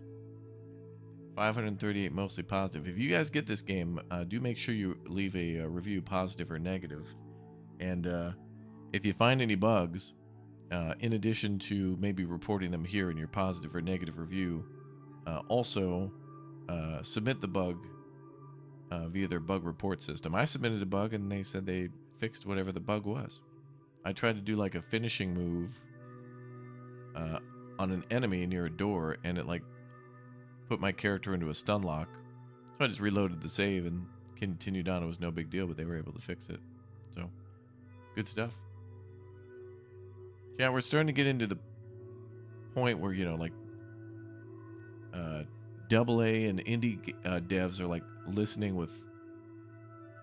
538 mostly positive. If you guys get this game, do make sure you leave a review, positive or negative. And if you find any bugs, in addition to maybe reporting them here in your positive or negative review, also submit the bug via their bug report system. I submitted a bug, and they said they fixed whatever the bug was. I tried to do like a finishing move on an enemy near a door, and it like put my character into a stun lock. So I just reloaded the save and continued on. It was no big deal, but they were able to fix it. So, good stuff. Yeah, we're starting to get into the point where, you know, like, AA and indie devs are like listening with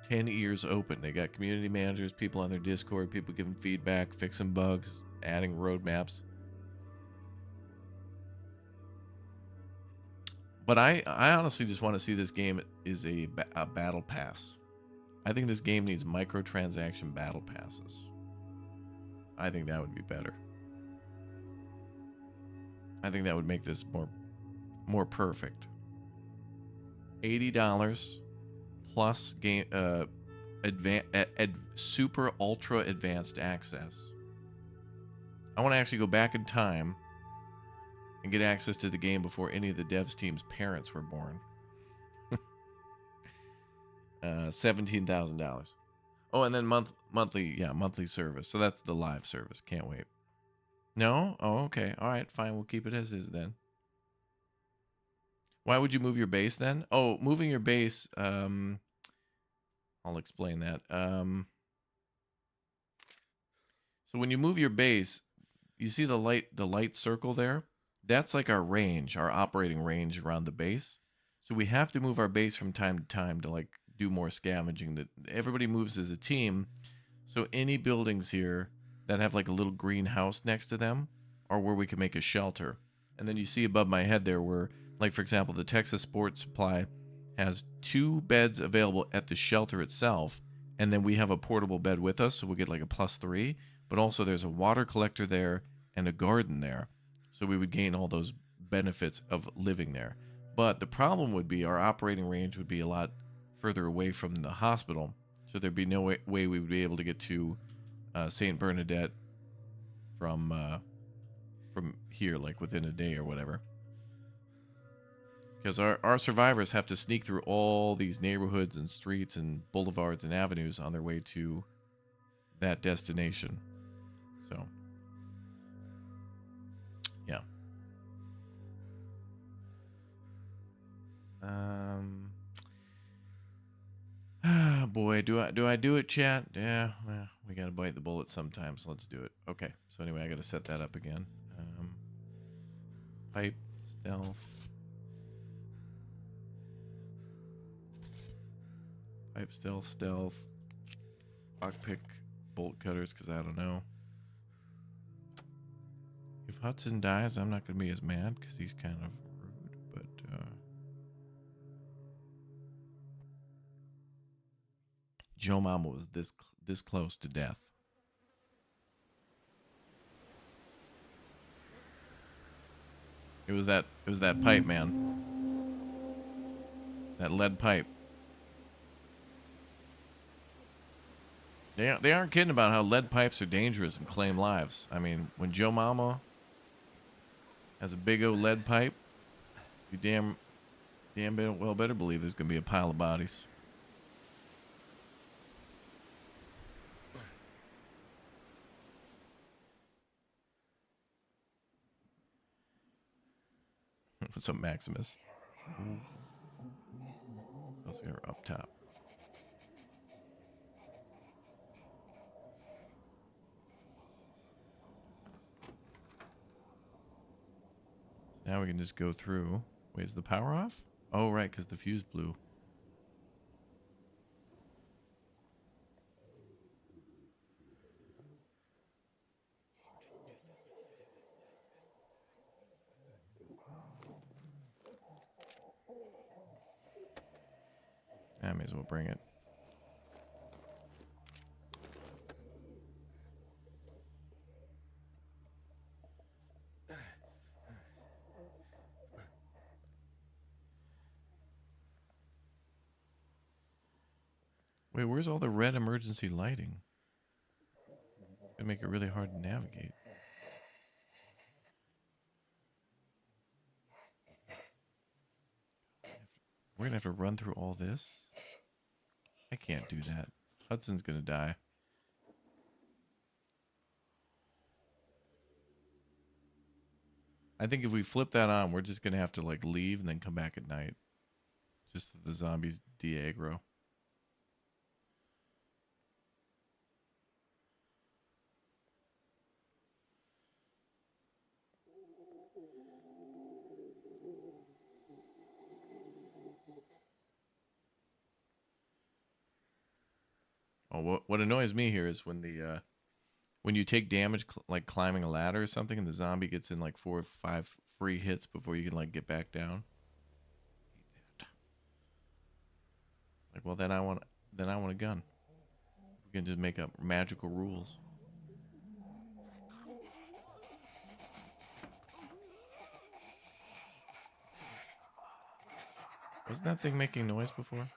10 ears open. They got community managers, people on their Discord, people giving feedback, fixing bugs, adding roadmaps. But I honestly just want to see this game is a battle pass. I think this game needs microtransaction battle passes. I think that would be better. I think that would make this more perfect. $80 plus game super ultra advanced access. I want to actually go back in time and get access to the game before any of the devs team's parents were born. $17,000. Oh, and then monthly service. So that's the live service. Can't wait. No? Oh, okay. All right, fine. We'll keep it as is then. Why would you move your base then? Oh, moving your base. I'll explain that. So when you move your base, you see the light circle there? That's like our range, our operating range around the base. So we have to move our base from time to time to like do more scavenging. That everybody moves as a team. So any buildings here that have like a little greenhouse next to them are where we can make a shelter. And then you see above my head there where, like, for example, the Texas Sports Supply has 2 beds available at the shelter itself. And then we have a portable bed with us, so we'll get like a +3. But also there's a water collector there and a garden there. So we would gain all those benefits of living there. But the problem would be our operating range would be a lot further away from the hospital. So there'd be no way we would be able to get to St. Bernadette from here, like within a day or whatever. Because our survivors have to sneak through all these neighborhoods and streets and boulevards and avenues on their way to that destination. So, yeah. Boy, do I do it, chat? Yeah, well, we gotta bite the bullet sometimes. Let's do it. Okay. So anyway, I gotta set that up again. Pipe, stealth. Pipe, stealth. Lockpick, bolt cutters, because I don't know. If Hudson dies, I'm not gonna be as mad because he's kind of rude, but Joe Mama was this close to death. It was that pipe, man. That lead pipe. They aren't kidding about how lead pipes are dangerous and claim lives. I mean, when Joe Mama has a big old lead pipe, you damn well better believe there's gonna be a pile of bodies. What's up, Maximus? Those are up top. Now we can just go through. Wait, is the power off? Oh, right, because the fuse blew. I may as well bring it. Wait, where's all the red emergency lighting? It's gonna make it really hard to navigate. We're gonna have to run through all this? I can't do that. Hudson's gonna die. I think if we flip that on, we're just gonna have to like leave and then come back at night. Just so the zombies de-aggro. Oh, what annoys me here is when the when you take damage like climbing a ladder or something, and the zombie gets in like 4 or 5 free hits before you can like get back down. Like, well, then I want a gun. We can just make up magical rules. Wasn't that thing making noise before?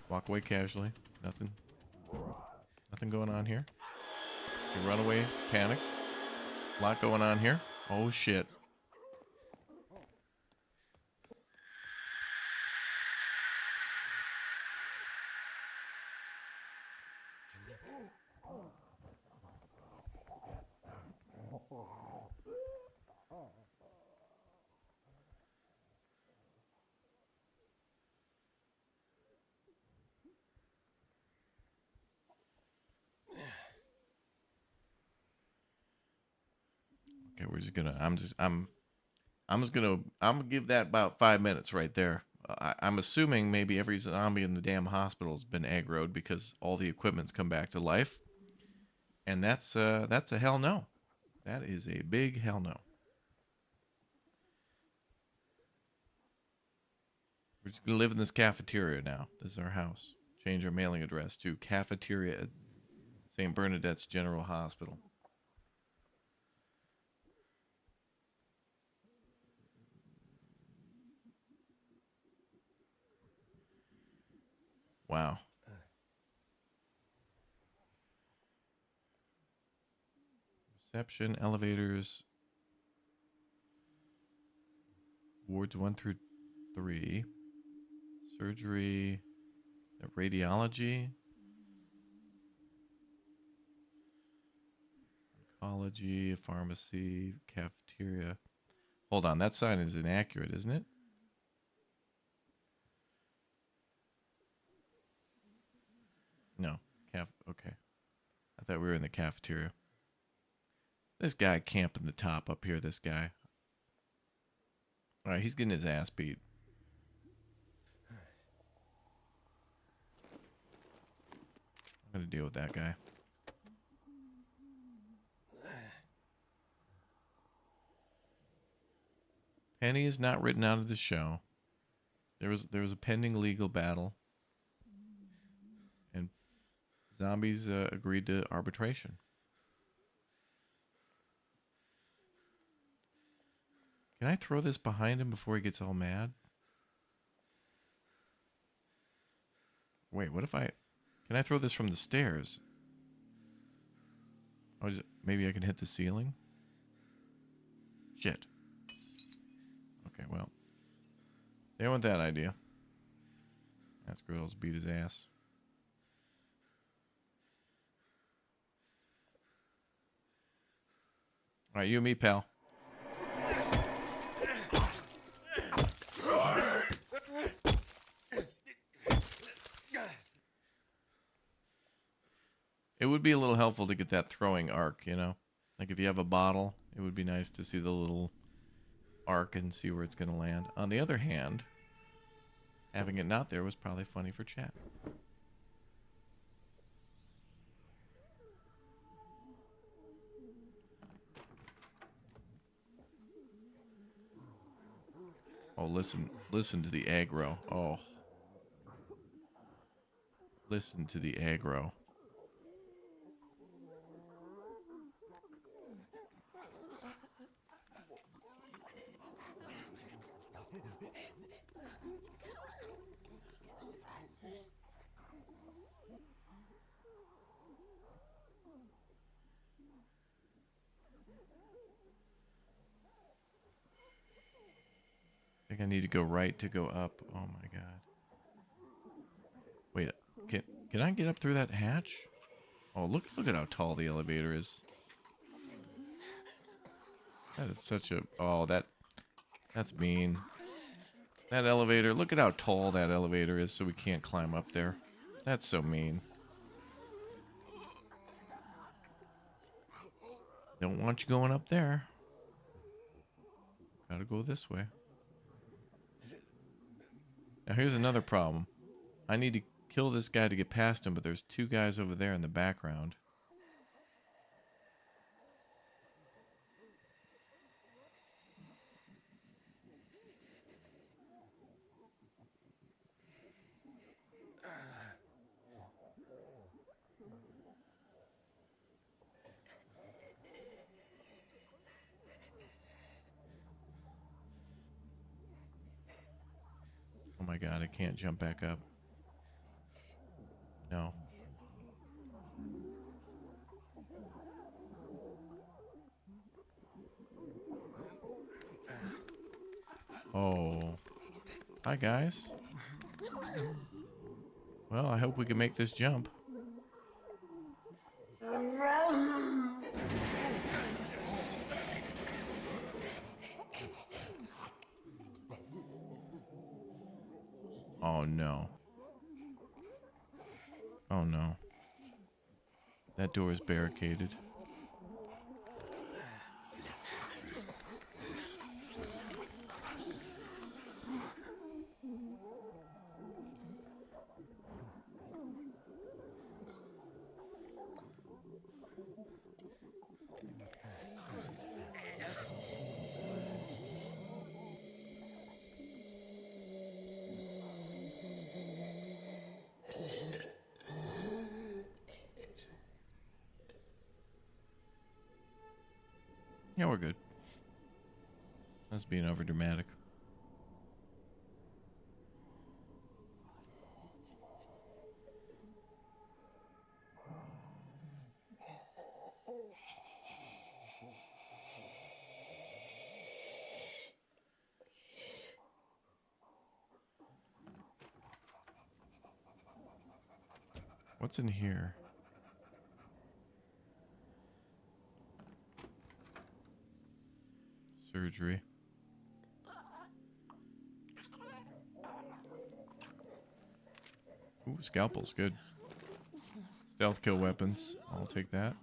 Walk away casually. Nothing going on here. You run away, panicked. A lot going on here. Oh shit. Okay, we're just gonna. I'm gonna give that about 5 minutes right there. I'm assuming maybe every zombie in the damn hospital has been aggroed because all the equipment's come back to life, and that's a hell no. That is a big hell no. We're just gonna live in this cafeteria now. This is our house. Change our mailing address to cafeteria at St. Bernadette's General Hospital. Wow. Reception, elevators, wards 1 through 3, surgery, radiology, oncology, pharmacy, cafeteria. Hold on, that sign is inaccurate, isn't it? No, okay. I thought we were in the cafeteria. This guy camping the top up here, this guy. All right, he's getting his ass beat. I'm going to deal with that guy. Penny is not written out of the show. There was a pending legal battle. And zombies agreed to arbitration. Can I throw this behind him before he gets all mad? Wait, what if I... Can I throw this from the stairs? Oh, maybe I can hit the ceiling? Shit. Okay, well. They want that idea. That's good. I'll just beat his ass. All right, you and me, pal. It would be a little helpful to get that throwing arc, you know? Like if you have a bottle, it would be nice to see the little arc and see where it's going to land. On the other hand, having it not there was probably funny for chat. Oh, listen to the aggro. Oh. Listen to the aggro. I think I need to go right to go up. Oh my god. Wait, can I get up through that hatch? Oh, look at how tall the elevator is. That is such a that's mean. That elevator, look at how tall that elevator is so we can't climb up there. That's so mean. Don't want you going up there. Gotta go this way. Now here's another problem. I need to kill this guy to get past him, but there's two guys over there in the background. Oh my god, I can't jump back up. No. Oh. Hi, guys. Well, I hope we can make this jump. Oh, no. Oh, no. That door is barricaded. Yeah, we're good. That's being overdramatic. What's in here? Surgery. Ooh, scalpel's good. Stealth kill weapons. I'll take that.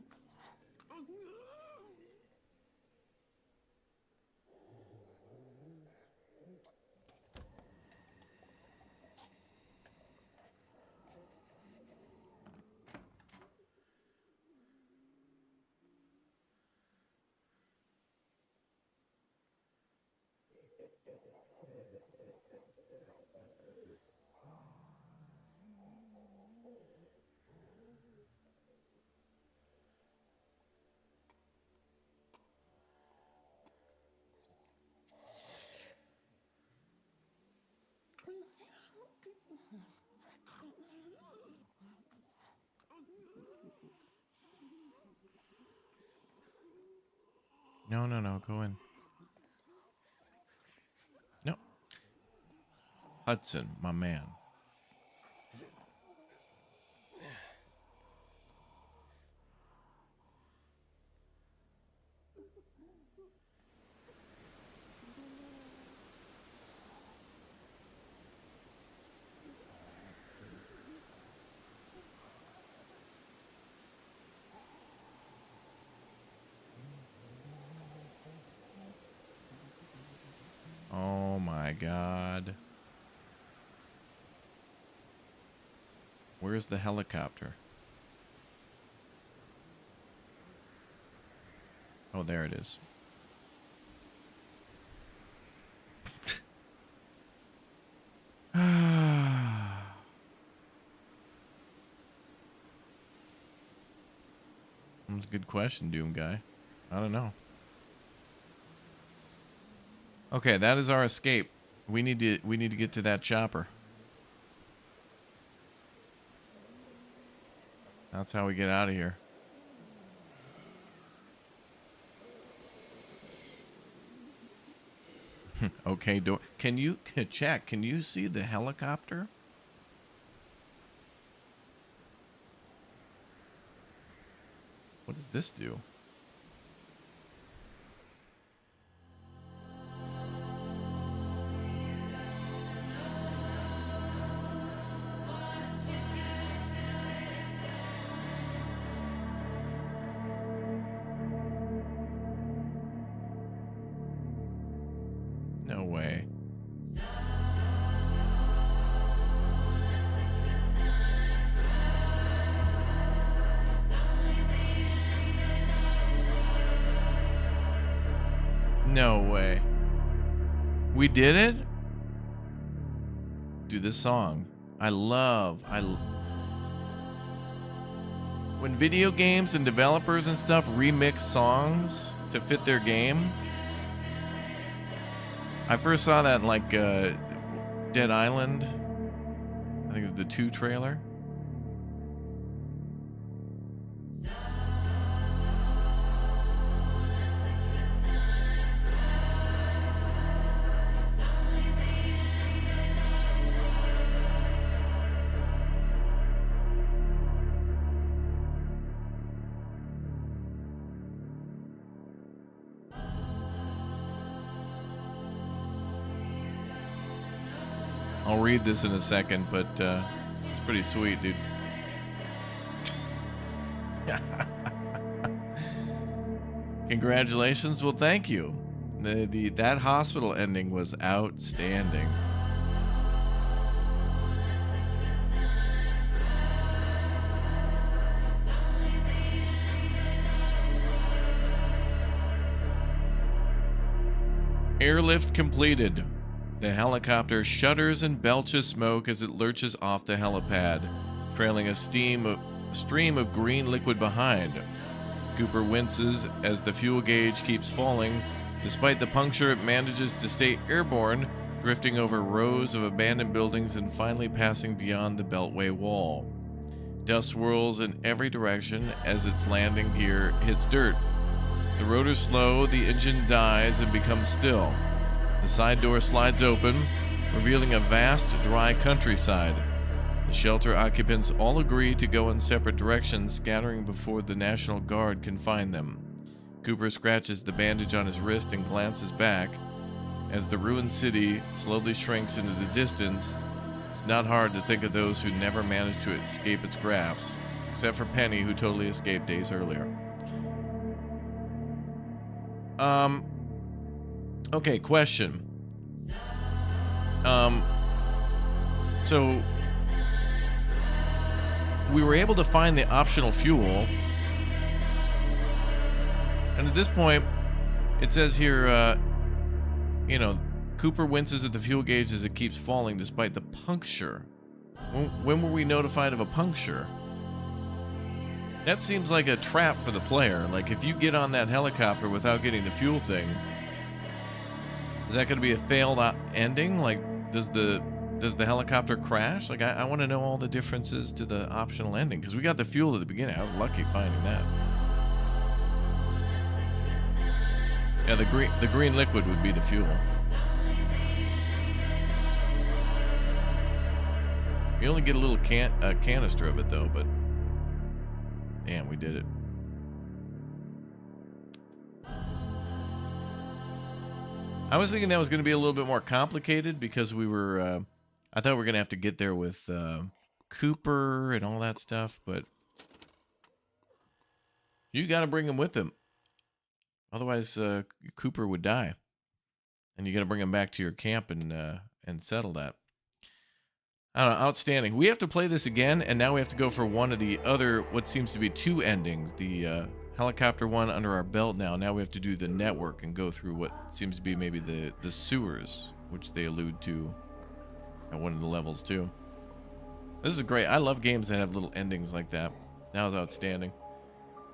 No, no, no. Go in. No. Hudson, my man. God. Where's the helicopter? Oh, there it is. That's a good question, Doom Guy. I don't know. Okay, that is our escape. We need to get to that chopper. That's how we get out of here. Okay, can you check? Can you see the helicopter? What does this do? No way. No way. We did it? Dude, this song. When video games and developers and stuff remix songs to fit their game. I first saw that in like Dead Island. I think it was the 2 trailer. I'll read this in a second, but it's pretty sweet, dude. Congratulations. Well, thank you. That hospital ending was outstanding. Airlift completed. The helicopter shudders and belches smoke as it lurches off the helipad, trailing a stream of green liquid behind. Cooper winces as the fuel gauge keeps falling. Despite the puncture, it manages to stay airborne, drifting over rows of abandoned buildings and finally passing beyond the Beltway wall. Dust swirls in every direction as its landing gear hits dirt. The rotors slow, the engine dies and becomes still. The side door slides open, revealing a vast, dry countryside. The shelter occupants all agree to go in separate directions, scattering before the National Guard can find them. Cooper scratches the bandage on his wrist and glances back. As the ruined city slowly shrinks into the distance, it's not hard to think of those who never managed to escape its grasp, except for Penny, who totally escaped days earlier. Okay, question. So we were able to find the optional fuel, and at this point, it says here, Cooper winces at the fuel gauge as it keeps falling despite the puncture. When were we notified of a puncture? That seems like a trap for the player. Like, if you get on that helicopter without getting the fuel thing, is that going to be a failed ending? Like, does the helicopter crash? Like, I want to know all the differences to the optional ending, because we got the fuel at the beginning. I was lucky finding that. Yeah, the green liquid would be the fuel. You only get a little canister of it though, but damn, we did it. I was thinking that was going to be a little bit more complicated because we were, I thought we were going to have to get there with Cooper and all that stuff, but you got to bring him with him. Otherwise, Cooper would die. and you got to bring them back to your camp and settle that. I don't know, outstanding. We have to play this again, and now we have to go for one of the other, what seems to be 2 endings. The helicopter one under our belt now. Now we have to do the network and go through what seems to be maybe the sewers, which they allude to at one of the levels too. This is great. I love games that have little endings like that. That was outstanding.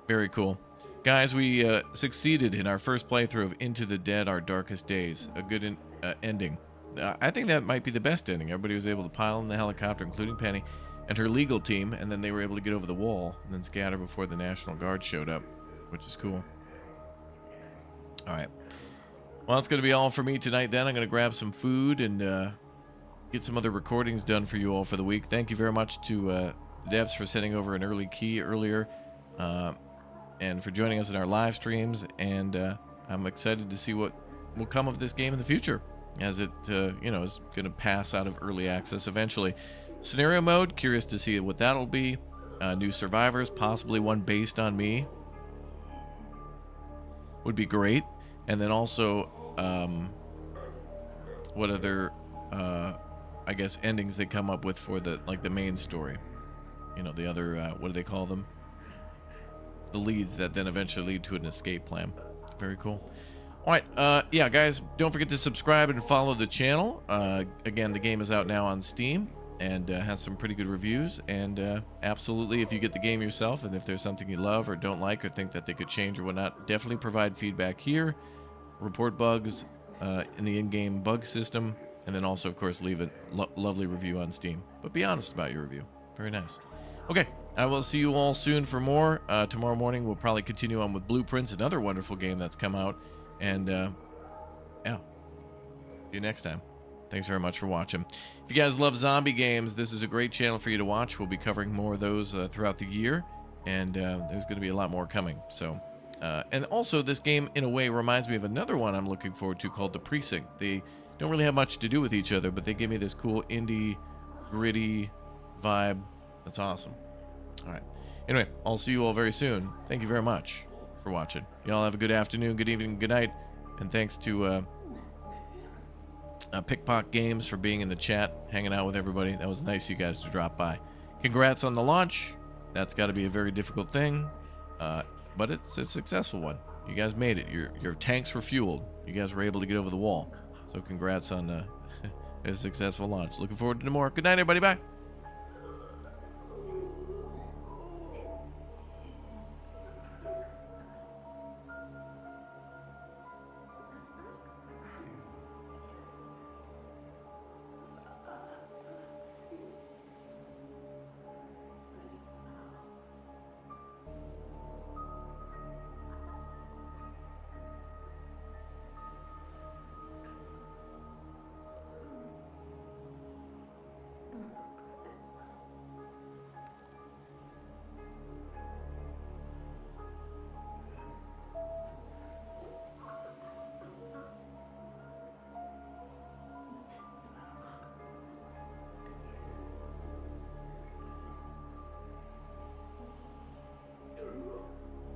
Very cool. Guys, we succeeded in our first playthrough of Into the Dead, Our Darkest Days. A good ending. I think that might be the best ending. Everybody was able to pile in the helicopter, including Penny and her legal team, and then they were able to get over the wall and then scatter before the National Guard showed up, which is cool. All right. Well, that's going to be all for me tonight then. I'm going to grab some food and get some other recordings done for you all for the week. Thank you very much to the devs for sending over an early key earlier and for joining us in our live streams. And I'm excited to see what will come of this game in the future, as it is going to pass out of early access eventually. Scenario mode, curious to see what that'll be. New survivors, possibly one based on me, would be great. And then also what other I guess endings they come up with for the main story, the other what do they call them, the leads that then eventually lead to an escape plan. Very cool. All right, yeah, guys, don't forget to subscribe and follow the channel. Again, the game is out now on Steam and has some pretty good reviews. And absolutely, if you get the game yourself and if there's something you love or don't like or think that they could change or whatnot, definitely provide feedback here. Report bugs in the in-game bug system, and then also, of course, leave a lovely review on Steam. But be honest about your review. Very nice. Okay, I will see you all soon for more. Tomorrow morning, we'll probably continue on with Blueprints, another wonderful game that's come out. And, yeah, see you next time. Thanks very much for watching. If you guys love zombie games, this is a great channel for you to watch. We'll be covering more of those throughout the year, and there's going to be a lot more coming. So, and also, this game, in a way, reminds me of another one I'm looking forward to called The Precinct. They don't really have much to do with each other, but they give me this cool indie, gritty vibe. That's awesome. All right. Anyway, I'll see you all very soon. Thank you very much for watching. Y'all have a good afternoon, good evening, good night, and thanks to Pickpock Games for being in the chat, hanging out with everybody. That was nice of you guys to drop by. Congrats on the launch. That's got to be a very difficult thing, but it's a successful one. You guys made it. Your tanks were fueled. You guys were able to get over the wall. So congrats on a successful launch. Looking forward to more. Good night, everybody. Bye.